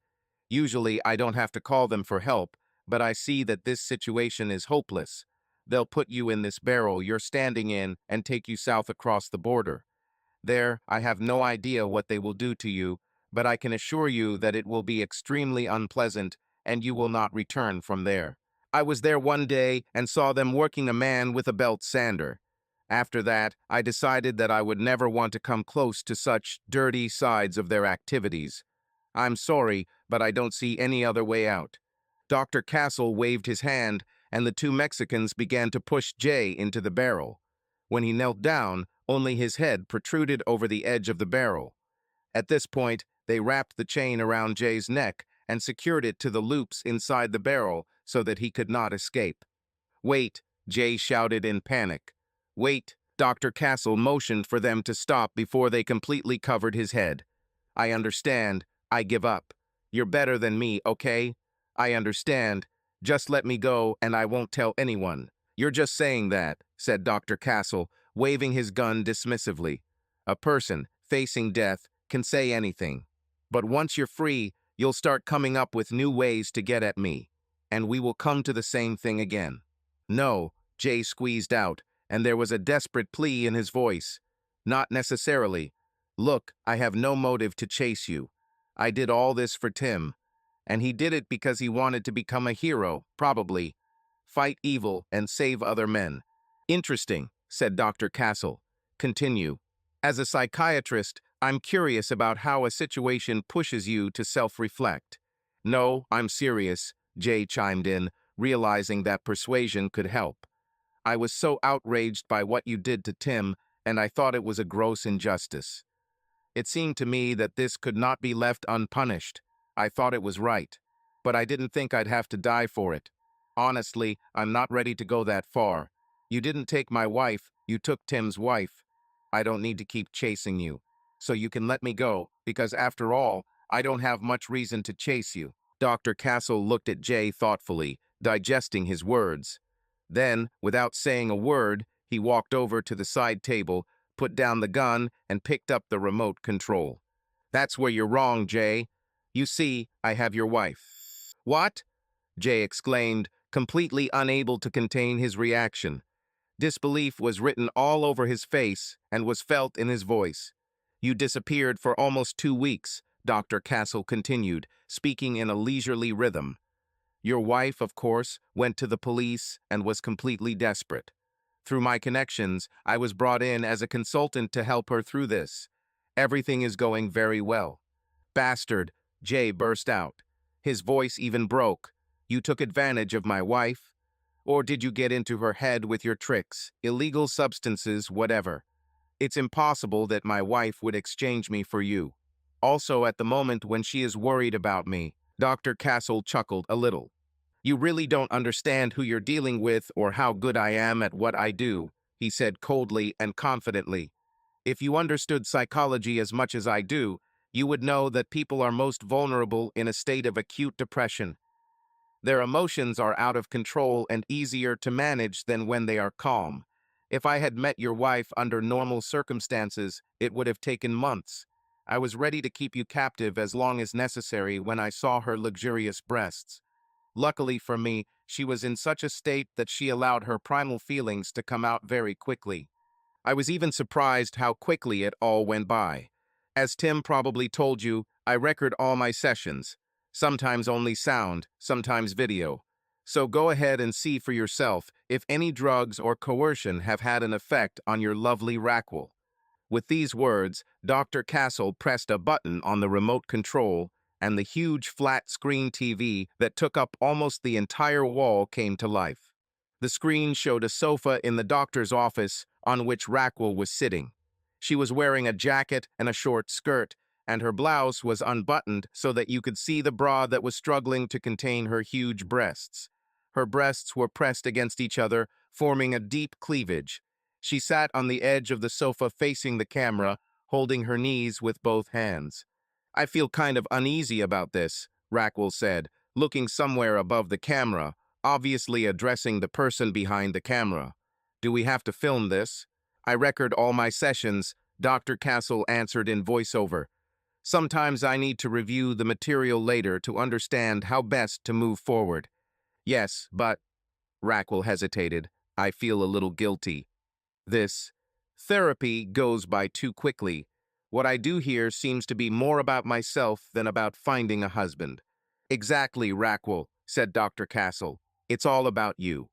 Speaker 1: Usually I don't have to call them for help, but I see that this situation is hopeless. They'll put you in this barrel you're standing in and take you south across the border. There, I have no idea what they will do to you, but I can assure you that it will be extremely unpleasant and you will not return from there. I was there one day and saw them working a man with a belt sander. After that, I decided that I would never want to come close to such dirty sides of their activities. I'm sorry, but I don't see any other way out." Dr. Castle waved his hand, and the two Mexicans began to push Jay into the barrel. When he knelt down, only his head protruded over the edge of the barrel. At this point, they wrapped the chain around Jay's neck and secured it to the loops inside the barrel so that he could not escape. "Wait," Jay shouted in panic. "Wait." Dr. Castle motioned for them to stop before they completely covered his head. "I understand. I give up. You're better than me, okay? I understand. Just let me go and I won't tell anyone." "You're just saying that," said Dr. Castle, waving his gun dismissively. "A person facing death can say anything. But once you're free, you'll start coming up with new ways to get at me, and we will come to the same thing again." "No," Jay squeezed out, and there was a desperate plea in his voice. "Not necessarily. Look, I have no motive to chase you. I did all this for Tim, and he did it because he wanted to become a hero, probably. Fight evil and save other men." "Interesting," said Dr. Castle. "Continue." "As a psychiatrist, I'm curious about how a situation pushes you to self-reflect." "No, I'm serious," Jay chimed in, realizing that persuasion could help. "I was so outraged by what you did to Tim, and I thought it was a gross injustice. It seemed to me that this could not be left unpunished. I thought it was right, but I didn't think I'd have to die for it. Honestly, I'm not ready to go that far. You didn't take my wife, you took Tim's wife. I don't need to keep chasing you. So you can let me go, because after all, I don't have much reason to chase you." Dr. Castle looked at Jay thoughtfully, digesting his words. Then, without saying a word, he walked over to the side table, put down the gun, and picked up the remote control. "That's where you're wrong, Jay. You see, I have your wife." "What?" Jay exclaimed, completely unable to contain his reaction. Disbelief was written all over his face and was felt in his voice. "You disappeared for almost 2 weeks," Dr. Castle continued, speaking in a leisurely rhythm. "Your wife, of course, went to the police and was completely desperate. Through my connections, I was brought in as a consultant to help her through this. Everything is going very well." "Bastard," Jay burst out. His voice even broke. "You took advantage of my wife? Or did you get into her head with your tricks, illegal substances, whatever? It's impossible that my wife would exchange me for you. Also, at the moment when she is worried about me." Dr. Castle chuckled a little. "You really don't understand who you're dealing with or how good I am at what I do," he said coldly and confidently. "If you understood psychology as much as I do, you would know that people are most vulnerable in a state of acute depression. Their emotions are out of control and easier to manage than when they are calm. If I had met your wife under normal circumstances, it would have taken months. I was ready to keep you captive as long as necessary when I saw her luxurious breasts. Luckily for me, she was in such a state that she allowed her primal feelings to come out very quickly. I was even surprised how quickly it all went by. As Tim probably told you, I record all my sessions, sometimes only sound, sometimes video. So go ahead and see for yourself if any drugs or coercion have had an effect on your lovely Raquel." With these words, Dr. Castle pressed a button on the remote control, and the huge flat-screen TV that took up almost the entire wall came to life. The screen showed a sofa in the doctor's office on which Raquel was sitting. She was wearing a jacket and a short skirt, and her blouse was unbuttoned so that you could see the bra that was struggling to contain her huge breasts. Her breasts were pressed against each other, forming a deep cleavage. She sat on the edge of the sofa facing the camera, holding her knees with both hands. "I feel kind of uneasy about this," Raquel said, looking somewhere above the camera, obviously addressing the person behind the camera. "Do we have to film this?" "I record all my sessions," Dr. Castle answered in voiceover. "Sometimes I need to review the material later to understand how best to move forward." "Yes, but," Raquel hesitated, "I feel a little guilty. This therapy goes by too quickly. What I do here seems to be more about myself than about finding a husband." "Exactly, Raquel," said Dr. Castle. "It's all about you.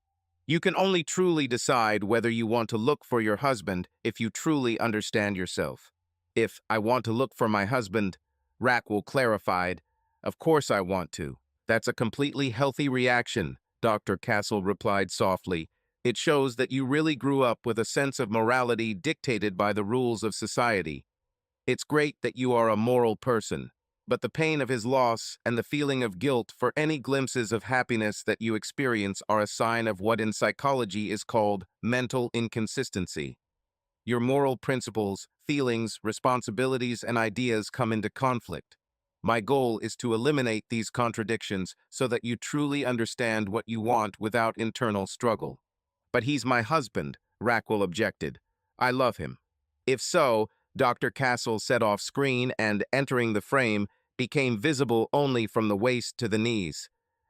Speaker 1: You can only truly decide whether you want to look for your husband if you truly understand yourself." "If I want to look for my husband," Raquel clarified, "of course I want to." "That's a completely healthy reaction," Dr. Castle replied softly. "It shows that you really grew up with a sense of morality dictated by the rules of society. It's great that you are a moral person, but the pain of his loss and the feeling of guilt for any glimpses of happiness that you experience are a sign of what in psychology is called mental inconsistency. Your moral principles, feelings, responsibilities, and ideas come into conflict. My goal is to eliminate these contradictions so that you truly understand what you want without internal struggle." "But he's my husband," Raquel objected. "I love him." "If so," Dr. Castle said off screen and, entering the frame, became visible only from the waist to the knees.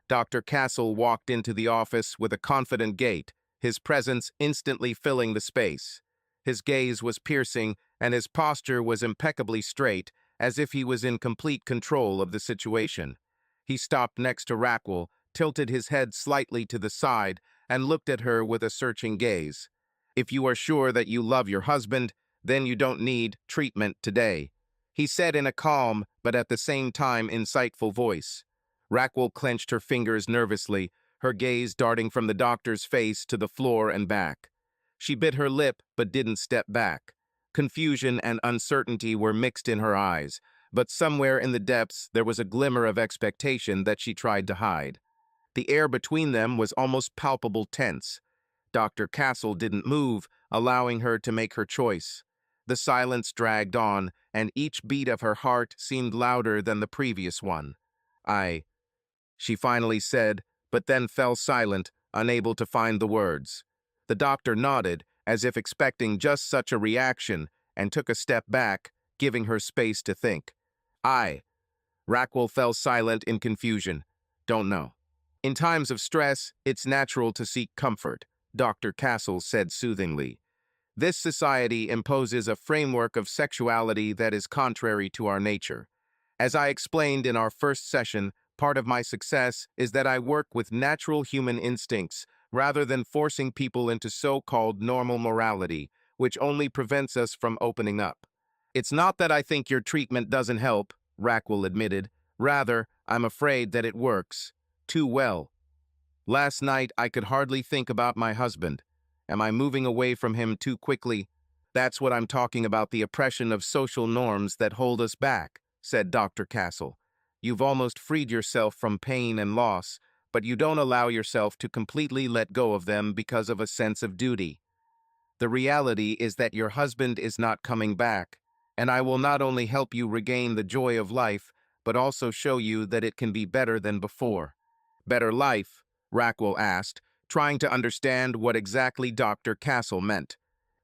Speaker 1: Dr. Castle walked into the office with a confident gait, his presence instantly filling the space. His gaze was piercing, and his posture was impeccably straight, as if he was in complete control of the situation. He stopped next to Raquel, tilted his head slightly to the side, and looked at her with a searching gaze. "If you are sure that you love your husband, then you don't need treatment today," he said in a calm but at the same time insightful voice. Raquel clenched her fingers nervously, her gaze darting from the doctor's face to the floor and back. She bit her lip but didn't step back. Confusion and uncertainty were mixed in her eyes, but somewhere in the depths there was a glimmer of expectation that she tried to hide. The air between them was almost palpable tense. Dr. Castle didn't move, allowing her to make her choice. The silence dragged on, and each beat of her heart seemed louder than the previous one. She finally said, but then fell silent, unable to find the words. The doctor nodded, as if expecting just such a reaction, and took a step back, giving her space to think. I. Rackwell fell silent in confusion. Don't know. In times of stress, it's natural to seek comfort, Dr. Castle said soothingly. This society imposes a framework of sexuality that is contrary to our nature. As I explained in our first session, part of my success is that I work with natural human instincts rather than forcing people into so-called normal morality, which only prevents us from opening up. It's not that I think your treatment doesn't help, Rackwell admitted. Rather, I'm afraid that it works. Too well. Last night, I could hardly think about my husband. Am I moving away from him too quickly? That's what I'm talking about, the oppression of social norms that hold us back, said Dr. Castle. You've almost freed yourself from pain and loss, but you don't allow yourself to completely let go of them because of a sense of duty. The reality is that your husband is not coming back, and I will not only help you regain the joy of life, but also show you that it can be better than before. Better life? Rackwell asked, trying to understand what exactly Dr. Castle meant.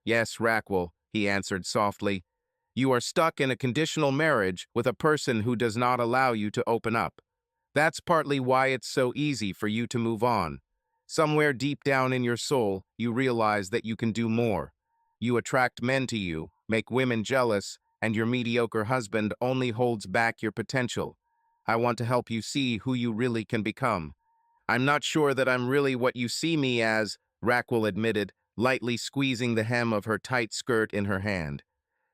Speaker 1: Yes, Rackwell, he answered softly. You are stuck in a conditional marriage with a person who does not allow you to open up. That's partly why it's so easy for you to move on. Somewhere deep down in your soul, you realize that you can do more. You attract men to you, make women jealous, and your mediocre husband only holds back your potential. I want to help you see who you really can become. I'm not sure that I'm really what you see me as, Rackwell admitted, lightly squeezing the hem of her tight skirt in her hand.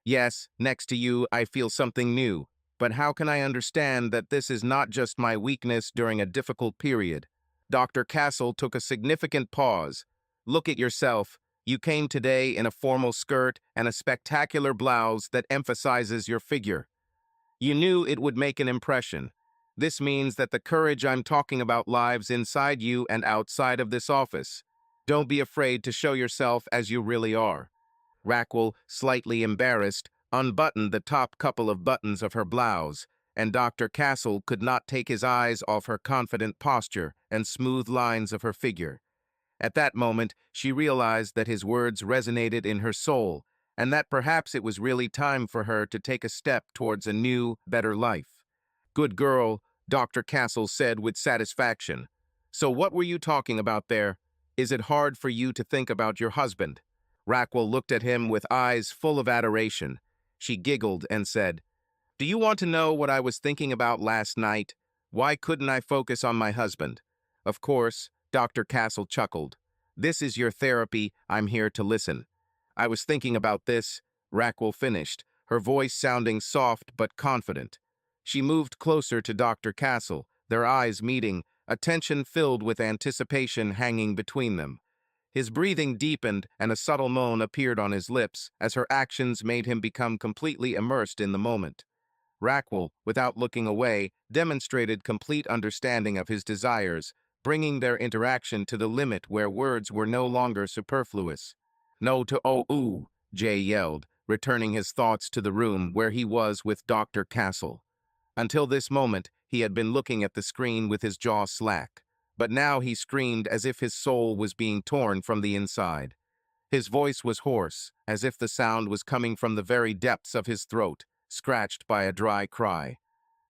Speaker 1: Yes, next to you, I feel something new. But how can I understand that this is not just my weakness during a difficult period? Dr. Castle took a significant pause. Look at yourself. You came today in a formal skirt and a spectacular blouse that emphasizes your figure. You knew it would make an impression. This means that the courage I'm talking about lives inside you and outside of this office. Don't be afraid to show yourself as you really are. Rackwell, slightly embarrassed, unbuttoned the top couple of buttons of her blouse, and Dr. Castle could not take his eyes off her confident posture and smooth lines of her figure. At that moment, she realized that his words resonated in her soul, and that perhaps it was really time for her to take a step towards a new, better life. Good girl, Dr. Castle said with satisfaction. So what were you talking about there? Is it hard for you to think about your husband? Rackwell looked at him with eyes full of adoration. She giggled and said, Do you want to know what I was thinking about last night? Why couldn't I focus on my husband? Of course, Dr. Castle chuckled. This is your therapy, I'm here to listen. I was thinking about this, Rackwell finished, her voice sounding soft but confident. She moved closer to Dr. Castle, their eyes meeting, a tension filled with anticipation hanging between them. His breathing deepened and a subtle moan appeared on his lips as her actions made him become completely immersed in the moment. Rackwell, without looking away, demonstrated complete understanding of his desires, bringing their interaction to the limit where words were no longer superfluous. No to oh ooh, Jay yelled, returning his thoughts to the room where he was with Dr. Castle. Until this moment, he had been looking at the screen with his jaw slack, but now he screamed as if his soul was being torn from the inside. His voice was hoarse, as if the sound was coming from the very depths of his throat, scratched by a dry cry.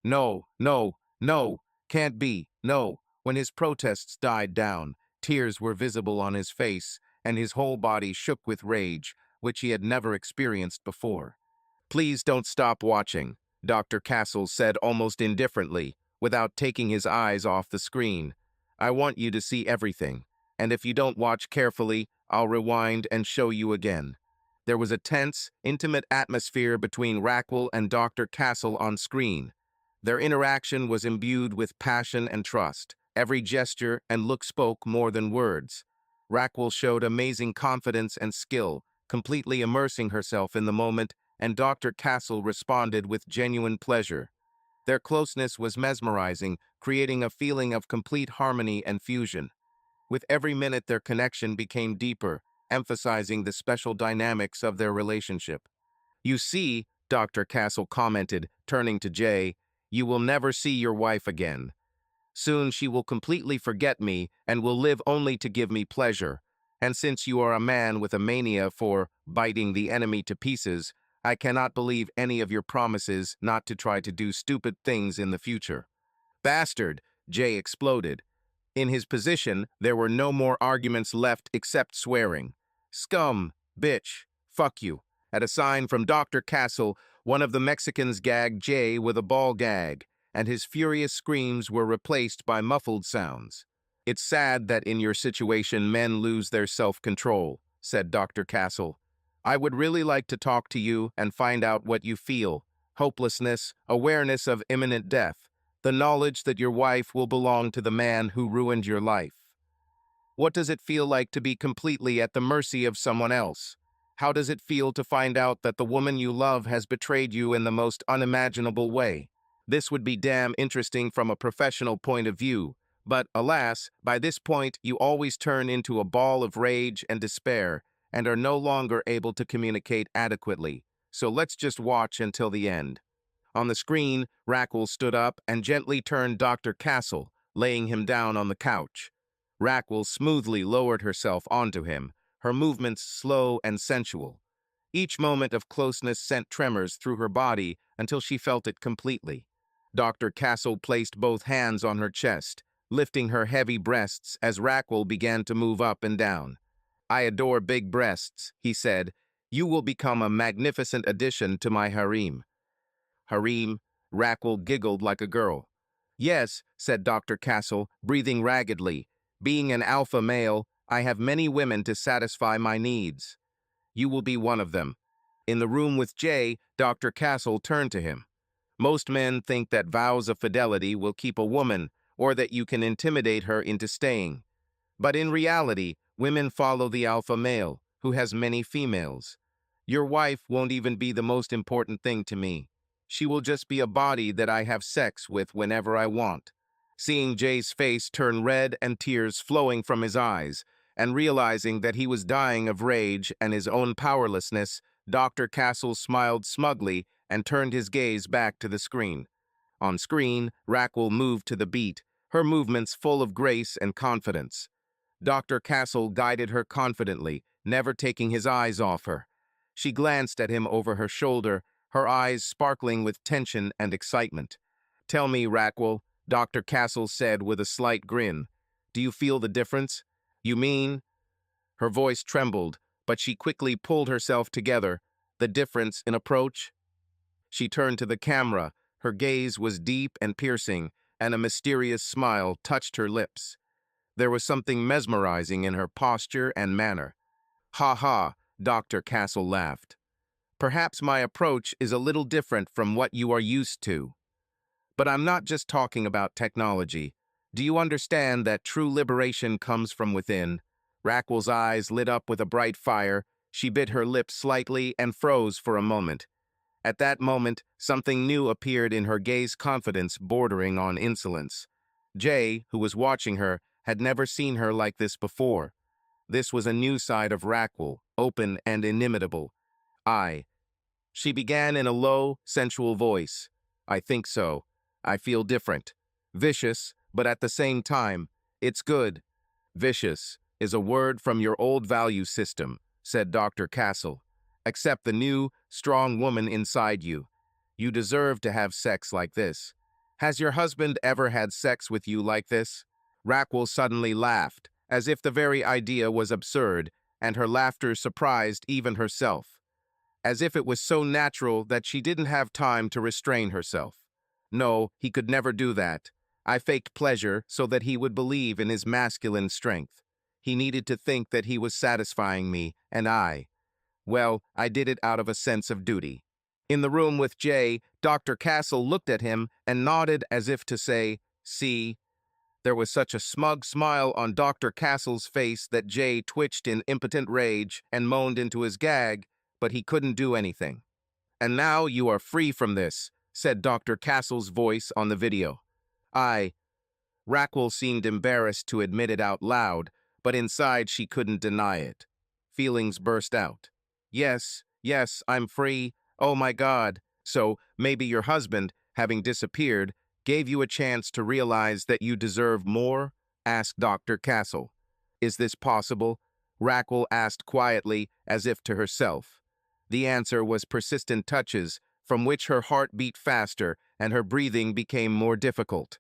Speaker 1: No, no, no, can't be, no. When his protests died down, tears were visible on his face, and his whole body shook with rage, which he had never experienced before. Please don't stop watching, Dr. Castle said almost indifferently, without taking his eyes off the screen. I want you to see everything, and if you don't watch carefully, I'll rewind and show you again. There was a tense, intimate atmosphere between Rackwell and Dr. Castle on screen. Their interaction was imbued with passion and trust. Every gesture and look spoke more than words. Rackwell showed amazing confidence and skill, completely immersing herself in the moment, and Dr. Castle responded with genuine pleasure. Their closeness was mesmerizing, creating a feeling of complete harmony and fusion. With every minute, their connection became deeper, emphasizing the special dynamics of their relationship. You see, Dr. Castle commented, turning to Jay, you will never see your wife again. Soon she will completely forget me and will live only to give me pleasure. And since you are a man with a mania for biting the enemy to pieces, I cannot believe any of your promises not to try to do stupid things in the future." "Bastard!" Jay exploded. In his position, there were no more arguments left except swearing. "Scum! Bitch! Fuck you!" At a sign from Dr. Castle, one of the Mexicans gagged Jay with a ball gag, and his furious screams were replaced by muffled sounds. "It's sad that in your situation men lose their self-control," said Dr. Castle. "I would really like to talk to you and find out what you feel. Hopelessness, awareness of imminent death, the knowledge that your wife will belong to the man who ruined your life. What does it feel like to be completely at the mercy of someone else? How does it feel to find out that the woman you love has betrayed you in the most unimaginable way? This would be damn interesting from a professional point of view, but alas, by this point you always turn into a ball of rage and despair and are no longer able to communicate adequately. So let's just watch until the end." On the screen, Raquel stood up and gently turned Dr. Castle, laying him down on the couch. Raquel smoothly lowered herself onto him, her movements slow and sensual. Each moment of closeness sent tremors through her body until she felt it completely. Dr. Castle placed both hands on her chest, lifting her heavy breasts as Raquel began to move up and down. "I adore big breasts," he said. "You will become a magnificent addition to my harem." "Harem?" Raquel giggled like a girl. "Yes," said Dr. Castle, breathing raggedly. "Being an alpha male, I have many women to satisfy my needs. You will be one of them." In the room with Jay, Dr. Castle turned to him. "Most men think that vows of fidelity will keep a woman, or that you can intimidate her into staying. But in reality, women follow the alpha male, who has many females. Your wife won't even be the most important thing to me. She will just be a body that I have sex with whenever I want." Seeing Jay's face turn red and tears flowing from his eyes, and realizing that he was dying of rage and his own powerlessness, Dr. Castle smiled smugly and turned his gaze back to the screen. On screen, Raquel moved to the beat, her movements full of grace and confidence. Dr. Castle guided her confidently, never taking his eyes off her. She glanced at him over her shoulder, her eyes sparkling with tension and excitement. "Tell me, Raquel," Dr. Castle said with a slight grin. "Do you feel the difference? You mean—" Her voice trembled, but she quickly pulled herself together. "The difference in approach?" She turned to the camera. Her gaze was deep and piercing, and a mysterious smile touched her lips. There was something mesmerizing in her posture and manner. "Ha ha," Dr. Castle laughed. "Perhaps my approach is a little different from what you are used to. But I'm not just talking about technology. Do you understand that true liberation comes from within?" Raquel's eyes lit up with a bright fire. She bit her lips slightly and froze for a moment. At that moment, something new appeared in her gaze, confidence bordering on insolence. Jay, who was watching her, had never seen her like this before. This was a new side of Raquel, open and inimitable. She began in a low, sensual voice. "I think so. I feel different. Vicious, but at the same time, it's good." "Vicious is a word from your old value system," said Dr. Castle. "Accept the new, strong woman inside you. You deserve to have sex like this. Has your husband ever had sex with you like this?" Raquel suddenly laughed, as if the very idea was absurd, and her laughter surprised even herself. As if it was so natural that she didn't have time to restrain herself. "No, he could never do that. I faked pleasure so that he would believe in his masculine strength. He needed to think that he was satisfying me, and well, I did it out of a sense of duty." In the room with Jay, Dr. Castle looked at him and nodded as if to say, "See?" There was such a smug smile on Dr. Castle's face that Jay twitched in impotent rage and moaned into his gag, but he couldn't do anything. "And now you are free from this," said Dr. Castle's voice on the video. Raquel seemed embarrassed to admit it out loud, but inside she couldn't deny it. Feelings burst out. Yes, I'm free. Oh my God. So maybe your husband, having disappeared, gave you a chance to realize that you deserve more? Asked Dr. Castle. Is this possible? Raquel asked quietly, as if to herself. The answer was persistent touches, from which her heart beat faster and her breathing became more difficult.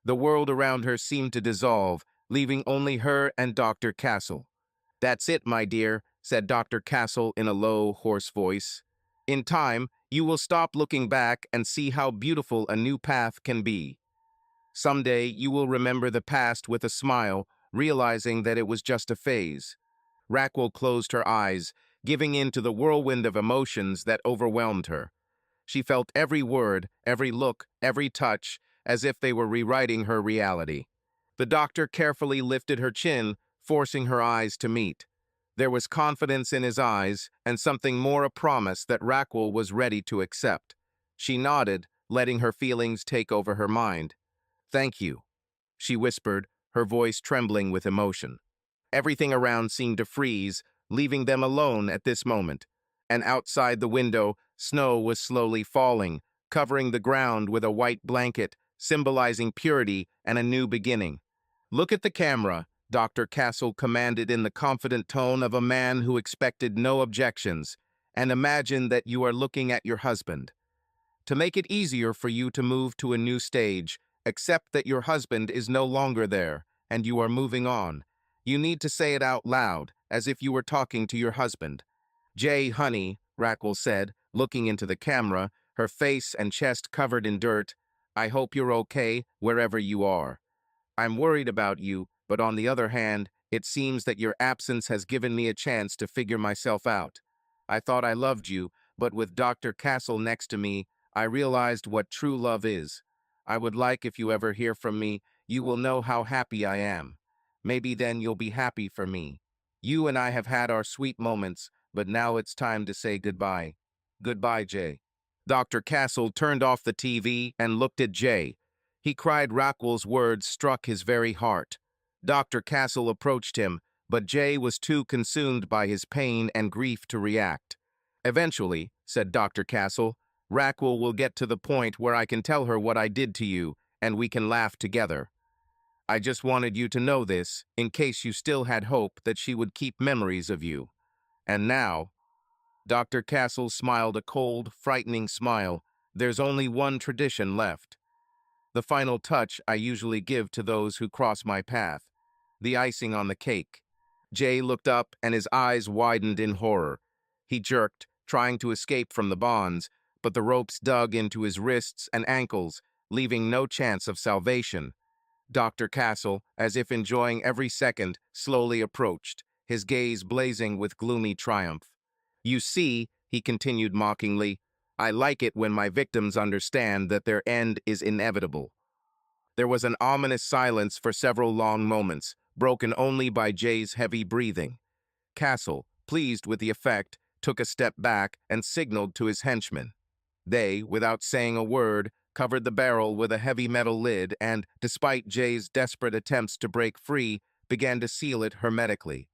Speaker 1: The world around her seemed to dissolve, leaving only her and Dr. Castle. "That's it, my dear," said Dr. Castle in a low, hoarse voice. "In time, you will stop looking back and see how beautiful a new path can be. Someday, you will remember the past with a smile, realizing that it was just a phase." Raquel closed her eyes, giving in to the whirlwind of emotions that overwhelmed her. She felt every word, every look, every touch, as if they were rewriting her reality. The doctor carefully lifted her chin, forcing her eyes to meet. There was confidence in his eyes, and something more a promise that Raquel was ready to accept. She nodded, letting her feelings take over her mind. "Thank you," she whispered, her voice trembling with emotion. Everything around seemed to freeze, leaving them alone at this moment. And outside the window, snow was slowly falling, covering the ground with a white blanket, symbolizing purity and a new beginning. "Look at the camera," Dr. Castle commanded in the confident tone of a man who expected no objections, "and imagine that you are looking at your husband. To make it easier for you to move to a new stage, accept that your husband is no longer there, and you are moving on. You need to say it out loud, as if you were talking to your husband." "Jay, honey," Raquel said, looking into the camera, her face and chest covered in dirt, "I hope you're okay, wherever you are. I'm worried about you, but on the other hand, it seems that your absence has given me a chance to figure myself out. I thought I loved you, but with Dr. Castle next to me, I realized what true love is. I would like if you ever hear from me, you will know how happy I am. Maybe then you'll be happy for me. You and I have had our sweet moments, but now it's time to say goodbye. Goodbye, Jay." Dr. Castle turned off the TV and looked at Jay. He cried. Raquel's words struck his very heart. Dr. Castle approached him, but Jay was too consumed by his pain and grief to react. "Eventually," said Dr. Castle, "Raquel will get to the point where I can tell her what I did to you, and we can laugh together. I just wanted you to know this, in case you still had hope that she would keep memories of you. And now—" Dr. Castle smiled a cold, frightening smile. "There's only one tradition left. The final touch I usually give to those who cross my path. The icing on the cake." Jay looked up and his eyes widened in horror. He jerked, trying to escape from the bonds, but the ropes dug into his wrists and ankles, leaving no chance of salvation. Dr. Castle, as if enjoying every second, slowly approached, his gaze blazing with gloomy triumph. "You see," he continued mockingly, "I like it when my victims understand that their end is inevitable." There was an ominous silence for several long moments, broken only by Jay's heavy breathing. Castle, pleased with the effect, took a step back and signaled to his henchmen. They, without saying a word, covered the barrel with a heavy metal lid and, despite Jay's desperate attempts to break free, began to seal it hermetically.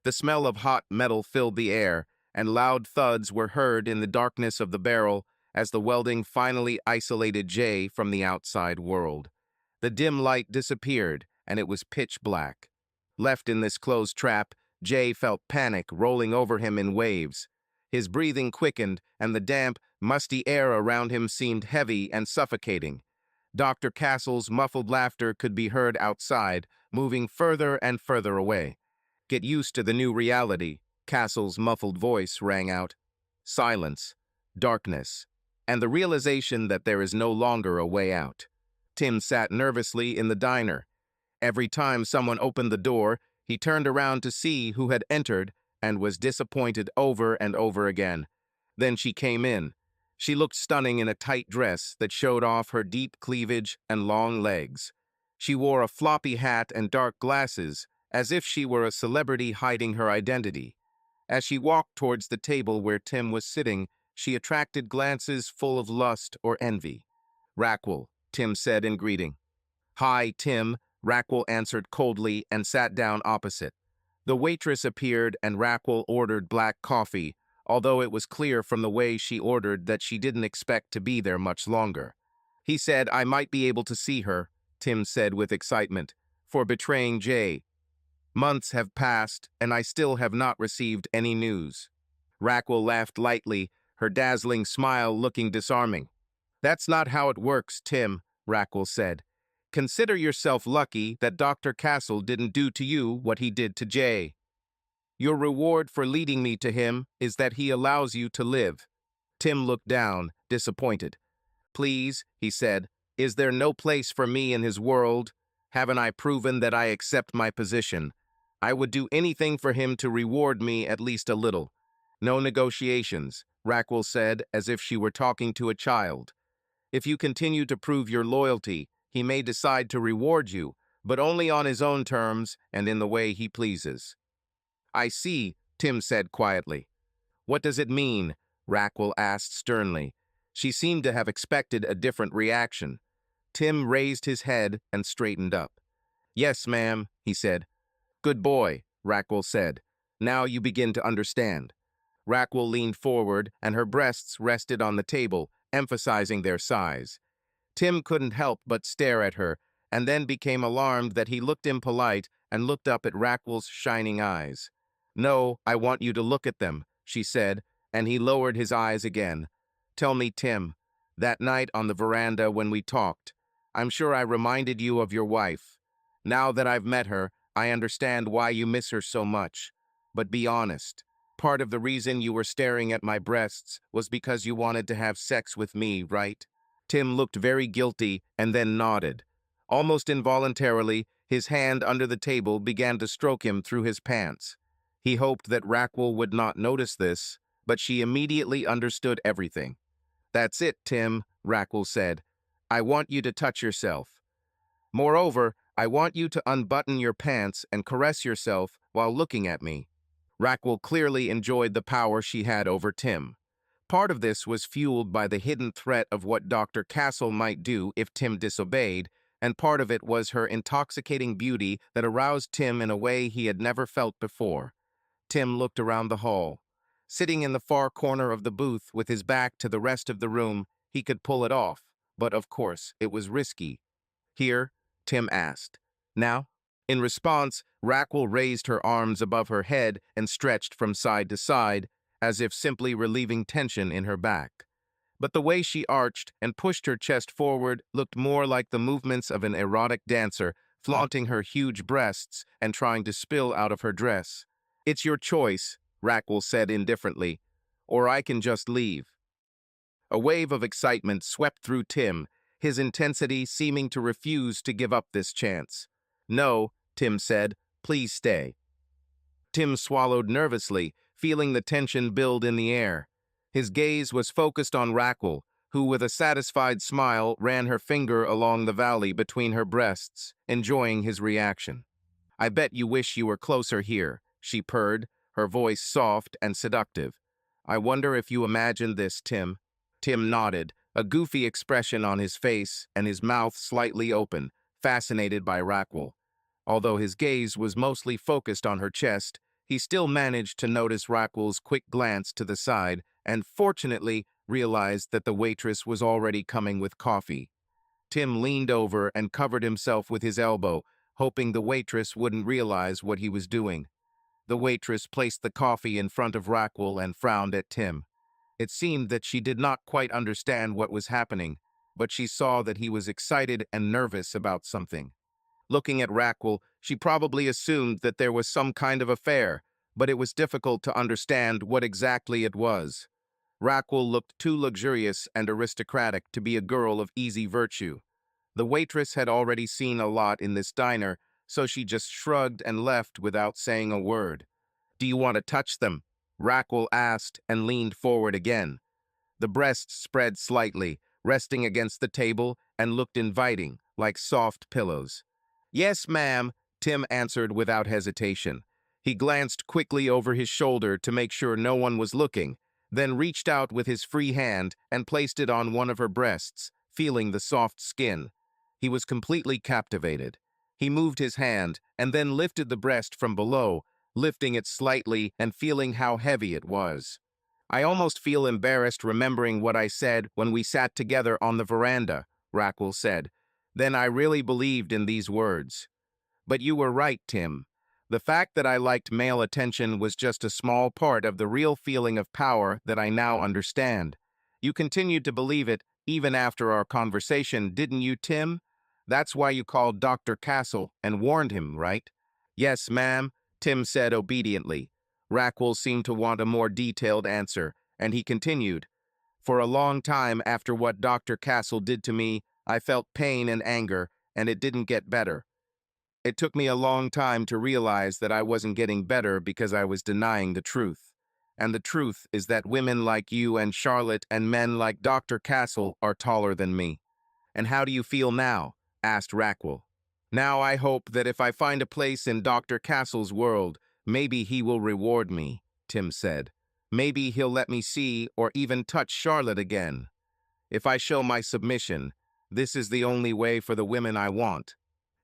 Speaker 1: The smell of hot metal filled the air, and loud thuds were heard in the darkness of the barrel as the welding finally isolated Jay from the outside world. The dim light disappeared, and it was pitch black. Left in this closed trap, Jay felt panic rolling over him in waves. His breathing quickened, and the damp, musty air around him seemed heavy and suffocating. Dr. Castle's muffled laughter could be heard outside, moving further and further away. "Get used to the new reality," Castle's muffled voice rang out. Silence, darkness, and the realization that there is no longer a way out. Tim sat nervously in the diner. Every time someone opened the door, he turned around to see who had entered and was disappointed over and over again. Then she came in. She looked stunning in a tight dress that showed off her deep cleavage and long legs. She wore a floppy hat and dark glasses, as if she were a celebrity hiding her identity. As she walked towards the table where Tim was sitting, she attracted glances full of lust or envy. "Raquel," Tim said in greeting. "Hi, Tim," Raquel answered coldly and sat down opposite. The waitress appeared and Raquel ordered black coffee, although it was clear from the way she ordered that she didn't expect to be there much longer. He said I might be able to see her, Tim said with excitement, for betraying Jay. Months have passed, and I still have not received any news. Raquel laughed lightly, her dazzling smile looking disarming. That's not how it works, Tim, Raquel said. Consider yourself lucky that Dr. Castle didn't do to you what he did to Jay. Your reward for leading me to him is that he allows you to live. Tim looked down, disappointed. Please, he said, is there no place for me in his world? Haven't I proven that I accept my position? I would do anything for him to reward me at least a little. No negotiations, Raquel said, as if she were talking to a child. If you continue to prove your loyalty, he may decide to reward you, but only on his own terms and in the way he pleases. I see, Tim said quietly. What does it mean? Raquel asked sternly. She seemed to have expected a different reaction. Tim raised his head and straightened up. Yes, ma'am, he said. Good boy, Raquel said. Now you begin to understand. Raquel leaned forward and her breasts rested on the table, emphasizing their size. Tim couldn't help but stare at her, and then became alarmed that he looked impolite and looked up at Raquel's shining eyes. No, I want you to look at them, she said, and he lowered his eyes again. Tell me, Tim, that night on the veranda when we talked, I'm sure I reminded you of your wife. Now that I've met her, I understand why you miss her so much. But be honest. Part of the reason you were staring at my breasts was because you wanted to have sex with me, right? Tim looked very guilty and then nodded. Almost involuntarily, his hand under the table began to stroke him through his pants. He hoped that Raquel would not notice this, but she immediately understood everything. That's it, Tim, Raquel said. I want you to touch yourself. Moreover, I want you to unbutton your pants and caress yourself while looking at me. Raquel clearly enjoyed the power she had over Tim. Part of this was fueled by the hidden threat of what Dr. Castle might do if Tim disobeyed, and part of it was her intoxicating beauty that aroused Tim in a way he had never felt before. Tim looked around the hall. Sitting in the far corner of the booth with his back to the rest of the room, he could pull it off, but of course it was risky. Here, Tim asked. Now? In response, Raquel raised her arms above her head and stretched from side to side, as if simply relieving tension in her back. But the way she arched and pushed her chest forward looked more like the movements of an erotic dancer, flaunting her huge breasts and trying to spill out of her dress. It's your choice, Raquel said indifferently, or I can just leave. A wave of excitement swept through Tim, his intensity seeming to refuse to give up this chance. No, Tim said, please stay. Tim swallowed nervously, feeling the tension build in the air. His gaze was focused on Raquel, who with a satisfied smile ran her finger along the valley between her breasts, enjoying his reaction. I bet you wish you were closer here, she purred, her voice soft and seductive. I wonder if you imagined this, Tim. Tim nodded, a goofy expression on his face and his mouth slightly open, fascinated by Raquel. Although his gaze was mostly focused on her chest, he still managed to notice Raquel's quick glance to the side and fortunately realized that the waitress was already coming with coffee. Tim leaned over and covered himself with his elbow, hoping the waitress wouldn't realize what he was doing. The waitress placed the coffee in front of Raquel and frowned at Tim. It seemed that she did not quite understand what was happening, but she saw that he was excited and nervous about something. Looking at Raquel, she probably assumed that there was some kind of affair, but it was difficult to understand what exactly it was. Raquel looked too luxurious and aristocratic to be a girl of easy virtue. The waitress had already seen a lot in this diner, so she just shrugged and left without saying a word. Do you want to touch them? Raquel asked and leaned forward again. The breasts spread slightly, resting against the table, and looked inviting, like soft pillows. Yes, ma'am, Tim answered without hesitation. He glanced quickly over his shoulder to make sure no one was looking, then reached out with his free hand and placed it on one of her breasts, feeling the soft skin. He was completely captivated. He moved his hand and then lifted the breast from below, lifting it slightly and feeling how heavy it was. I almost feel embarrassed remembering what I said when we sat together on the veranda, Raquel said. Then I really believed in these words. But you were right, Tim. The fact that I liked male attention was just a small part of the real feeling of power that I now understand. You continued to believe it even after our conversation, didn't you, Tim? That's why you called Dr. Castle and warned him, right? Yes, ma'am, Tim said obediently. Raquel seemed to want a more detailed answer, and he continued. For a long time after what Dr. Castle did to me, I felt pain and anger, and it didn't get better. It took me a long time to realize that I wasn't getting better because I was denying the truth. And the truth is that women like you and Charlotte and men like Dr. Castle are taller than me. And how do you feel now? Asked Raquel. Now I hope that if I find a place in Dr. Castle's world, maybe he will reward me, Tim said. Maybe he'll let me see or even touch Charlotte again. If I show my submission, this is the only way for the women I want.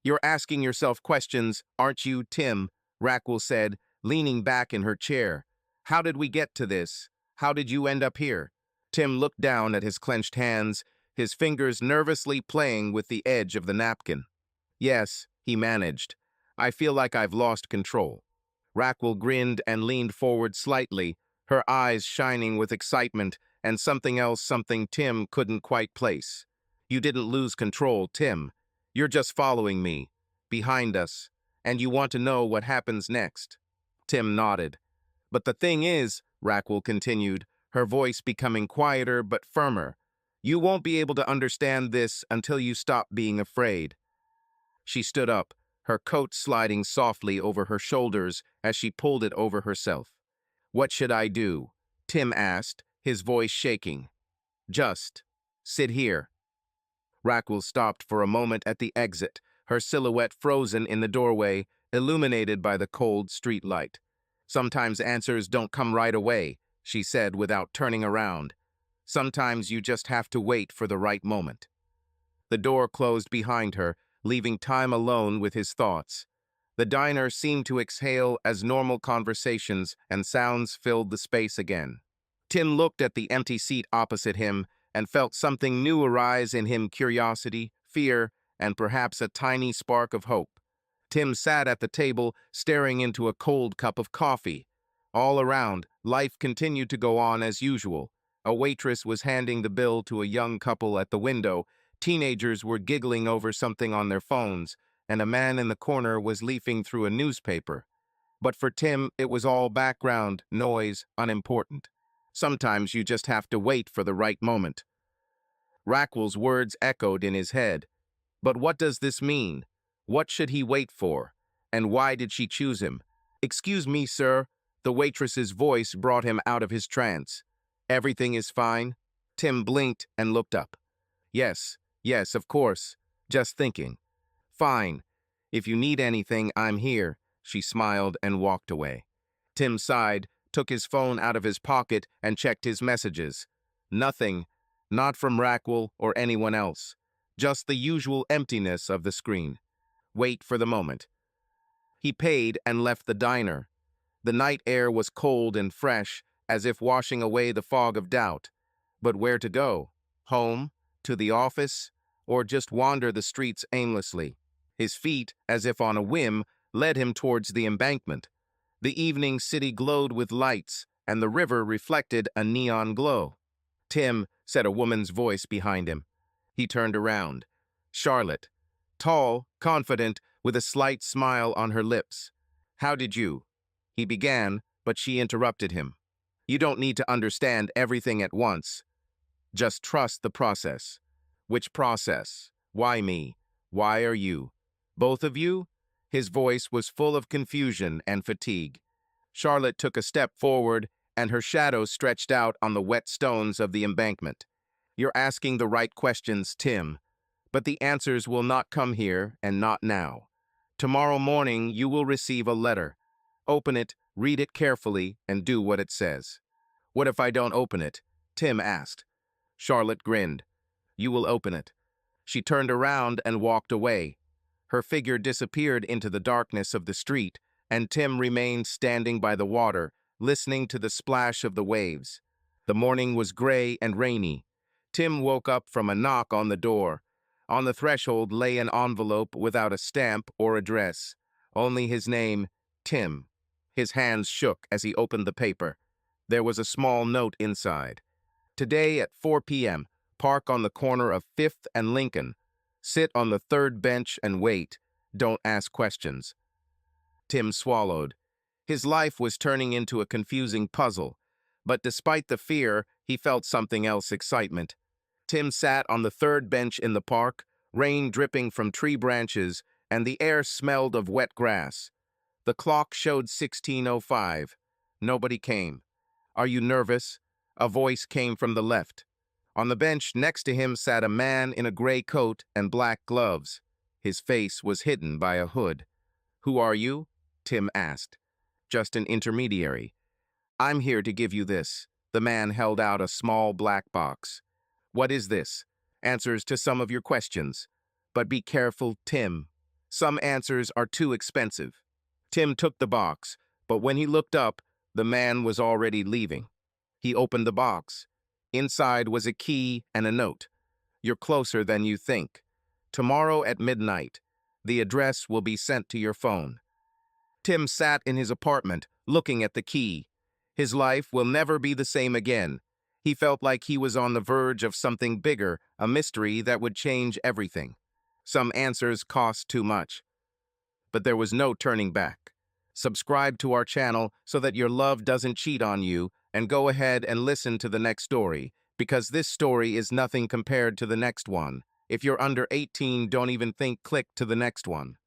Speaker 1: You're asking yourself questions, aren't you, Tim? Raquel said, leaning back in her chair. How did we get to this? How did you end up here? Tim looked down at his clenched hands, his fingers nervously playing with the edge of the napkin. Yes, he managed. I feel like I've lost control. Raquel grinned and leaned forward slightly, her eyes shining with excitement and something Tim couldn't quite place. You didn't lose control, Tim. You're just following me, behind us, and you want to know what happens next. Tim nodded. But the thing is, Raquel continued, her voice becoming quieter but firmer, you won't be able to understand this until you stop being afraid. She stood up, her coat sliding softly over her shoulders as she pulled it over herself. What should I do? Tim asked, his voice shaking. Just sit here. Raquel stopped for a moment at the exit, her silhouette frozen in the doorway, illuminated by the cold street light. Sometimes answers don't come right away, she said without turning around. Sometimes you just have to wait for the right moment. The door closed behind her, leaving Tim alone with his thoughts. The diner seemed to exhale as normal conversations and sounds filled the space again. Tim looked at the empty seat opposite him and felt something new arise in him, curiosity, fear, and perhaps a tiny spark of hope. Tim sat at the table, staring into a cold cup of coffee. All around, life continued to go on as usual. A waitress was handing the bill to a young couple at the window, teenagers were giggling over something on their phones, and a man in the corner was leafing through a newspaper. But for Tim, it was all background, noise, unimportant. Sometimes you just have to wait for the right moment. Raquel's words echoed in his head. But what does this mean? What should he wait for? And why did she choose him? Excuse me, sir. The waitress's voice brought him out of his trance. Everything is fine? Tim blinked and looked up. Yes, of course. Just thinking. Fine. If you need anything, I'm here, she smiled and walked away. Tim sighed, took his phone out of his pocket and checked his messages. Nothing. Not from Raquel or anyone else. Just the usual emptiness of the screen. Wait for the moment. He paid and left the diner. The night air was cold and fresh, as if washing away the fog of doubt. But where to go? Home? To the office? Or just wander the streets aimlessly? His feet, as if on a whim, led him towards the embankment. The evening city glowed with lights, and the river reflected a neon glow. Tim, said a woman's voice behind him. He turned around. Charlotte. Tall, confident, with a slight smile on her lips. How did you? He began, but she interrupted him. You don't need to understand everything at once. Just trust the process. Which process? Why me? Why are you? Both of you? His voice was full of confusion and fatigue. Charlotte took a step forward, and her shadow stretched out on the wet stones of the embankment. You're asking the right questions, Tim. But the answers will not come here and not now. Tomorrow morning you will receive a letter. Open it, read it carefully, and do what it says. What if I don't open it? Tim asked. Charlotte grinned. You will open it. She turned around and walked away. Her figure disappeared into the darkness of the street, and Tim remained standing by the water, listening to the splash of the waves. The morning was gray and rainy. Tim woke up from a knock on the door. On the threshold lay an envelope without a stamp or address, only his name, Tim. His hands shook as he opened the paper. There was a small note inside. Today at 4 p.m., park on the corner of 5th and Lincoln. Sit on the third bench and wait. Don't ask questions. Tim swallowed. His life was turning into a confusing puzzle, but despite the fear, he felt something else: excitement. Tim sat on the third bench in the park, rain dripping from tree branches, and the air smelled of wet grass. The clock showed 16:05. Nobody came. "Are you nervous?" A voice came from the left. On the bench next to him sat a man in a gray coat and black gloves. His face was hidden by a hood. "Who are you?" Tim asked. "Just an intermediary." "I'm here to give you this." The man held out a small black box. "What is this?" "Answers to some of your questions. But be careful, Tim. Some answers are too expensive." Tim took the box, but when he looked up, the man was already leaving. He opened the box. Inside was a key and a note. "You're closer than you think. Tomorrow at midnight. The address will be sent to your phone." Tim sat in his apartment, looking at the key. His life will never be the same again. He felt like he was on the verge of something bigger, a mystery that would change everything. Some answers cost too much. But there was no turning back. Subscribe to our channel so that your love doesn't cheat on you, and go ahead and listen to the next story, because this story is nothing compared to the next one. If you're under 18, don't even think click to the next one.